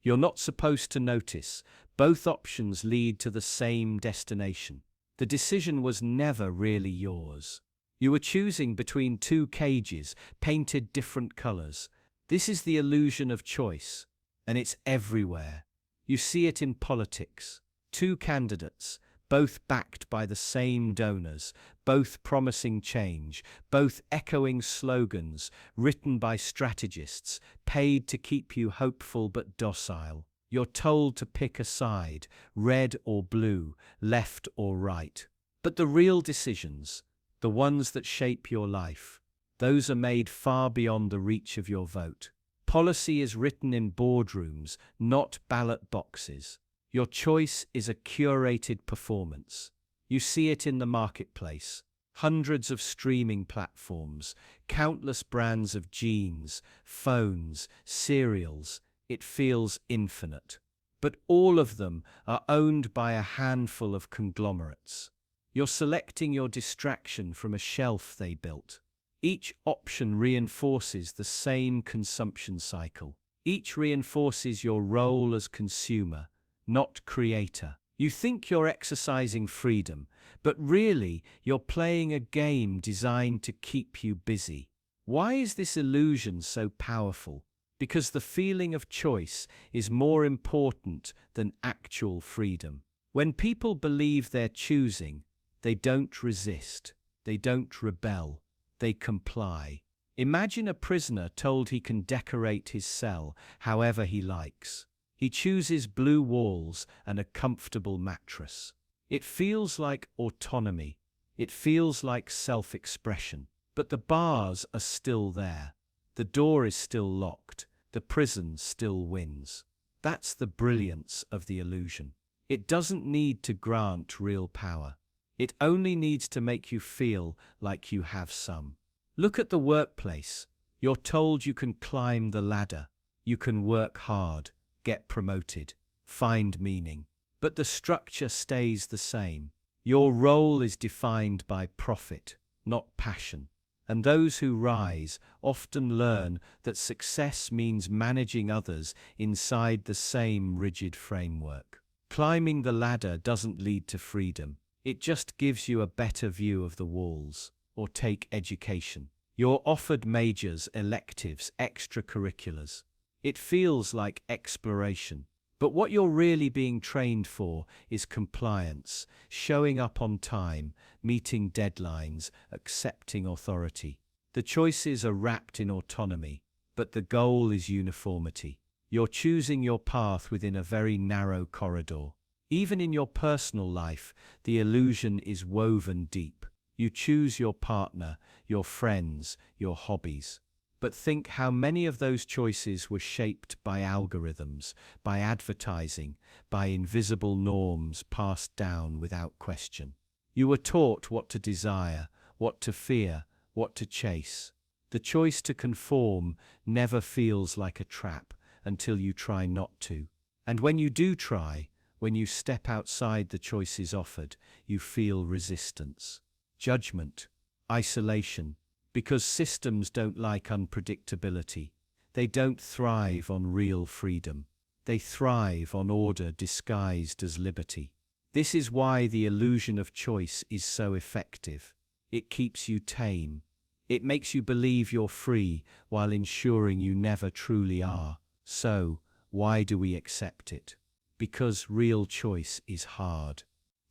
You're not supposed to notice. Both options lead to the same destination. The decision was never really yours. You were choosing between two cages, painted different colors. This is the illusion of choice, and it's everywhere. You see it in politics. Two candidates, both backed by the same donors, both promising change, both echoing slogans written by strategists, paid to keep you hopeful but docile. You're told to pick a side, red or blue, left or right. But the real decisions, the ones that shape your life, those are made far beyond the reach of your vote. Policy is written in boardrooms, not ballot boxes. Your choice is a curated performance. You see it in the marketplace. Hundreds of streaming platforms, countless brands of jeans, phones, cereals. It feels infinite. But all of them are owned by a handful of conglomerates. You're selecting your distraction from a shelf they built. Each option reinforces the same consumption cycle. Each reinforces your role as consumer, not creator. You think you're exercising freedom, but really you're playing a game designed to keep you busy. Why is this illusion so powerful? Because the feeling of choice is more important than actual freedom. When people believe they're choosing, they don't resist, they don't rebel, they comply. Imagine a prisoner told he can decorate his cell however he likes. He chooses blue walls and a comfortable mattress. It feels like autonomy. It feels like self-expression. But the bars are still there. The door is still locked. The prison still wins. That's the brilliance of the illusion. It doesn't need to grant real power. It only needs to make you feel like you have some. Look at the workplace. You're told you can climb the ladder. You can work hard, get promoted, find meaning. But the structure stays the same. Your role is defined by profit, not passion. And those who rise often learn that success means managing others inside the same rigid framework. Climbing the ladder doesn't lead to freedom. It just gives you a better view of the walls. Or take education. You're offered majors, electives, extracurriculars. It feels like exploration. But what you're really being trained for is compliance, showing up on time, meeting deadlines, accepting authority. The choices are wrapped in autonomy, but the goal is uniformity. You're choosing your path within a very narrow corridor. Even in your personal life, the illusion is woven deep. You choose your partner, your friends, your hobbies. But think how many of those choices were shaped by algorithms, by advertising, by invisible norms passed down without question. You were taught what to desire, what to fear, what to chase. The choice to conform never feels like a trap until you try not to. And when you do try, when you step outside the choices offered, you feel resistance, judgment, isolation. Because systems don't like unpredictability. They don't thrive on real freedom. They thrive on order disguised as liberty. This is why the illusion of choice is so effective. It keeps you tame. It makes you believe you're free while ensuring you never truly are. So, why do we accept it? Because real choice is hard,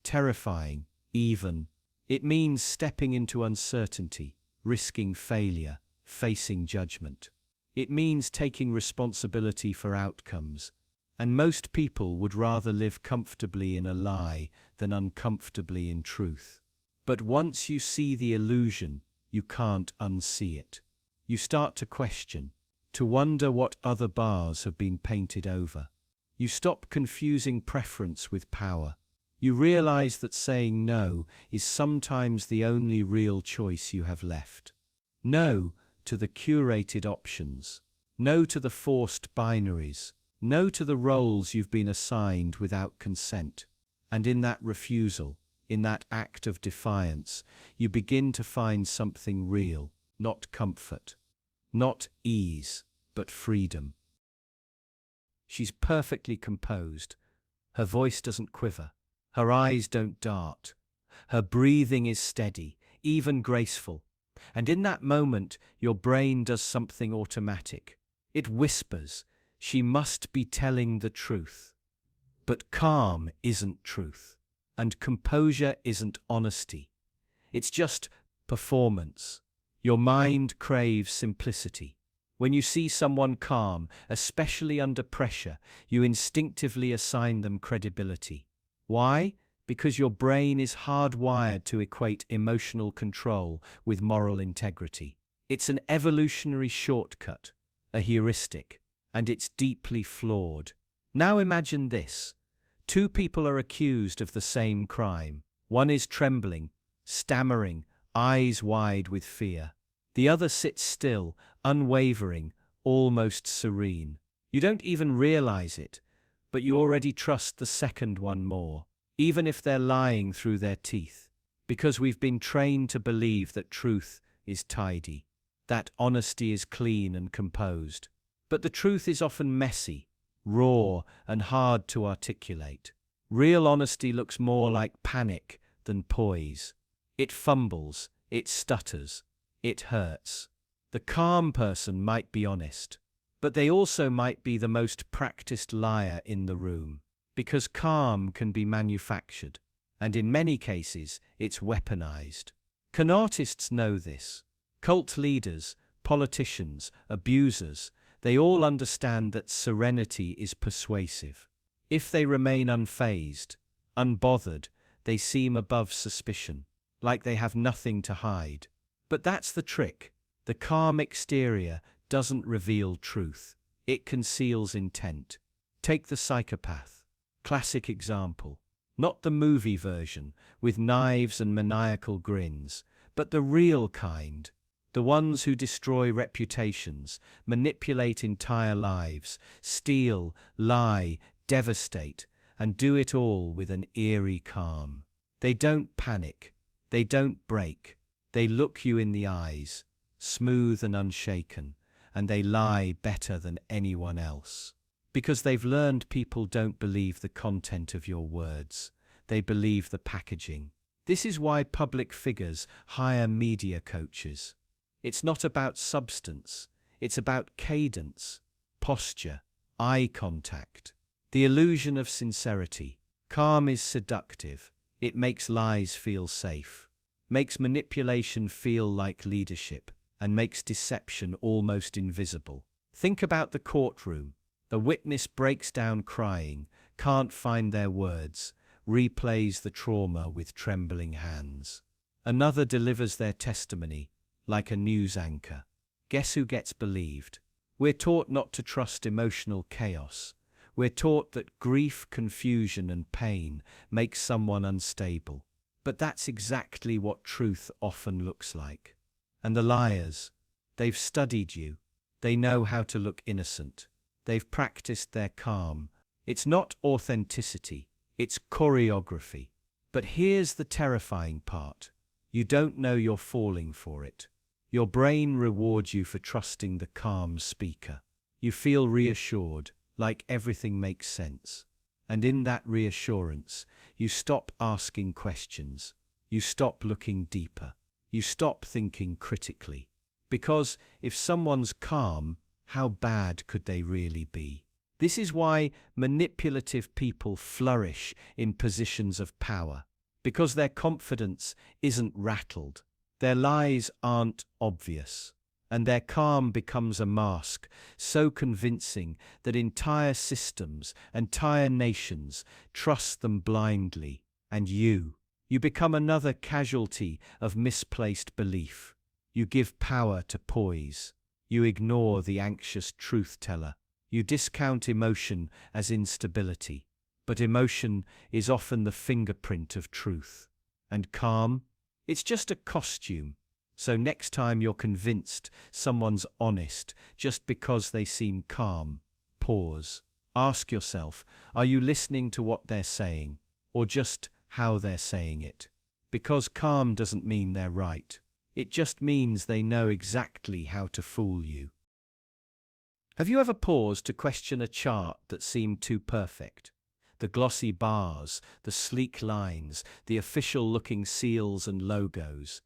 terrifying, even. It means stepping into uncertainty, risking failure, facing judgment. It means taking responsibility for outcomes. And most people would rather live comfortably in a lie than uncomfortably in truth. But once you see the illusion, you can't unsee it. You start to question, to wonder what other bars have been painted over. You stop confusing preference with power. You realize that saying no is sometimes the only real choice you have left. No to the curated options. No to the forced binaries. No to the roles you've been assigned without consent. And in that refusal, in that act of defiance, you begin to find something real, not comfort, not ease, but freedom. She's perfectly composed. Her voice doesn't quiver. Her eyes don't dart. Her breathing is steady, even graceful. And in that moment, your brain does something automatic. It whispers, she must be telling the truth. But calm isn't truth. And composure isn't honesty. It's just performance. Your mind craves simplicity. When you see someone calm, especially under pressure, you instinctively assign them credibility. Why? Because your brain is hardwired to equate emotional control with moral integrity. It's an evolutionary shortcut, a heuristic, and it's deeply flawed. Now imagine this. Two people are accused of the same crime. One is trembling, stammering, eyes wide with fear. The other sits still, unwavering, almost serene. You don't even realize it, but you already trust the second one more, even if they're lying through their teeth. Because we've been trained to believe that truth is tidy, that honesty is clean and composed. But the truth is often messy, raw, and hard to articulate. Real honesty looks more like panic than poise. It fumbles, it stutters, it hurts. The calm person might be honest, But they also might be the most practiced liar in the room, because calm can be manufactured, and in many cases it's weaponized. Con artists know this. Cult leaders, politicians, abusers, they all understand that serenity is persuasive. If they remain unfazed, unbothered, they seem above suspicion, like they have nothing to hide. But that's the trick. The calm exterior doesn't reveal truth. It conceals intent. Take the psychopath. Classic example. Not the movie version, with knives and maniacal grins, but the real kind. The ones who destroy reputations, manipulate entire lives, steal, lie, devastate, and do it all with an eerie calm. They don't panic. They don't break. They look you in the eyes, smooth and unshaken, and they lie better than anyone else. Because they've learned people don't believe the content of your words. They believe the packaging. This is why public figures hire media coaches. It's not about substance. It's about cadence, posture, eye contact. The illusion of sincerity. Calm is seductive. It makes lies feel safe, makes manipulation feel like leadership, and makes deception almost invisible. Think about the courtroom. The witness breaks down crying, can't find their words, replays the trauma with trembling hands. Another delivers their testimony, like a news anchor. Guess who gets believed? We're taught not to trust emotional chaos. We're taught that grief, confusion, and pain make someone unstable. But that's exactly what truth often looks like. And the liars, they've studied you. They know how to look innocent. They've practiced their calm. It's not authenticity, it's choreography. But here's the terrifying part. You don't know you're falling for it. Your brain rewards you for trusting the calm speaker. You feel reassured, like everything makes sense. And in that reassurance, you stop asking questions. You stop looking deeper. You stop thinking critically. Because if someone's calm, how bad could they really be? This is why manipulative people flourish in positions of power. Because their confidence isn't rattled. Their lies aren't obvious. And their calm becomes a mask so convincing that entire systems, entire nations trust them blindly. And you become another casualty of misplaced belief. You give power to poise. You ignore the anxious truth-teller. You discount emotion as instability. But emotion is often the fingerprint of truth. And calm? It's just a costume. So next time you're convinced someone's honest just because they seem calm, pause. Ask yourself, are you listening to what they're saying, or just how they're saying it? Because calm doesn't mean they're right. It just means they know exactly how to fool you. Have you ever paused to question a chart that seemed too perfect? The glossy bars, the sleek lines, the official-looking seals and logos.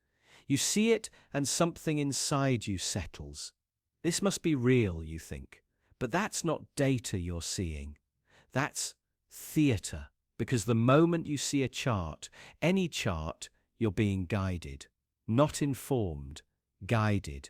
You see it and something inside you settles. This must be real, you think. But that's not data you're seeing. That's theater. Because the moment you see a chart, any chart, you're being guided. Not informed, guided.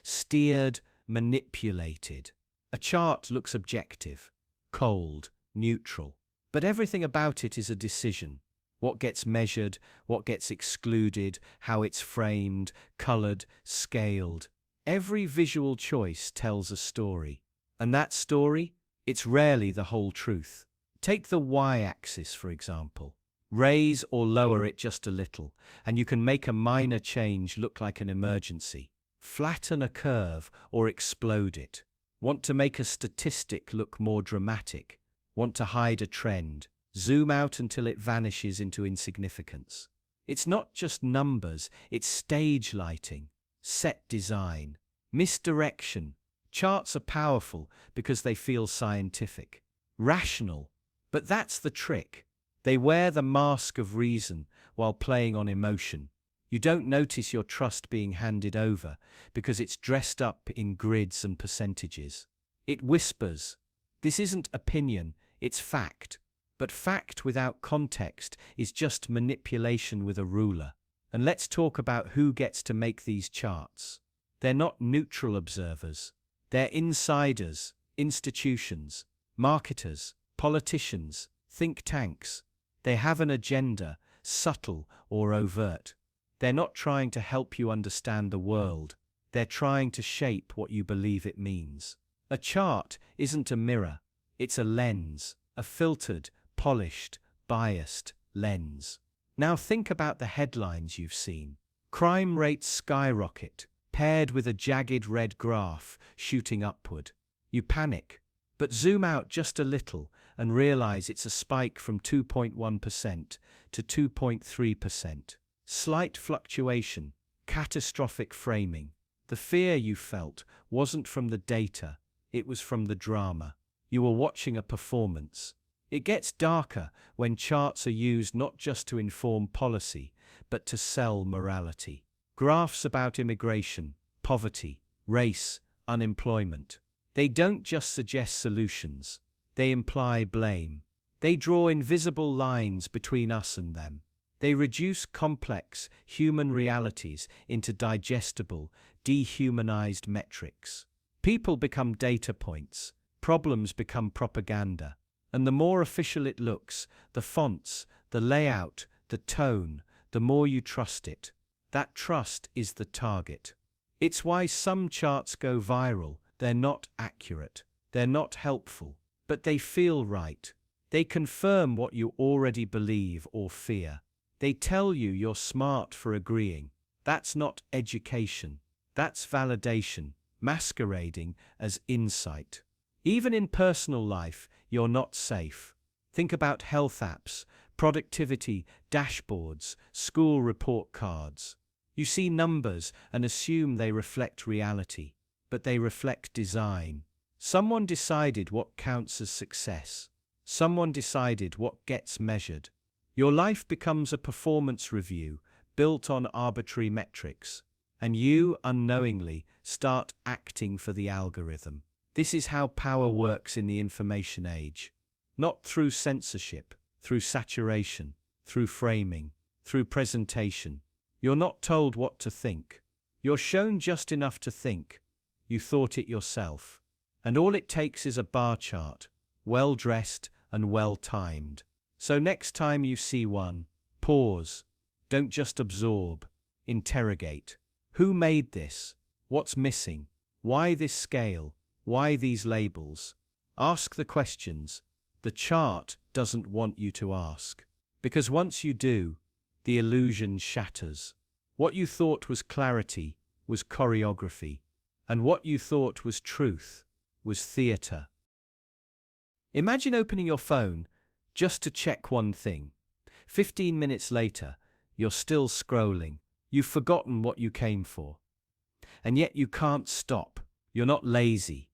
Steered, manipulated. A chart looks objective, cold, neutral. But everything about it is a decision. What gets measured, what gets excluded, how it's framed, colored, scaled. Every visual choice tells a story. And that story, it's rarely the whole truth. Take the y-axis, for example. Raise or lower it just a little, and you can make a minor change look like an emergency. Flatten a curve or explode it. Want to make a statistic look more dramatic? Want to hide a trend? Zoom out until it vanishes into insignificance. It's not just numbers, it's stage lighting, set design, misdirection. Charts are powerful because they feel scientific, rational. But that's the trick. They wear the mask of reason while playing on emotion. You don't notice your trust being handed over because it's dressed up in grids and percentages. It whispers, "This isn't opinion, it's fact." But fact without context is just manipulation with a ruler. And let's talk about who gets to make these charts. They're not neutral observers. They're insiders, institutions, marketers, politicians, think tanks. They have an agenda, subtle or overt. They're not trying to help you understand the world. They're trying to shape what you believe it means. A chart isn't a mirror. It's a lens, a filtered, polished, biased lens. Now think about the headlines you've seen. Crime rates skyrocket, paired with a jagged red graph shooting upward. You panic, but zoom out just a little and realize it's a spike from 2.1% to 2.3%. Slight fluctuation, catastrophic framing. The fear you felt wasn't from the data, it was from the drama. You were watching a performance. It gets darker when charts are used not just to inform policy, but to sell morality. Graphs about immigration, poverty, race, unemployment. They don't just suggest solutions. They imply blame. They draw invisible lines between us and them. They reduce complex human realities into digestible, dehumanized metrics. People become data points. Problems become propaganda. And the more official it looks, the fonts, the layout, the tone, the more you trust it. That trust is the target. It's why some charts go viral. They're not accurate. They're not helpful. But they feel right. They confirm what you already believe or fear. They tell you you're smart for agreeing. That's not education. That's validation, masquerading as insight. Even in personal life, you're not safe. Think about health apps, productivity dashboards, school report cards. You see numbers and assume they reflect reality, but they reflect design. Someone decided what counts as success. Someone decided what gets measured. Your life becomes a performance review built on arbitrary metrics, and you, unknowingly, start acting for the algorithm. This is how power works in the information age. Not through censorship, through saturation, through framing, through presentation. You're not told what to think. You're shown just enough to think. You thought it yourself. And all it takes is a bar chart, well-dressed and well-timed. So next time you see one, pause. Don't just absorb. Interrogate. Who made this? What's missing? Why this scale? Why these labels? Ask the questions. The chart doesn't want you to ask. Because once you do, the illusion shatters. What you thought was clarity was choreography, and what you thought was truth was theater. Imagine opening your phone just to check one thing. 15 minutes later, you're still scrolling. You've forgotten what you came for. And yet you can't stop. You're not lazy.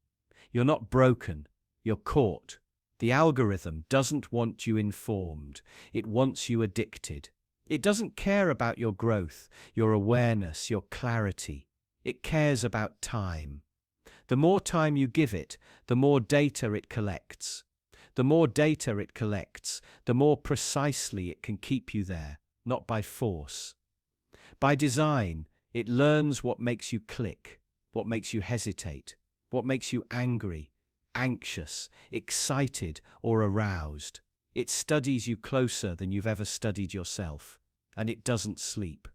You're not broken. You're caught. The algorithm doesn't want you informed. It wants you addicted. It doesn't care about your growth, your awareness, your clarity. It cares about time. The more time you give it, the more data it collects. The more data it collects, the more precisely it can keep you there, not by force. By design, it learns what makes you click, what makes you hesitate, what makes you angry, anxious, excited, or aroused. It studies you closer than you've ever studied yourself, and it doesn't sleep.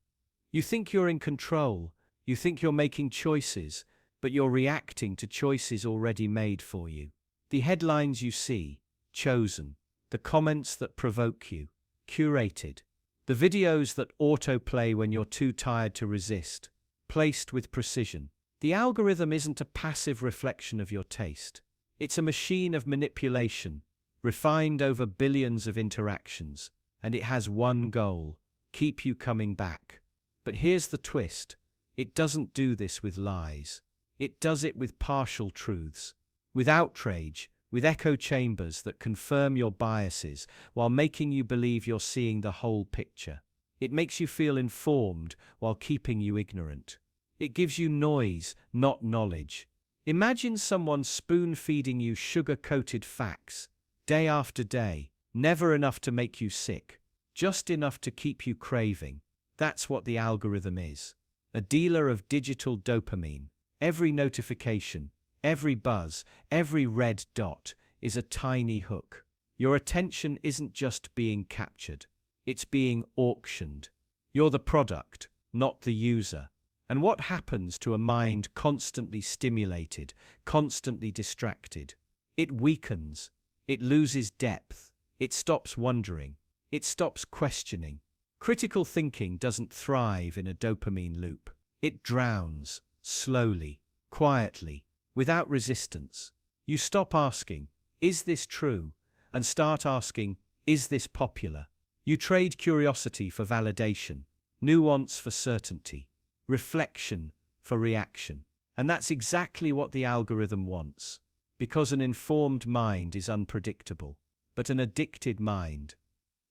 You think you're in control, you think you're making choices, but you're reacting to choices already made for you. The headlines you see, chosen. The comments that provoke you, curated. The videos that autoplay when you're too tired to resist, placed with precision. The algorithm isn't a passive reflection of your taste. It's a machine of manipulation, refined over billions of interactions, and it has one goal: keep you coming back. But here's the twist. It doesn't do this with lies. It does it with partial truths, with outrage, with echo chambers that confirm your biases while making you believe you're seeing the whole picture. It makes you feel informed while keeping you ignorant. It gives you noise, not knowledge. Imagine someone spoon-feeding you sugar-coated facts, day after day, never enough to make you sick, just enough to keep you craving. That's what the algorithm is. A dealer of digital dopamine. Every notification, every buzz, every red dot is a tiny hook. Your attention isn't just being captured, it's being auctioned. You're the product, not the user. And what happens to a mind constantly stimulated, constantly distracted? It weakens, it loses depth, it stops wondering, it stops questioning. Critical thinking doesn't thrive in a dopamine loop. It drowns, slowly, quietly, without resistance. You stop asking, "Is this true?" and start asking, "Is this popular?" You trade curiosity for validation, nuance for certainty, reflection for reaction. And that's exactly what the algorithm wants, because an informed mind is unpredictable. But an addicted mind,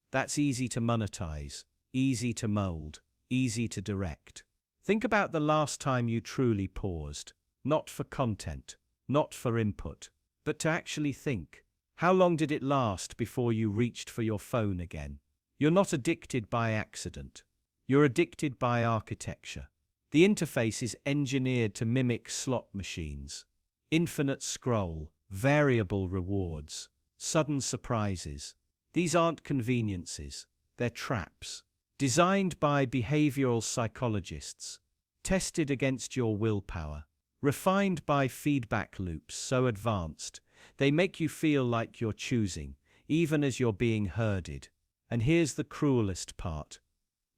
that's easy to monetize, easy to mold, easy to direct. Think about the last time you truly paused, not for content, not for input, but to actually think. How long did it last before you reached for your phone again? You're not addicted by accident. You're addicted by architecture. The interface is engineered to mimic slot machines. Infinite scroll, variable rewards, sudden surprises. These aren't conveniences, they're traps. Designed by behavioral psychologists, tested against your willpower, refined by feedback loops so advanced, they make you feel like you're choosing, even as you're being herded. And here's the cruelest part.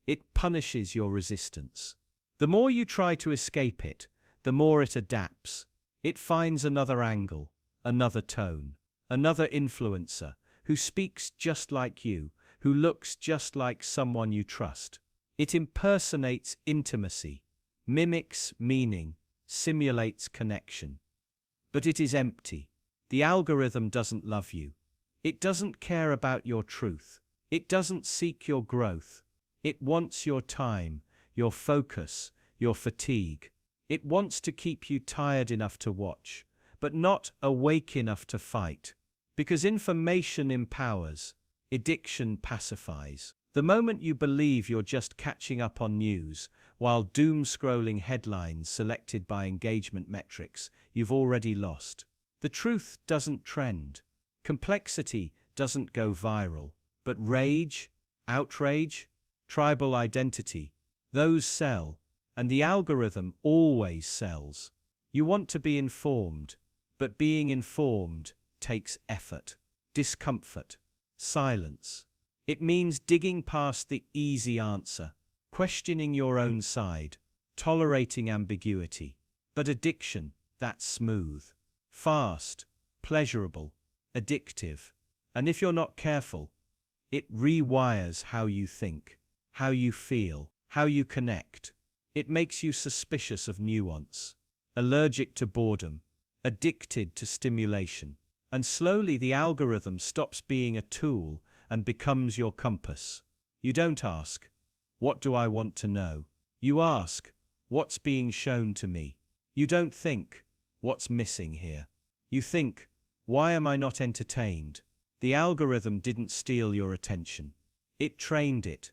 It punishes your resistance. The more you try to escape it, the more it adapts. It finds another angle, another tone, another influencer who speaks just like you, who looks just like someone you trust. It impersonates intimacy, mimics meaning, simulates connection. But it is empty. The algorithm doesn't love you. It doesn't care about your truth. It doesn't seek your growth. It wants your time, your focus, your fatigue. It wants to keep you tired enough to watch, but not awake enough to fight. Because information empowers, addiction pacifies. The moment you believe you're just catching up on news, while doom-scrolling headlines selected by engagement metrics, you've already lost. The truth doesn't trend. Complexity doesn't go viral. But rage, outrage, tribal identity, those sell. And the algorithm always sells. You want to be informed, but being informed takes effort, discomfort, silence. It means digging past the easy answer, questioning your own side, tolerating ambiguity. But addiction, that's smooth, fast, pleasurable, addictive. And if you're not careful, it rewires how you think, how you feel, how you connect. It makes you suspicious of nuance, allergic to boredom, addicted to stimulation. And slowly the algorithm stops being a tool and becomes your compass. You don't ask, "What do I want to know?" You ask, "What's being shown to me?" You don't think, "What's missing here?" You think, "Why am I not entertained?" The algorithm didn't steal your attention. It trained it.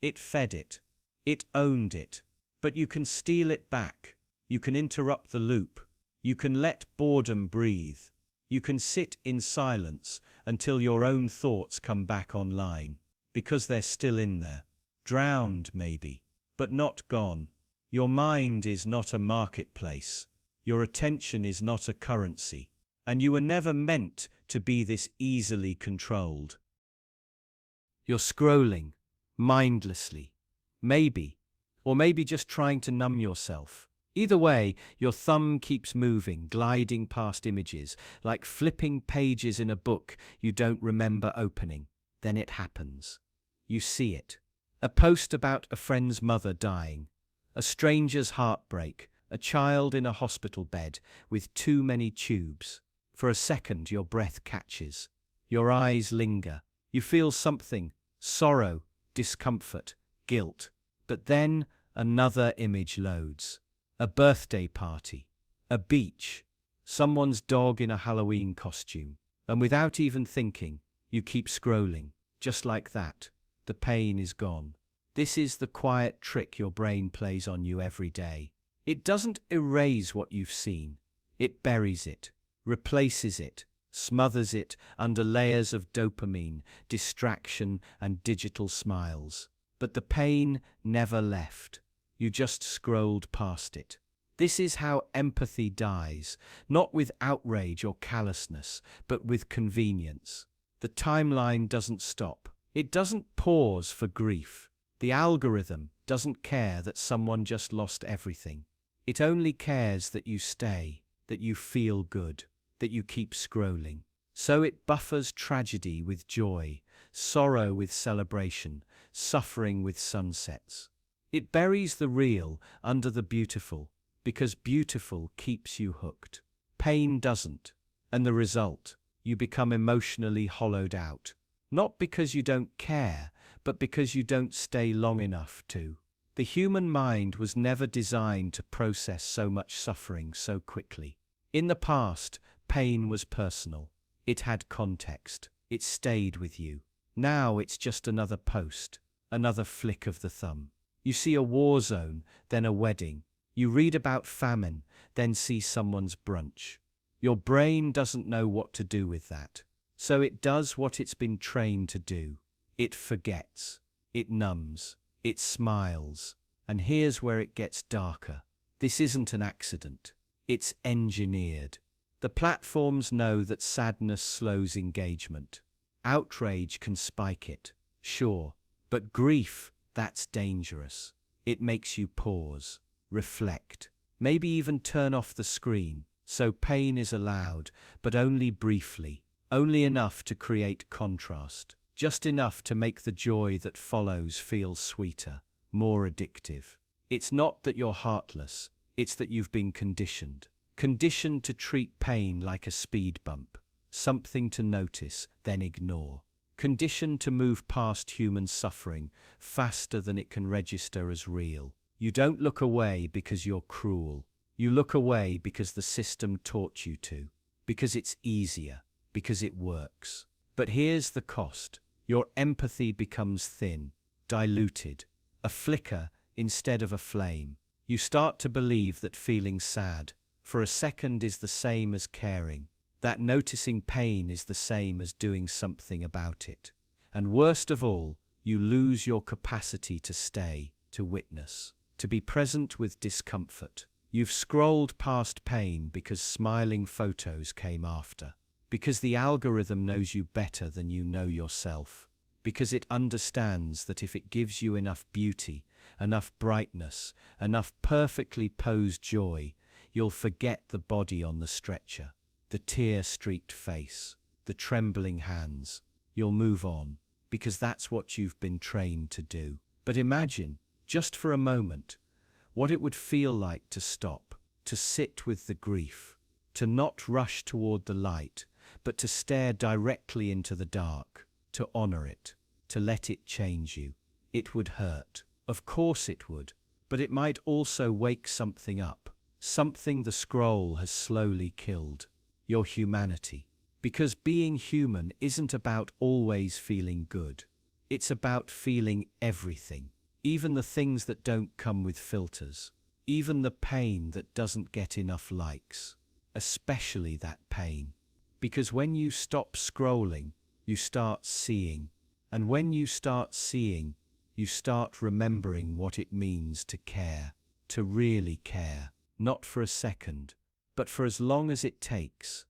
It fed it. It owned it. But you can steal it back. You can interrupt the loop. You can let boredom breathe. You can sit in silence until your own thoughts come back online, because they're still in there. Drowned, maybe, but not gone. Your mind is not a marketplace. Your attention is not a currency. And you were never meant to be this easily controlled. You're scrolling, mindlessly. Maybe. Or maybe just trying to numb yourself. Either way, your thumb keeps moving, gliding past images, like flipping pages in a book you don't remember opening. Then it happens. You see it. A post about a friend's mother dying, a stranger's heartbreak, a child in a hospital bed with too many tubes. For a second, your breath catches. Your eyes linger. You feel something, sorrow, discomfort, guilt. But then another image loads. A birthday party, a beach, someone's dog in a Halloween costume. And without even thinking, you keep scrolling. Just like that, the pain is gone. This is the quiet trick your brain plays on you every day. It doesn't erase what you've seen. It buries it, replaces it, smothers it under layers of dopamine, distraction, and digital smiles. But the pain never left. You just scrolled past it. This is how empathy dies, not with outrage or callousness, but with convenience. The timeline doesn't stop. It doesn't pause for grief. The algorithm doesn't care that someone just lost everything. It only cares that you stay, that you feel good, that you keep scrolling. So it buffers tragedy with joy, sorrow with celebration, suffering with sunsets. It buries the real under the beautiful, because beautiful keeps you hooked. Pain doesn't. And the result, you become emotionally hollowed out. Not because you don't care, but because you don't stay long enough to. The human mind was never designed to process so much suffering so quickly. In the past, pain was personal. It had context. It stayed with you. Now it's just another post, another flick of the thumb. You see a war zone, then a wedding. You read about famine, then see someone's brunch. Your brain doesn't know what to do with that. So it does what it's been trained to do. It forgets. It numbs. It smiles. And here's where it gets darker. This isn't an accident. It's engineered. The platforms know that sadness slows engagement. Outrage can spike it, sure. But grief, that's dangerous. It makes you pause, reflect, maybe even turn off the screen. So pain is allowed, but only briefly, only enough to create contrast, just enough to make the joy that follows feel sweeter, more addictive. It's not that you're heartless, it's that you've been conditioned. Conditioned to treat pain like a speed bump, something to notice, then ignore. Conditioned to move past human suffering faster than it can register as real. You don't look away because you're cruel. You look away because the system taught you to. Because it's easier. Because it works. But here's the cost. Your empathy becomes thin, diluted, a flicker instead of a flame. You start to believe that feeling sad for a second is the same as caring, that noticing pain is the same as doing something about it. And worst of all, you lose your capacity to stay, to witness, to be present with discomfort. You've scrolled past pain because smiling photos came after, because the algorithm knows you better than you know yourself, because it understands that if it gives you enough beauty, enough brightness, enough perfectly posed joy, you'll forget the body on the stretcher, the tear-streaked face, the trembling hands. You'll move on, because that's what you've been trained to do. But imagine, just for a moment, what it would feel like to stop, to sit with the grief, to not rush toward the light, but to stare directly into the dark, to honor it, to let it change you. It would hurt. Of course it would. But it might also wake something up. Something the scroll has slowly killed. Your humanity. Because being human isn't about always feeling good. It's about feeling everything. Even the things that don't come with filters. Even the pain that doesn't get enough likes. Especially that pain. Because when you stop scrolling, you start seeing. And when you start seeing, you start remembering what it means to care. To really care. Not for a second, but for as long as it takes.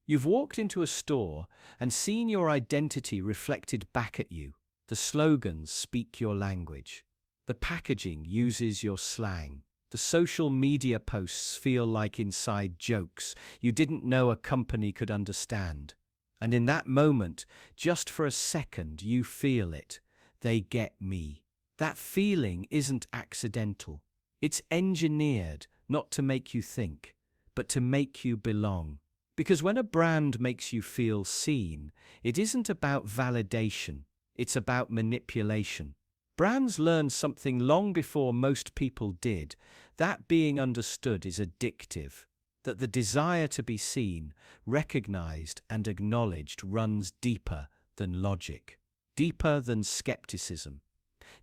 You've walked into a store and seen your identity reflected back at you. The slogans speak your language. The packaging uses your slang. The social media posts feel like inside jokes you didn't know a company could understand. And in that moment, just for a second, you feel it. They get me. That feeling isn't accidental. It's engineered not to make you think, but to make you belong. Because when a brand makes you feel seen, it isn't about validation, it's about manipulation. Brands learned something long before most people did, that being understood is addictive. that the desire to be seen, recognized, and acknowledged runs deeper than logic, deeper than skepticism,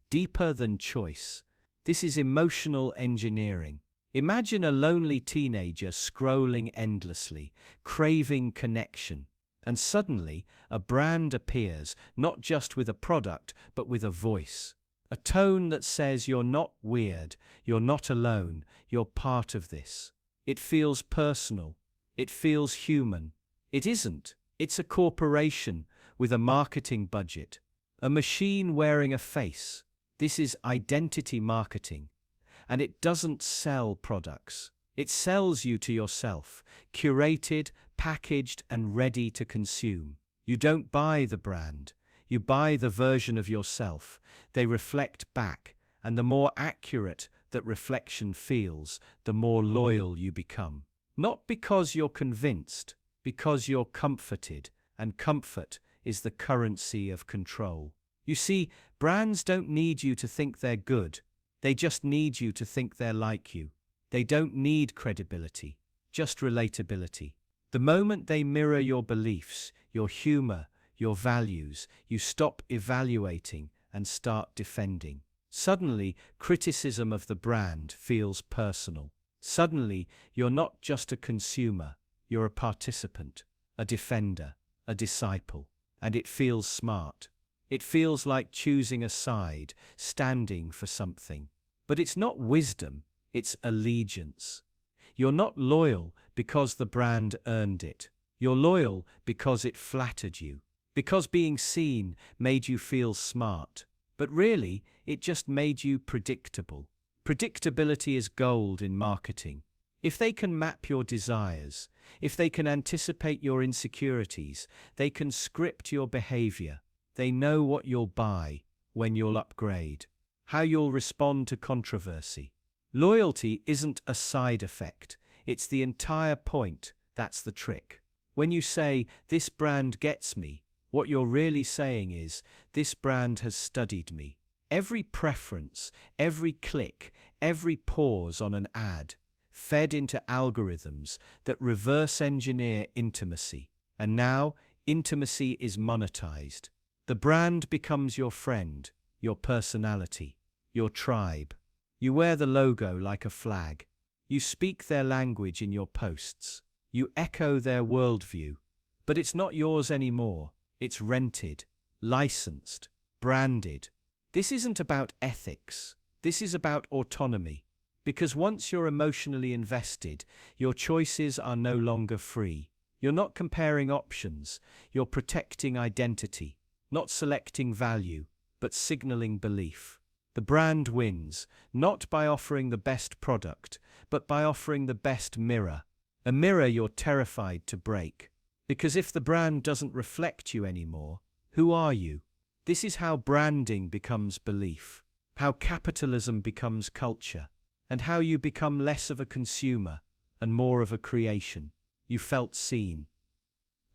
deeper than choice. This is emotional engineering. Imagine a lonely teenager scrolling endlessly, craving connection, and suddenly a brand appears, not just with a product, but with a voice. A tone that says you're not weird, you're not alone, you're part of this. It feels personal. It feels human. It isn't. It's a corporation with a marketing budget, a machine wearing a face. This is identity marketing. And it doesn't sell products. It sells you to yourself, curated, packaged, and ready to consume. You don't buy the brand. You buy the version of yourself. They reflect back, and the more accurate that reflection feels, the more loyal you become. Not because you're convinced, because you're comforted, and comfort is the currency of control. You see, brands don't need you to think they're good. They just need you to think they're like you. They don't need credibility, just relatability. The moment they mirror your beliefs, your humor, your values, you stop evaluating and start defending. Suddenly, criticism of the brand feels personal. Suddenly, you're not just a consumer, you're a participant, a defender, a disciple. And it feels smart. It feels like choosing a side, standing for something. But it's not wisdom, it's allegiance. You're not loyal because the brand earned it. You're loyal because it flattered you. Because being seen made you feel smart. But really, it just made you predictable. Predictability is gold in marketing. If they can map your desires, if they can anticipate your insecurities, they can script your behavior. They know what you'll buy, when you'll upgrade, how you'll respond to controversy. Loyalty isn't a side effect, it's the entire point. That's the trick. When you say, "This brand gets me," what you're really saying is, "This brand has studied me." Every preference, every click, every pause on an ad, fed into algorithms that reverse engineer intimacy. And now, intimacy is monetized. The brand becomes your friend, your personality, your tribe. You wear the logo like a flag. You speak their language in your posts. You echo their worldview. But it's not yours anymore. It's rented, licensed, branded. This isn't about ethics. This is about autonomy. Because once you're emotionally invested, your choices are no longer free. You're not comparing options. You're protecting identity. Not selecting value, but signaling belief. The brand wins, not by offering the best product, but by offering the best mirror. A mirror you're terrified to break. Because if the brand doesn't reflect you anymore, who are you? This is how branding becomes belief, how capitalism becomes culture, and how you become less of a consumer and more of a creation. You felt seen.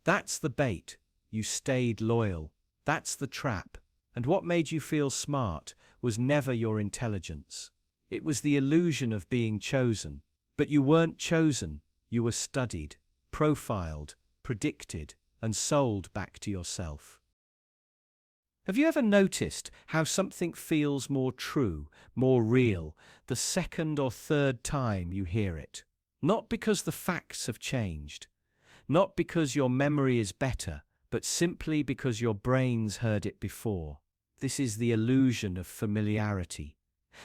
That's the bait. You stayed loyal. That's the trap. And what made you feel smart was never your intelligence. It was the illusion of being chosen. But you weren't chosen. You were studied, profiled, predicted, and sold back to yourself. Have you ever noticed how something feels more true, more real, the second or third time you hear it? Not because the facts have changed, not because your memory is better, but simply because your brain's heard it before. This is the illusion of familiarity,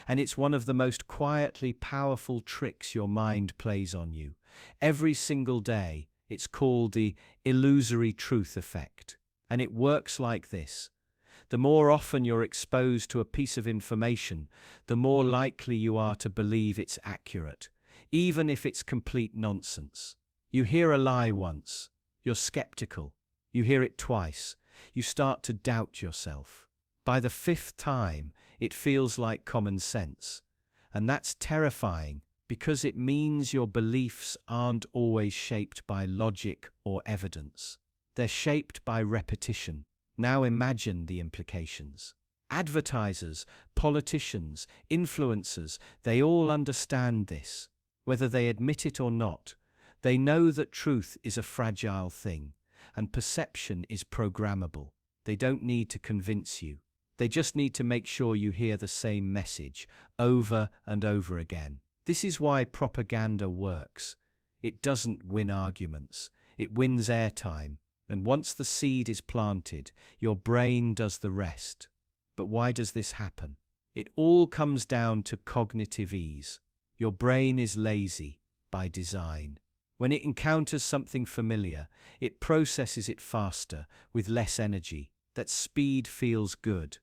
and it's one of the most quietly powerful tricks your mind plays on you. Every single day, it's called the illusory truth effect, and it works like this. The more often you're exposed to a piece of information, the more likely you are to believe it's accurate, even if it's complete nonsense. You hear a lie once, you're skeptical. You hear it twice, you start to doubt yourself. By the fifth time, it feels like common sense. And that's terrifying because it means your beliefs aren't always shaped by logic or evidence. They're shaped by repetition. Now imagine the implications. Advertisers, politicians, influencers, they all understand this. Whether they admit it or not, They know that truth is a fragile thing, and perception is programmable. They don't need to convince you. They just need to make sure you hear the same message over and over again. This is why propaganda works. It doesn't win arguments. It wins airtime. And once the seed is planted, your brain does the rest. But why does this happen? It all comes down to cognitive ease. Your brain is lazy by design. When it encounters something familiar, it processes it faster, with less energy. That speed feels good.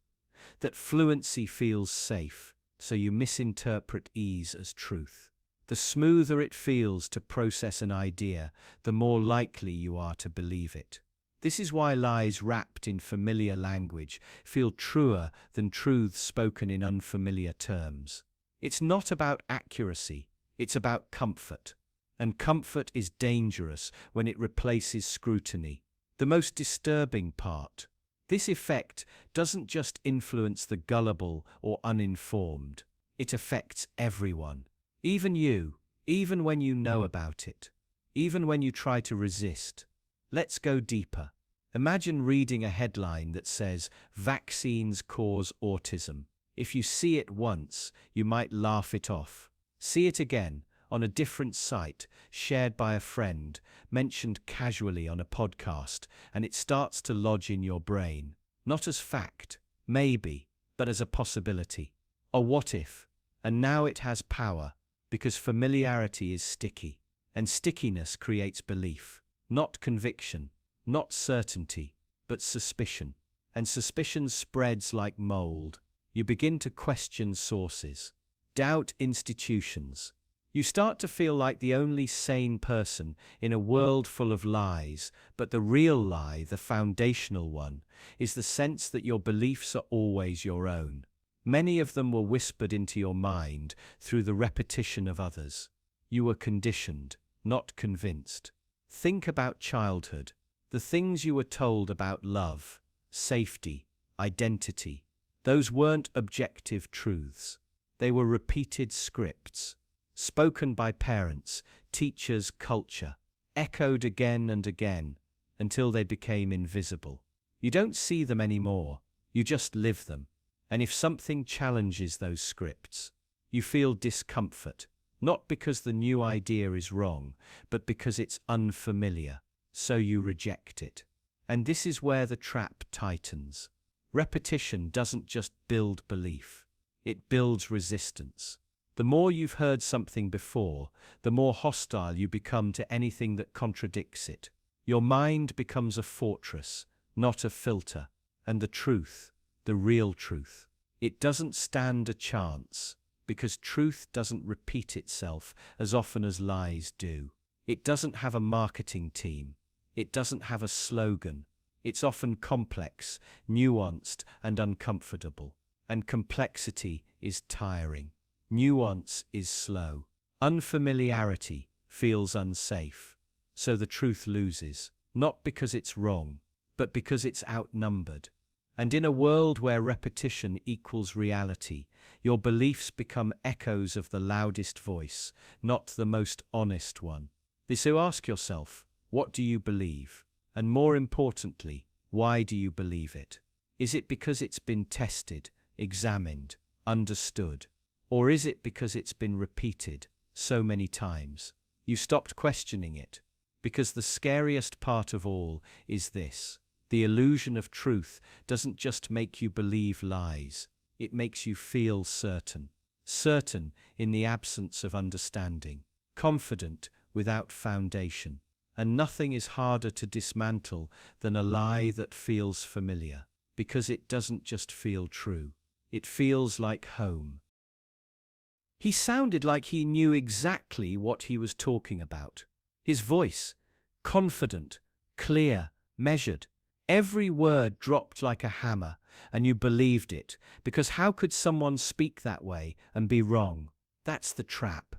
That fluency feels safe, so you misinterpret ease as truth. The smoother it feels to process an idea, the more likely you are to believe it. This is why lies wrapped in familiar language feel truer than truths spoken in unfamiliar terms. It's not about accuracy, it's about comfort. And comfort is dangerous when it replaces scrutiny. The most disturbing part. This effect doesn't just influence the gullible or uninformed. It affects everyone. Even you, even when you know about it. Even when you try to resist. Let's go deeper. Imagine reading a headline that says, "Vaccines cause autism." If you see it once, you might laugh it off. See it again, on a different site, shared by a friend, mentioned casually on a podcast, and it starts to lodge in your brain. Not as fact, maybe, but as a possibility. Or what if? And now it has power, because familiarity is sticky, and stickiness creates belief. Not conviction, not certainty, but suspicion. And suspicion spreads like mold. You begin to question sources, doubt institutions. You start to feel like the only sane person in a world full of lies, but the real lie, the foundational one, is the sense that your beliefs are always your own. Many of them were whispered into your mind through the repetition of others. You were conditioned, not convinced. Think about childhood, the things you were told about love, safety, identity. Those weren't objective truths. They were repeated scripts. Spoken by parents, teachers, culture, echoed again and again, until they became invisible. You don't see them anymore, you just live them. And if something challenges those scripts, you feel discomfort, not because the new idea is wrong, but because it's unfamiliar, so you reject it. And this is where the trap tightens. Repetition doesn't just build belief, it builds resistance. The more you've heard something before, the more hostile you become to anything that contradicts it. Your mind becomes a fortress, not a filter. And the truth, the real truth, it doesn't stand a chance, because truth doesn't repeat itself as often as lies do. It doesn't have a marketing team. It doesn't have a slogan. It's often complex, nuanced, and uncomfortable. And complexity is tiring. Nuance is slow. Unfamiliarity feels unsafe. So the truth loses, not because it's wrong, but because it's outnumbered. And in a world where repetition equals reality, your beliefs become echoes of the loudest voice, not the most honest one. So ask yourself, what do you believe? And more importantly, why do you believe it? Is it because it's been tested, examined, understood? Or is it because it's been repeated so many times? You stopped questioning it. Because the scariest part of all is this. The illusion of truth doesn't just make you believe lies, it makes you feel certain. Certain in the absence of understanding. Confident without foundation. And nothing is harder to dismantle than a lie that feels familiar. Because it doesn't just feel true. It feels like home. He sounded like he knew exactly what he was talking about. His voice, confident, clear, measured. Every word dropped like a hammer, and you believed it, because how could someone speak that way and be wrong? That's the trap.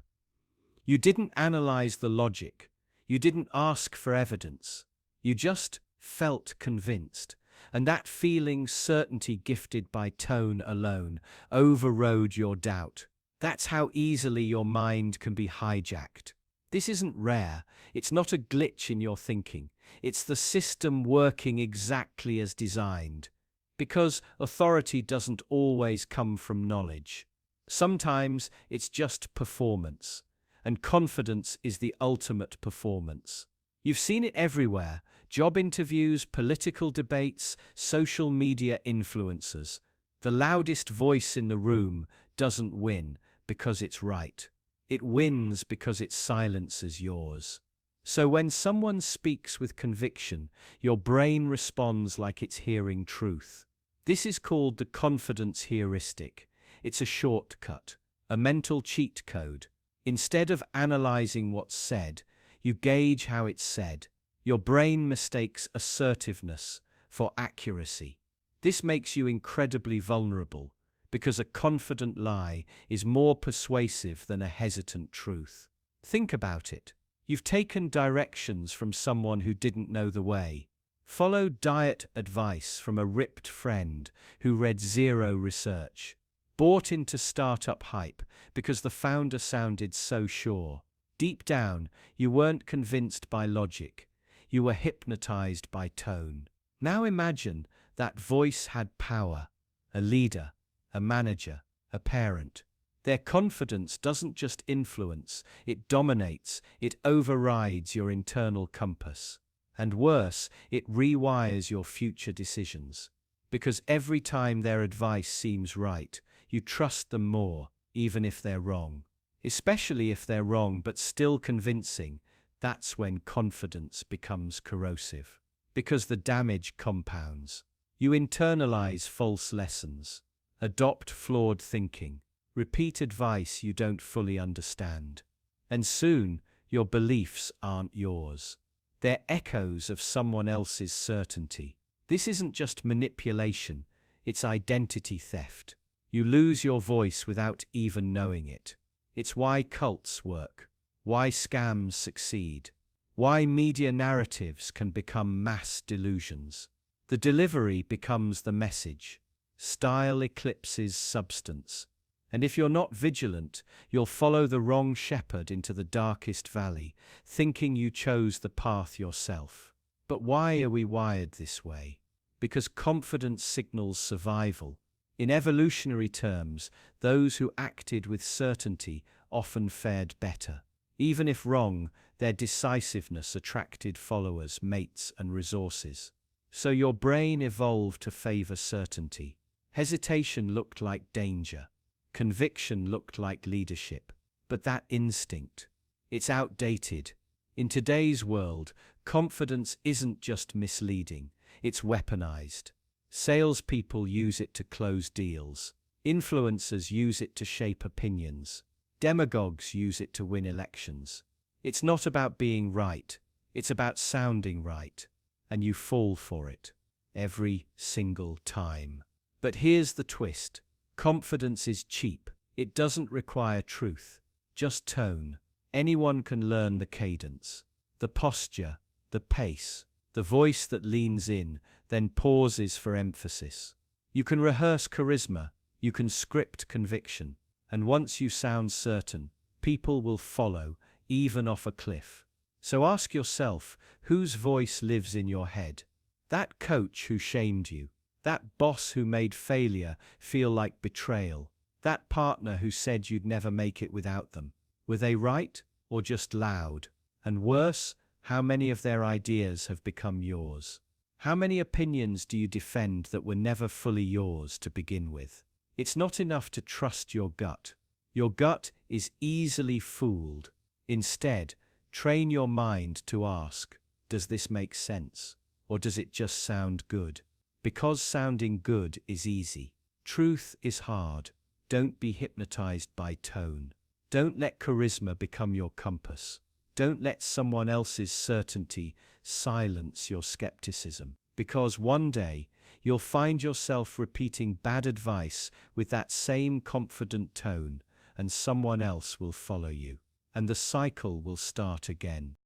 You didn't analyze the logic. You didn't ask for evidence. You just felt convinced. And that feeling, certainty gifted by tone alone, overrode your doubt. That's how easily your mind can be hijacked. This isn't rare. It's not a glitch in your thinking. It's the system working exactly as designed. Because authority doesn't always come from knowledge. Sometimes it's just performance. And confidence is the ultimate performance. You've seen it everywhere: job interviews, political debates, social media influencers. The loudest voice in the room doesn't win because it's right. It wins because it silences yours. So when someone speaks with conviction, your brain responds like it's hearing truth. This is called the confidence heuristic. It's a shortcut, a mental cheat code. Instead of analyzing what's said, you gauge how it's said. Your brain mistakes assertiveness for accuracy. This makes you incredibly vulnerable, because a confident lie is more persuasive than a hesitant truth. Think about it. You've taken directions from someone who didn't know the way. Followed diet advice from a ripped friend who read zero research. Bought into startup hype because the founder sounded so sure. Deep down, you weren't convinced by logic. You were hypnotized by tone. Now imagine that voice had power: a leader, a manager, a parent. Their confidence doesn't just influence, it dominates, it overrides your internal compass. And worse, it rewires your future decisions. Because every time their advice seems right, you trust them more, even if they're wrong. Especially if they're wrong but still convincing. That's when confidence becomes corrosive. Because the damage compounds. You internalize false lessons, adopt flawed thinking, repeat advice you don't fully understand. And soon, your beliefs aren't yours. They're echoes of someone else's certainty. This isn't just manipulation, it's identity theft. You lose your voice without even knowing it. It's why cults work, why scams succeed, why media narratives can become mass delusions. The delivery becomes the message. Style eclipses substance. And if you're not vigilant, you'll follow the wrong shepherd into the darkest valley, thinking you chose the path yourself. But why are we wired this way? Because confidence signals survival. In evolutionary terms, those who acted with certainty often fared better. Even if wrong, their decisiveness attracted followers, mates, and resources. So your brain evolved to favor certainty. Hesitation looked like danger. Conviction looked like leadership. But that instinct, it's outdated. In today's world, confidence isn't just misleading, it's weaponized. Salespeople use it to close deals. Influencers use it to shape opinions. Demagogues use it to win elections. It's not about being right, it's about sounding right. And you fall for it. Every single time. But here's the twist. Confidence is cheap. It doesn't require truth, just tone. Anyone can learn the cadence, the posture, the pace, the voice that leans in, then pauses for emphasis. You can rehearse charisma, you can script conviction, and once you sound certain, people will follow, even off a cliff. So ask yourself, whose voice lives in your head? That coach who shamed you? That boss who made failure feel like betrayal? That partner who said you'd never make it without them? Were they right or just loud? And worse, how many of their ideas have become yours? How many opinions do you defend that were never fully yours to begin with? It's not enough to trust your gut. Your gut is easily fooled. Instead, train your mind to ask, does this make sense? Or does it just sound good? Because sounding good is easy. Truth is hard. Don't be hypnotized by tone. Don't let charisma become your compass. Don't let someone else's certainty silence your skepticism. Because one day, you'll find yourself repeating bad advice with that same confident tone, and someone else will follow you. And the cycle will start again.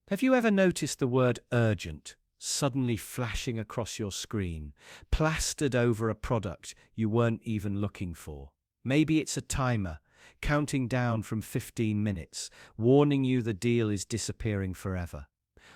Have you ever noticed the word urgent suddenly flashing across your screen, plastered over a product you weren't even looking for? Maybe it's a timer, counting down from 15 minutes, warning you the deal is disappearing forever.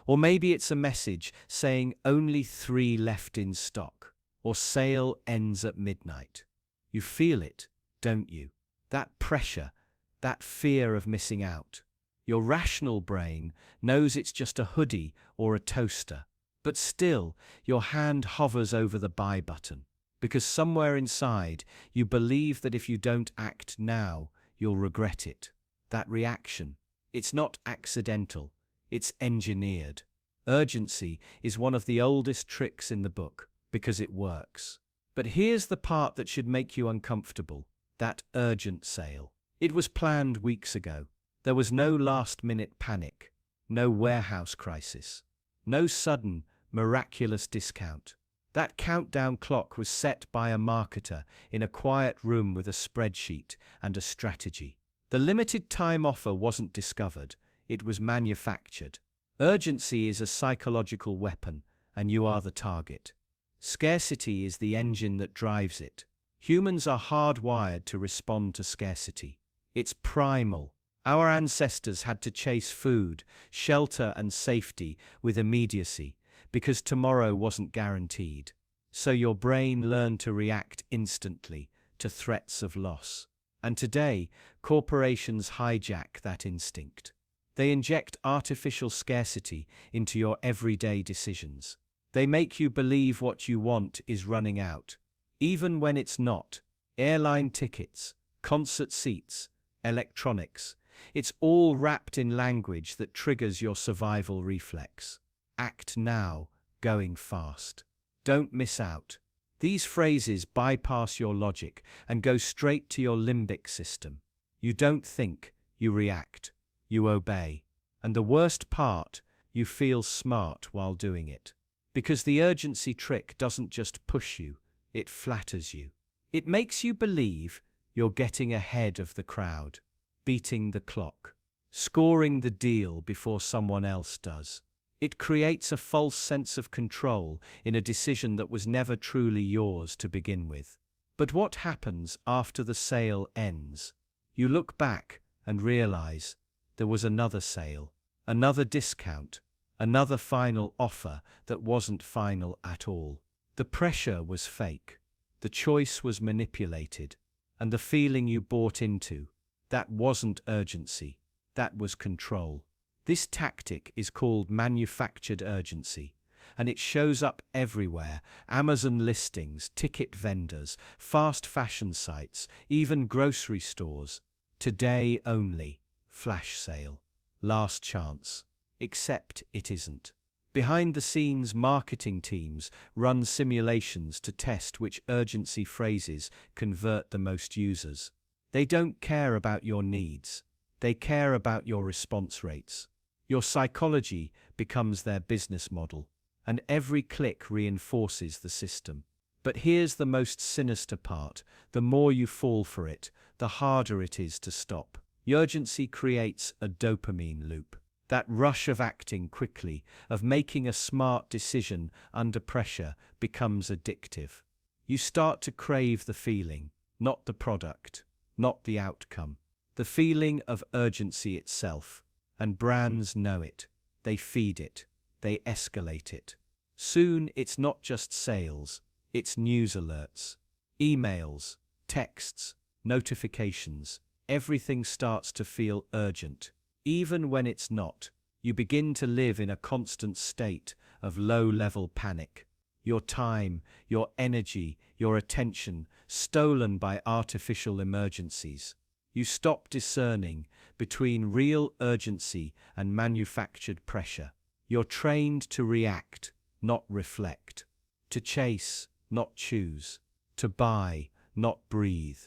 Or maybe it's a message saying only 3 left in stock, or sale ends at midnight. You feel it, don't you? That pressure, that fear of missing out. Your rational brain knows it's just a hoodie or a toaster, but still, your hand hovers over the buy button, because somewhere inside, you believe that if you don't act now, you'll regret it. That reaction, it's not accidental, it's engineered. Urgency is one of the oldest tricks in the book, because it works. But here's the part that should make you uncomfortable, that urgent sale. It was planned weeks ago. There was no last-minute panic, no warehouse crisis, no sudden, miraculous discount. That countdown clock was set by a marketer in a quiet room with a spreadsheet and a strategy. The limited time offer wasn't discovered, it was manufactured. Urgency is a psychological weapon, and you are the target. Scarcity is the engine that drives it. Humans are hardwired to respond to scarcity. It's primal. Our ancestors had to chase food, shelter, and safety with immediacy because tomorrow wasn't guaranteed. So your brain learned to react instantly to threats of loss. And today, corporations hijack that instinct. They inject artificial scarcity into your everyday decisions. They make you believe what you want is running out, even when it's not. Airline tickets, concert seats, electronics. It's all wrapped in language that triggers your survival reflex. Act now, going fast. Don't miss out. These phrases bypass your logic and go straight to your limbic system. You don't think, you react, you obey. And the worst part, you feel smart while doing it. Because the urgency trick doesn't just push you, it flatters you. It makes you believe you're getting ahead of the crowd, beating the clock, scoring the deal before someone else does. It creates a false sense of control in a decision that was never truly yours to begin with. But what happens after the sale ends? You look back and realize there was another sale, another discount, another final offer that wasn't final at all. The pressure was fake, the choice was manipulated, and the feeling you bought into, that wasn't urgency, that was control. This tactic is called manufactured urgency, and it shows up everywhere: Amazon listings, ticket vendors, fast fashion sites, even grocery stores. Today only, flash sale, last chance. Except it isn't. Behind the scenes, marketing teams run simulations to test which urgency phrases convert the most users. They don't care about your needs. They care about your response rates. Your psychology becomes their business model, and every click reinforces the system. But here's the most sinister part: the more you fall for it, the harder it is to stop. Urgency creates a dopamine loop. That rush of acting quickly, of making a smart decision under pressure, becomes addictive. You start to crave the feeling, not the product, not the outcome. The feeling of urgency itself. And brands know it. They feed it. They escalate it. Soon it's not just sales, it's news alerts, emails, texts, notifications. Everything starts to feel urgent. Even when it's not, you begin to live in a constant state of low-level panic. Your time, your energy, your attention stolen by artificial emergencies. You stop discerning between real urgency and manufactured pressure. You're trained to react, not reflect. To chase, not choose. To buy, not breathe.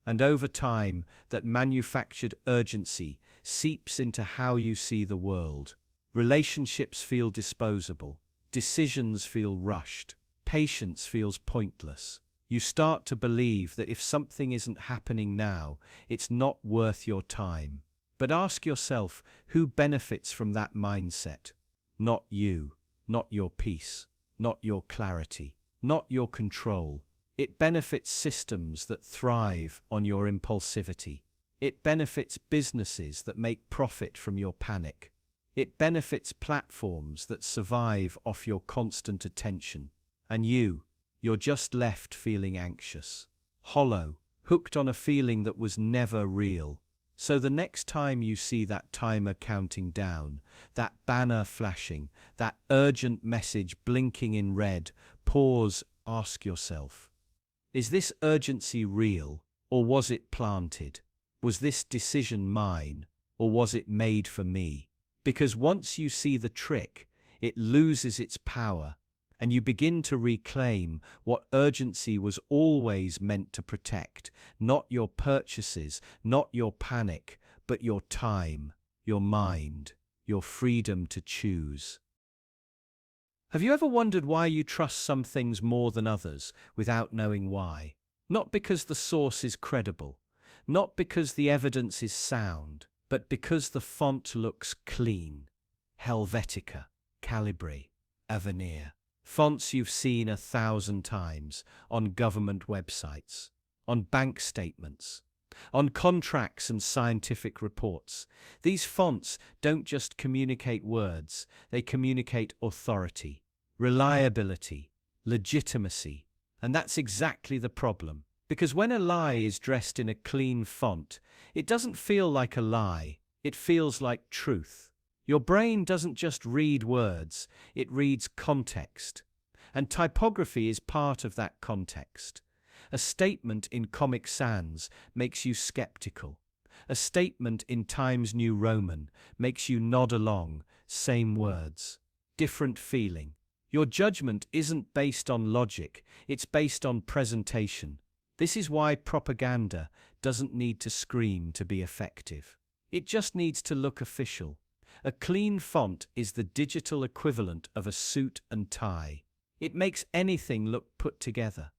And over time, that manufactured urgency seeps into how you see the world. Relationships feel disposable. Decisions feel rushed. Patience feels pointless. You start to believe that if something isn't happening now, it's not worth your time. But ask yourself, who benefits from that mindset? Not you, not your peace, not your clarity, not your control. It benefits systems that thrive on your impulsivity. It benefits businesses that make profit from your panic. It benefits platforms that survive off your constant attention. And you're just left feeling anxious, hollow, hooked on a feeling that was never real. So the next time you see that timer counting down, that banner flashing, that urgent message blinking in red, pause, ask yourself, is this urgency real, or was it planted? Was this decision mine, or was it made for me? Because once you see the trick, it loses its power, and you begin to reclaim what urgency was always meant to protect, not your purchases, not your panic, but your time, your mind, your freedom to choose. Have you ever wondered why you trust some things more than others without knowing why? Not because the source is credible, not because the evidence is sound, but because the font looks clean. Helvetica, Calibri, Avenir. Fonts you've seen 1,000 times on government websites, on bank statements, on contracts and scientific reports. These fonts don't just communicate words, they communicate authority, reliability, legitimacy. And that's exactly the problem. Because when a lie is dressed in a clean font, it doesn't feel like a lie, it feels like truth. Your brain doesn't just read words, it reads context. And typography is part of that context. A statement in Comic Sans makes you skeptical. A statement in Times New Roman makes you nod along, same words, different feeling. Your judgment isn't based on logic, it's based on presentation. This is why propaganda doesn't need to scream to be effective. It just needs to look official. A clean font is the digital equivalent of a suit and tie. It makes anything look put together,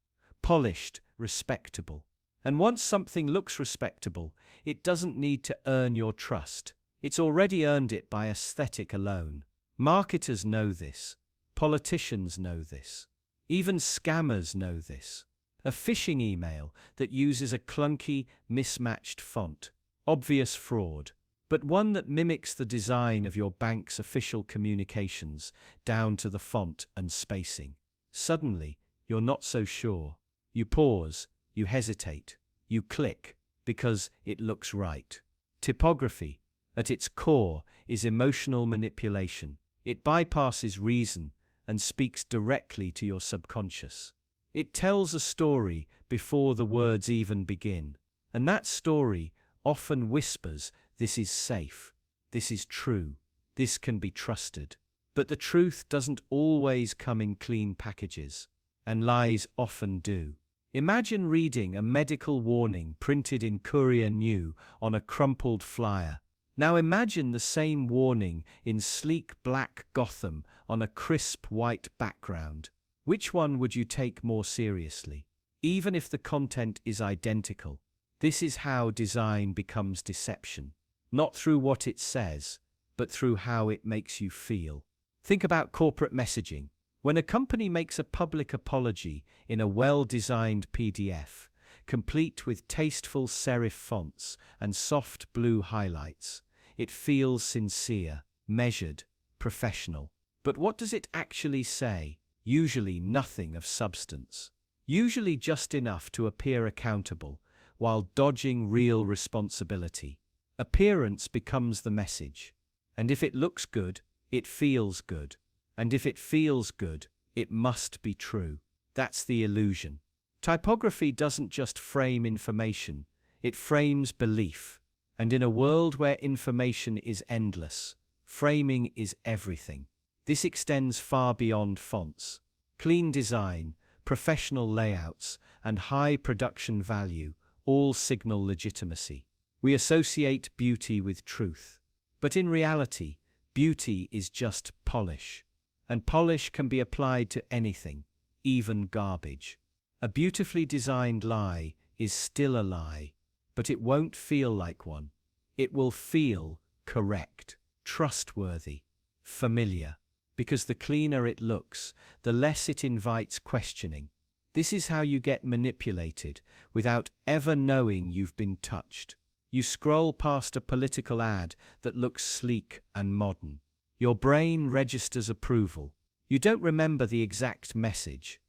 polished, respectable. And once something looks respectable, it doesn't need to earn your trust. It's already earned it by aesthetic alone. Marketers know this. Politicians know this. Even scammers know this. A phishing email that uses a clunky, mismatched font. Obvious fraud. But one that mimics the design of your bank's official communications down to the font and spacing. Suddenly, you're not so sure. You pause, you hesitate, you click, because it looks right. Typography, at its core, is emotional manipulation. It bypasses reason and speaks directly to your subconscious. It tells a story before the words even begin. And that story often whispers, this is safe, this is true, this can be trusted. But the truth doesn't always come in clean packages, and lies often do. Imagine reading a medical warning printed in Courier New on a crumpled flyer. Now imagine the same warning in sleek black Gotham on a crisp white background. Which one would you take more seriously? Even if the content is identical. This is how design becomes deception. Not through what it says, but through how it makes you feel. Think about corporate messaging. When a company makes a public apology in a well-designed PDF, complete with tasteful serif fonts and soft blue highlights, it feels sincere, measured, professional. But what does it actually say? Usually nothing of substance. Usually just enough to appear accountable, while dodging real responsibility. Appearance becomes the message. And if it looks good, it feels good. And if it feels good, it must be true. That's the illusion. Typography doesn't just frame information, it frames belief. And in a world where information is endless, framing is everything. This extends far beyond fonts. Clean design, professional layouts, and high production value all signal legitimacy. We associate beauty with truth. But in reality, beauty is just polish. And polish can be applied to anything, even garbage. A beautifully designed lie is still a lie, but it won't feel like one. It will feel correct, trustworthy, familiar. Because the cleaner it looks, the less it invites questioning. This is how you get manipulated without ever knowing you've been touched. You scroll past a political ad that looks sleek and modern. Your brain registers approval. You don't remember the exact message,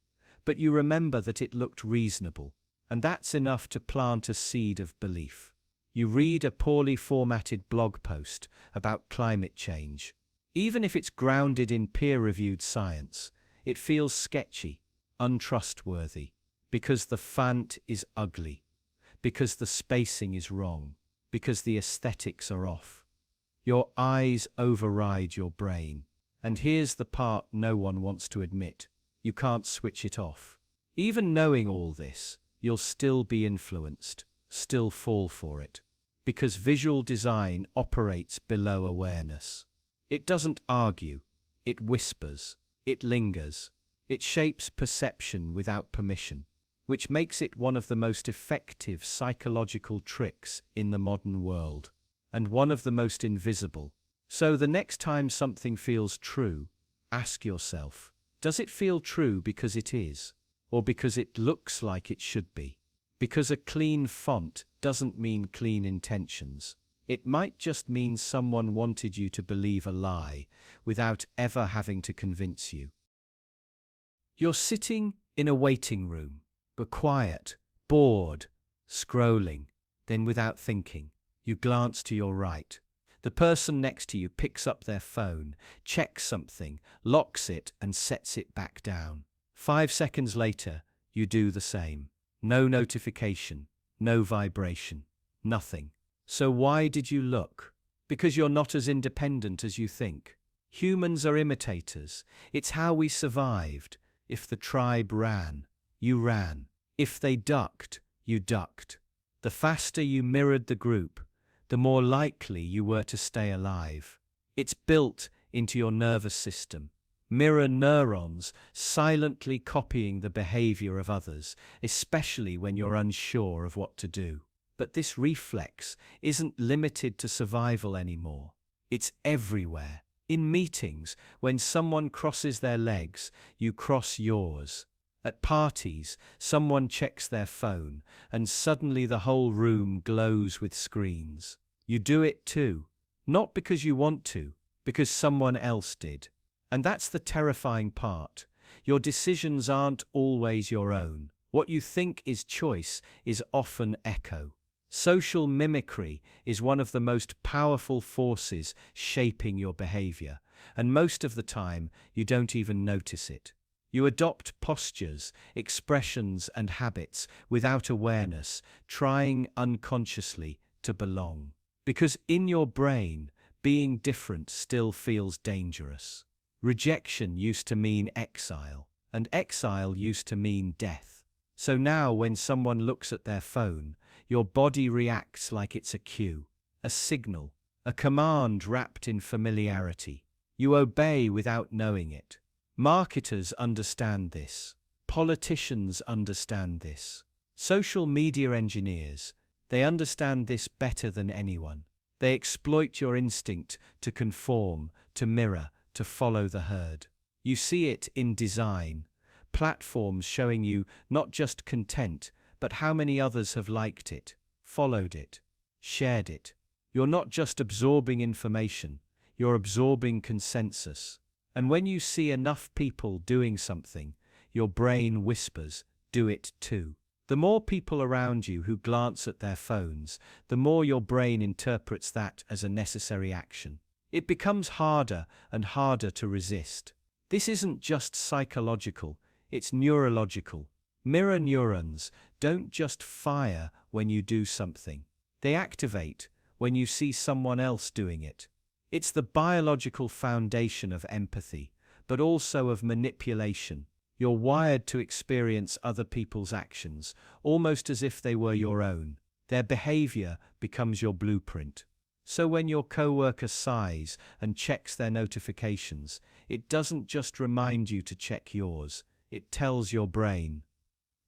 but you remember that it looked reasonable, and that's enough to plant a seed of belief. You read a poorly formatted blog post about climate change. Even if it's grounded in peer-reviewed science, it feels sketchy, untrustworthy, because the font is ugly, because the spacing is wrong, because the aesthetics are off. Your eyes override your brain. And here's the part no one wants to admit. You can't switch it off. Even knowing all this, you'll still be influenced, still fall for it. Because visual design operates below awareness. It doesn't argue, it whispers, it lingers, it shapes perception without permission, which makes it one of the most effective psychological tricks in the modern world, and one of the most invisible. So the next time something feels true, ask yourself, does it feel true because it is, or because it looks like it should be? Because a clean font doesn't mean clean intentions. It might just mean someone wanted you to believe a lie without ever having to convince you. You're sitting in a waiting room, but quiet, bored, scrolling. Then without thinking, you glance to your right. The person next to you picks up their phone, checks something, locks it and sets it back down. 5 seconds later, you do the same. No notification, no vibration, nothing. So why did you look? Because you're not as independent as you think. Humans are imitators. It's how we survived. If the tribe ran, you ran. If they ducked, you ducked. The faster you mirrored the group, the more likely you were to stay alive. It's built into your nervous system. Mirror neurons silently copying the behavior of others, especially when you're unsure of what to do. But this reflex isn't limited to survival anymore. It's everywhere. In meetings, when someone crosses their legs, you cross yours. At parties, someone checks their phone, and suddenly the whole room glows with screens. You do it too. Not because you want to, because someone else did. And that's the terrifying part. Your decisions aren't always your own. What you think is choice is often echo. Social mimicry is one of the most powerful forces shaping your behavior, and most of the time you don't even notice it. You adopt postures, expressions, and habits without awareness, trying unconsciously to belong. Because in your brain, being different still feels dangerous. Rejection used to mean exile, and exile used to mean death. So now when someone looks at their phone, your body reacts like it's a cue, a signal, a command wrapped in familiarity. You obey without knowing it. Marketers understand this. Politicians understand this. Social media engineers, they understand this better than anyone. They exploit your instinct to conform, to mirror, to follow the herd. You see it in design. Platforms showing you not just content, but how many others have liked it, followed it, shared it. You're not just absorbing information, you're absorbing consensus. And when you see enough people doing something, your brain whispers, do it too. The more people around you who glance at their phones, the more your brain interprets that as a necessary action. It becomes harder and harder to resist. This isn't just psychological, it's neurological. Mirror neurons don't just fire when you do something. They activate when you see someone else doing it. It's the biological foundation of empathy, but also of manipulation. You're wired to experience other people's actions, almost as if they were your own. Their behavior becomes your blueprint. So when your coworker sighs and checks their notifications, it doesn't just remind you to check yours, it tells your brain,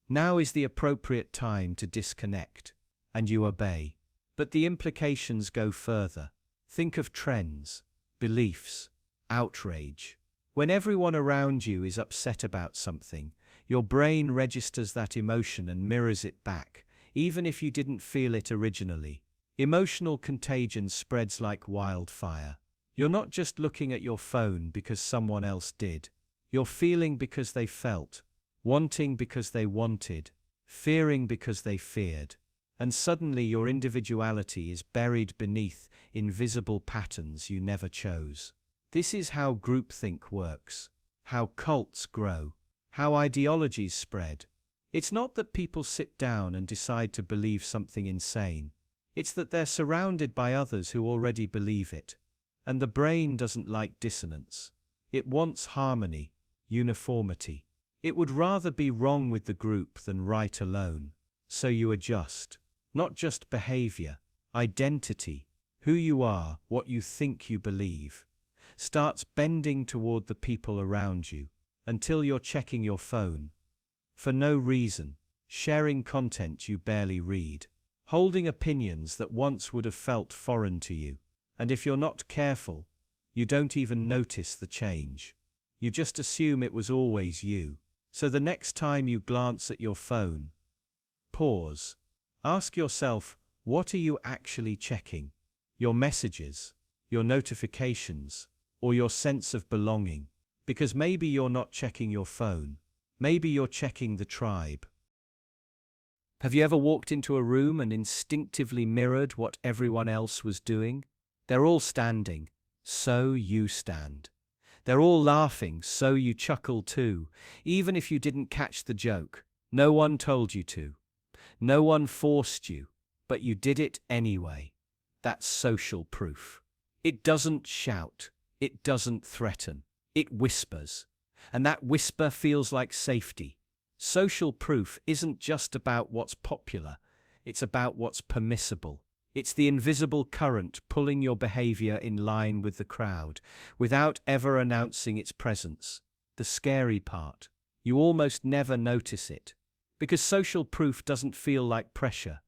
now is the appropriate time to disconnect, and you obey. But the implications go further. Think of trends, beliefs, outrage. When everyone around you is upset about something, your brain registers that emotion and mirrors it back, even if you didn't feel it originally. Emotional contagion spreads like wildfire. You're not just looking at your phone because someone else did. You're feeling because they felt, wanting because they wanted, fearing because they feared. And suddenly your individuality is buried beneath invisible patterns you never chose. This is how groupthink works, how cults grow, how ideologies spread. It's not that people sit down and decide to believe something insane. It's that they're surrounded by others who already believe it. And the brain doesn't like dissonance. It wants harmony, uniformity. It would rather be wrong with the group than right alone. So you adjust. Not just behavior, identity, who you are, what you think you believe, starts bending toward the people around you, until you're checking your phone. For no reason, sharing content you barely read, holding opinions that once would have felt foreign to you. And if you're not careful, you don't even notice the change. You just assume it was always you. So the next time you glance at your phone, pause. Ask yourself, what are you actually checking? Your messages, your notifications, or your sense of belonging? Because maybe you're not checking your phone. Maybe you're checking the tribe. Have you ever walked into a room and instinctively mirrored what everyone else was doing? They're all standing, so you stand. They're all laughing, so you chuckle too, even if you didn't catch the joke. No one told you to. No one forced you, but you did it anyway. That's social proof. It doesn't shout. It doesn't threaten. It whispers. And that whisper feels like safety. Social proof isn't just about what's popular. It's about what's permissible. It's the invisible current pulling your behavior in line with the crowd, without ever announcing its presence. The scary part, you almost never notice it. Because social proof doesn't feel like pressure,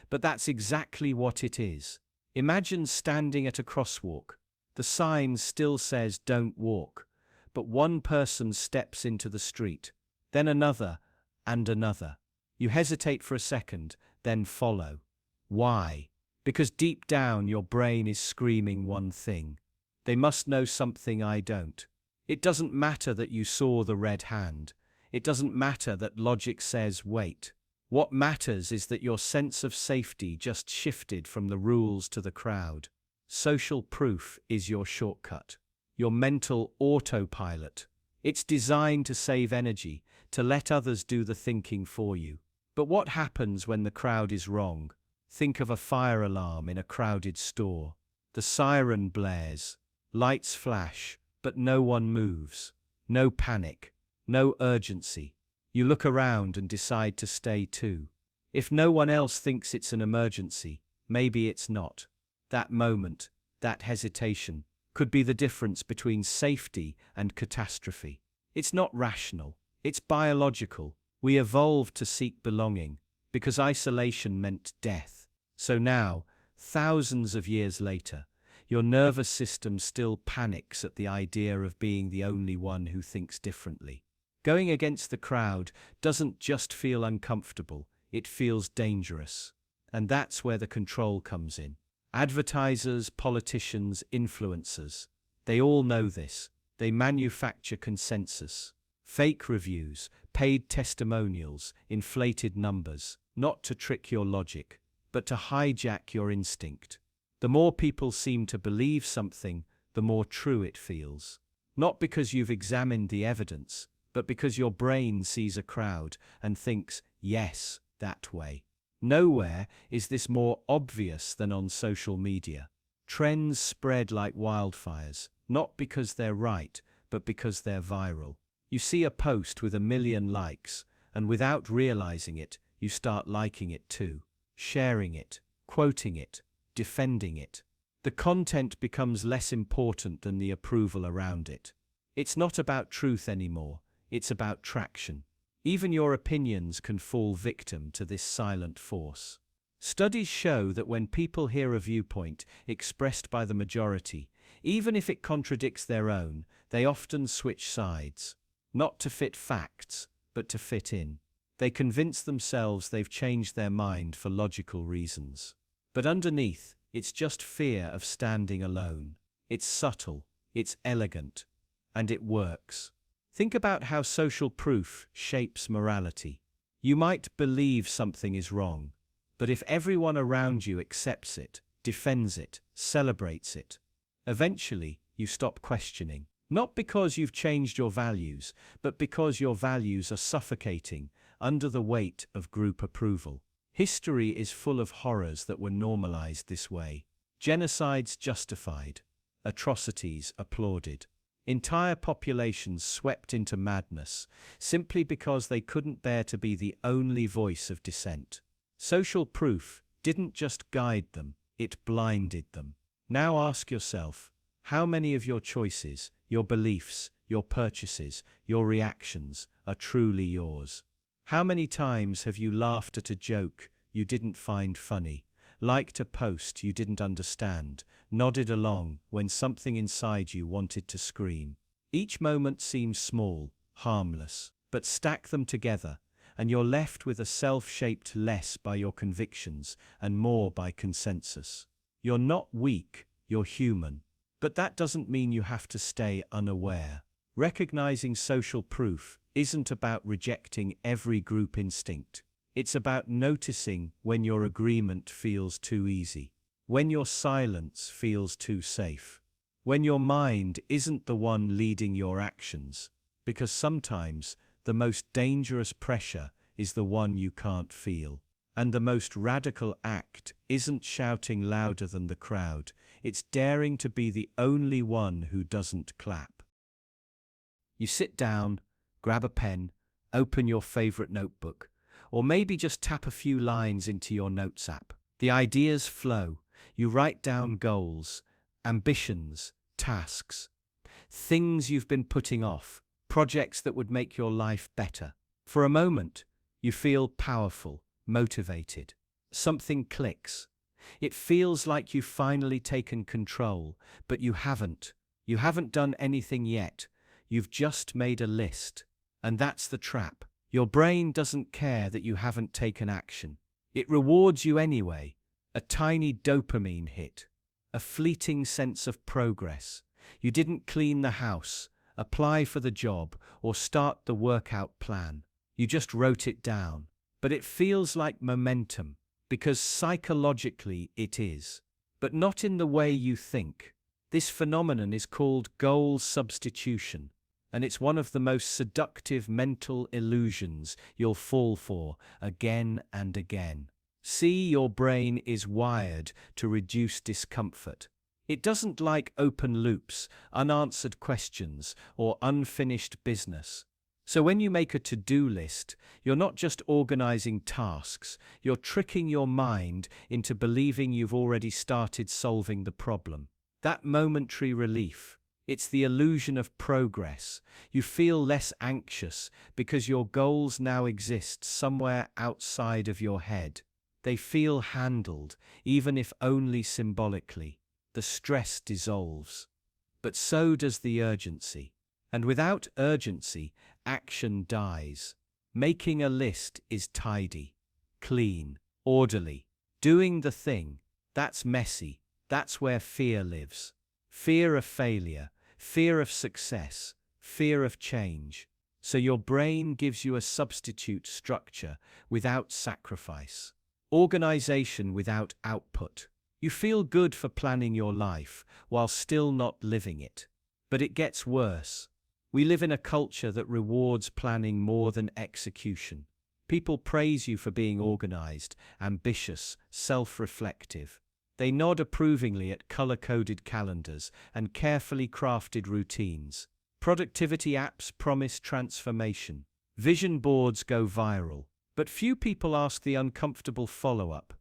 but that's exactly what it is. Imagine standing at a crosswalk. The sign still says don't walk, but one person steps into the street, then another, and another. You hesitate for a second, then follow. Why? Because deep down your brain is screaming one thing. They must know something I don't. It doesn't matter that you saw the red hand. It doesn't matter that logic says wait. What matters is that your sense of safety just shifted from the rules to the crowd. Social proof is your shortcut, your mental autopilot. It's designed to save energy, to let others do the thinking for you. But what happens when the crowd is wrong? Think of a fire alarm in a crowded store. The siren blares, lights flash, but no one moves. No panic. No urgency. You look around and decide to stay too. If no one else thinks it's an emergency, maybe it's not. That moment, that hesitation, could be the difference between safety and catastrophe. It's not rational. It's biological. We evolved to seek belonging, because isolation meant death. So now, thousands of years later, your nervous system still panics at the idea of being the only one who thinks differently. Going against the crowd doesn't just feel uncomfortable, it feels dangerous. And that's where the control comes in. Advertisers, politicians, influencers, they all know this. They manufacture consensus. Fake reviews, paid testimonials, inflated numbers, not to trick your logic, but to hijack your instinct. The more people seem to believe something, the more true it feels. Not because you've examined the evidence, but because your brain sees a crowd and thinks, yes, that way. Nowhere is this more obvious than on social media. Trends spread like wildfires, not because they're right, but because they're viral. You see a post with 1 million likes, and without realizing it, you start liking it too, sharing it, quoting it, defending it. The content becomes less important than the approval around it. It's not about truth anymore. It's about traction. Even your opinions can fall victim to this silent force. Studies show that when people hear a viewpoint expressed by the majority, even if it contradicts their own, they often switch sides. Not to fit facts, but to fit in. They convince themselves they've changed their mind for logical reasons. But underneath, it's just fear of standing alone. It's subtle, it's elegant, and it works. Think about how social proof shapes morality. You might believe something is wrong, but if everyone around you accepts it, defends it, celebrates it, eventually you stop questioning. Not because you've changed your values, but because your values are suffocating under the weight of group approval. History is full of horrors that were normalized this way. Genocides justified, atrocities applauded. Entire populations swept into madness simply because they couldn't bear to be the only voice of dissent. Social proof didn't just guide them, it blinded them. Now ask yourself, how many of your choices, your beliefs, your purchases, your reactions are truly yours? How many times have you laughed at a joke you didn't find funny, liked a post you didn't understand, nodded along when something inside you wanted to scream? Each moment seems small, harmless, but stack them together, and you're left with a self shaped less by your convictions and more by consensus. You're not weak, you're human. But that doesn't mean you have to stay unaware. Recognizing social proof isn't about rejecting every group instinct. It's about noticing when your agreement feels too easy, when your silence feels too safe, when your mind isn't the one leading your actions, because sometimes the most dangerous pressure is the one you can't feel. And the most radical act isn't shouting louder than the crowd, it's daring to be the only one who doesn't clap. You sit down, grab a pen, open your favorite notebook, or maybe just tap a few lines into your notes app. The ideas flow. You write down goals, ambitions, tasks, things you've been putting off, projects that would make your life better. For a moment, you feel powerful, motivated. Something clicks. It feels like you've finally taken control, but you haven't. You haven't done anything yet. You've just made a list. And that's the trap. Your brain doesn't care that you haven't taken action. It rewards you anyway. A tiny dopamine hit. A fleeting sense of progress. You didn't clean the house, apply for the job, or start the workout plan. You just wrote it down. But it feels like momentum, because psychologically it is. But not in the way you think. This phenomenon is called goal substitution, and it's one of the most seductive mental illusions you'll fall for again and again. See, your brain is wired to reduce discomfort. It doesn't like open loops, unanswered questions, or unfinished business. So when you make a to-do list, you're not just organizing tasks, you're tricking your mind into believing you've already started solving the problem. That momentary relief, it's the illusion of progress. You feel less anxious because your goals now exist somewhere outside of your head. They feel handled, even if only symbolically. The stress dissolves. But so does the urgency. And without urgency, action dies. Making a list is tidy, clean, orderly. Doing the thing, that's messy. That's where fear lives. Fear of failure, fear of success, fear of change. So your brain gives you a substitute structure without sacrifice. Organization without output. You feel good for planning your life while still not living it. But it gets worse. We live in a culture that rewards planning more than execution. People praise you for being organized, ambitious, self-reflective. They nod approvingly at color-coded calendars and carefully crafted routines. Productivity apps promise transformation. Vision boards go viral. But few people ask the uncomfortable follow-up.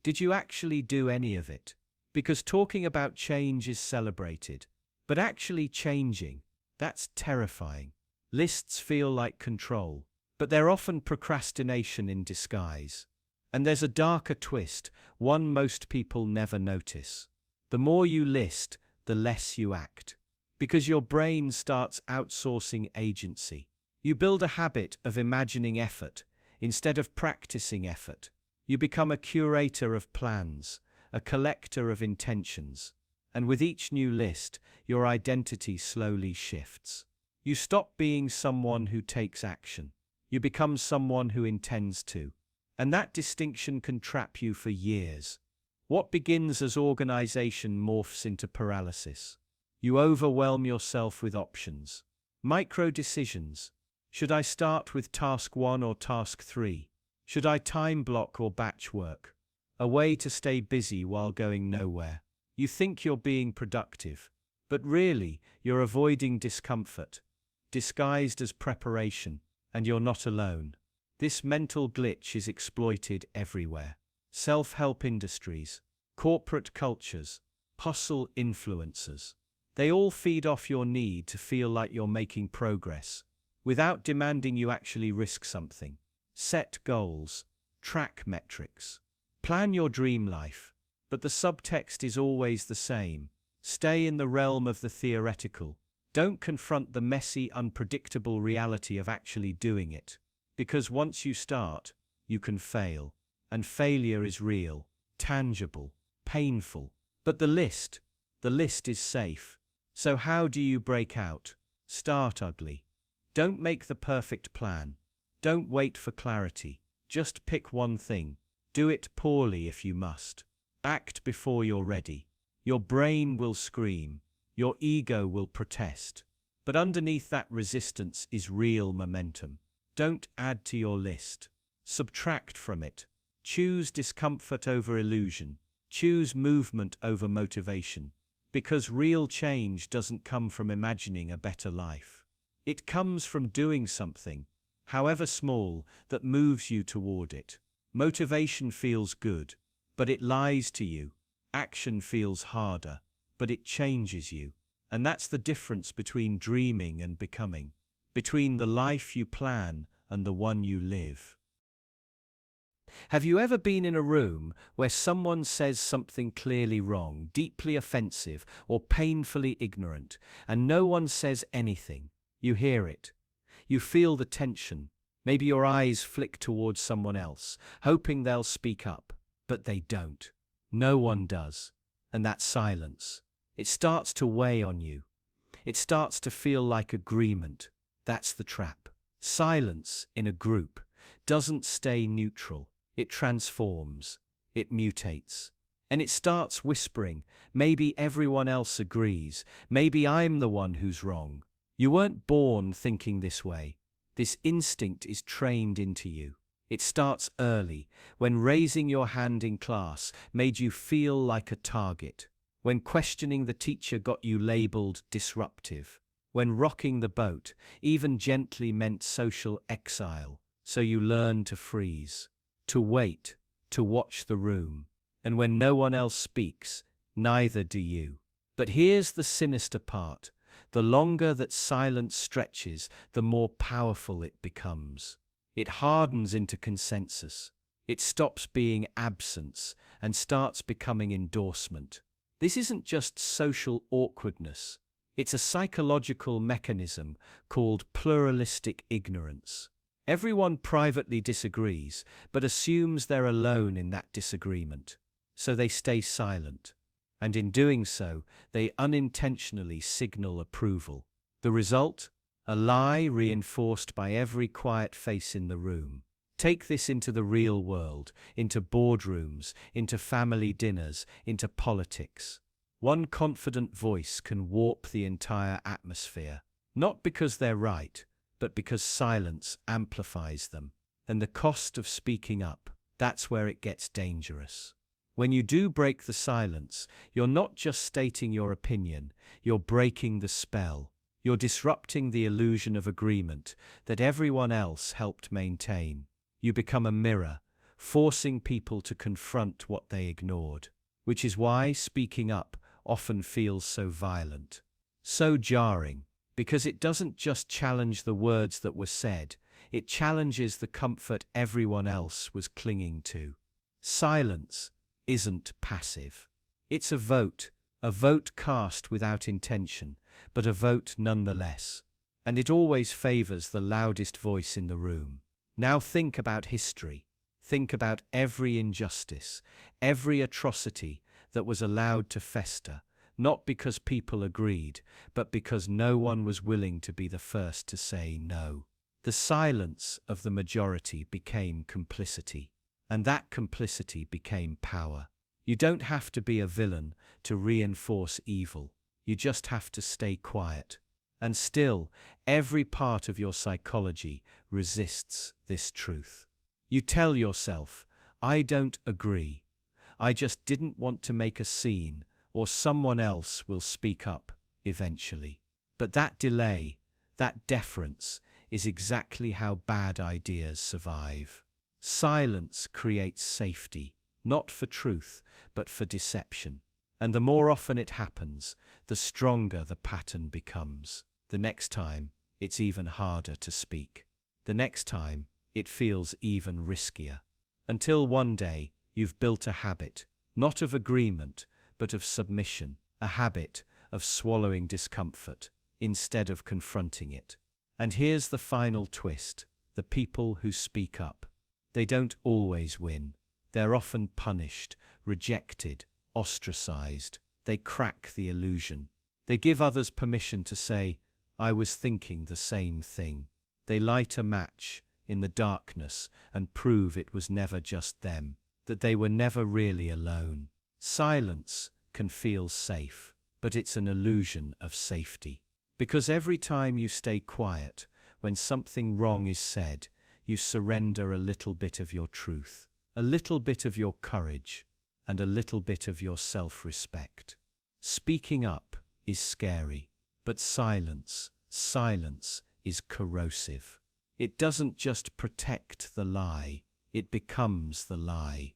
Did you actually do any of it? Because talking about change is celebrated. But actually changing, that's terrifying. Lists feel like control, but they're often procrastination in disguise. And there's a darker twist, one most people never notice. The more you list, the less you act. Because your brain starts outsourcing agency. You build a habit of imagining effort instead of practicing effort. You become a curator of plans, a collector of intentions. And with each new list, your identity slowly shifts. You stop being someone who takes action. You become someone who intends to. And that distinction can trap you for years. What begins as organization morphs into paralysis. You overwhelm yourself with options. Micro decisions. Should I start with task 1 or task 3? Should I time block or batch work? A way to stay busy while going nowhere. You think you're being productive, but really you're avoiding discomfort, disguised as preparation, and you're not alone. This mental glitch is exploited everywhere. Self-help industries, corporate cultures, hustle influencers. They all feed off your need to feel like you're making progress, without demanding you actually risk something. Set goals, track metrics, plan your dream life, but the subtext is always the same. Stay in the realm of the theoretical. Don't confront the messy, unpredictable reality of actually doing it. Because once you start, you can fail. And failure is real, tangible, painful. But the list is safe. So how do you break out? Start ugly. Don't make the perfect plan. Don't wait for clarity. Just pick one thing. Do it poorly if you must. Act before you're ready. Your brain will scream. Your ego will protest. But underneath that resistance is real momentum. Don't add to your list. Subtract from it. Choose discomfort over illusion. Choose movement over motivation. Because real change doesn't come from imagining a better life. It comes from doing something, however small, that moves you toward it. Motivation feels good, but it lies to you. Action feels harder, but it changes you. And that's the difference between dreaming and becoming. Between the life you plan and the one you live. Have you ever been in a room where someone says something clearly wrong, deeply offensive, or painfully ignorant, and no one says anything? You hear it. You feel the tension. Maybe your eyes flick towards someone else, hoping they'll speak up, but they don't. No one does. And that silence, it starts to weigh on you. It starts to feel like agreement. That's the trap. Silence in a group doesn't stay neutral. It transforms. It mutates. And it starts whispering, maybe everyone else agrees. Maybe I'm the one who's wrong. You weren't born thinking this way. This instinct is trained into you. It starts early, when raising your hand in class made you feel like a target. When questioning the teacher got you labeled disruptive. When rocking the boat, even gently, meant social exile. So you learn to freeze. To wait, to watch the room. And when no one else speaks, neither do you. But here's the sinister part. The longer that silence stretches, the more powerful it becomes. It hardens into consensus. It stops being absence and starts becoming endorsement. This isn't just social awkwardness. It's a psychological mechanism called pluralistic ignorance. Everyone privately disagrees, but assumes they're alone in that disagreement. So they stay silent. And in doing so, they unintentionally signal approval. The result? A lie reinforced by every quiet face in the room. Take this into the real world, into boardrooms, into family dinners, into politics. One confident voice can warp the entire atmosphere. Not because they're right, but because silence amplifies them. And the cost of speaking up, that's where it gets dangerous. When you do break the silence, you're not just stating your opinion, you're breaking the spell. You're disrupting the illusion of agreement that everyone else helped maintain. You become a mirror, forcing people to confront what they ignored. Which is why speaking up often feels so violent, so jarring. Because it doesn't just challenge the words that were said, it challenges the comfort everyone else was clinging to. Silence isn't passive. It's a vote cast without intention, but a vote nonetheless. And it always favors the loudest voice in the room. Now think about history. Think about every injustice, every atrocity that was allowed to fester, not because people agreed, but because no one was willing to be the first to say no. The silence of the majority became complicity, and that complicity became power. You don't have to be a villain to reinforce evil. You just have to stay quiet. And still, every part of your psychology resists this truth. You tell yourself, I don't agree. I just didn't want to make a scene, or someone else will speak up eventually. But that delay, that deference, is exactly how bad ideas survive. Silence creates safety, not for truth, but for deception. And the more often it happens, the stronger the pattern becomes. The next time, it's even harder to speak. The next time, it feels even riskier. Until one day, you've built a habit, not of agreement, but of submission, a habit of swallowing discomfort instead of confronting it. And here's the final twist: the people who speak up. They don't always win. They're often punished, rejected, ostracized. They crack the illusion. They give others permission to say, I was thinking the same thing. They light a match in the darkness and prove it was never just them, that they were never really alone. Silence can feel safe, but it's an illusion of safety. Because every time you stay quiet, when something wrong is said, you surrender a little bit of your truth, a little bit of your courage, and a little bit of your self-respect. Speaking up is scary, but silence is corrosive. It doesn't just protect the lie, it becomes the lie.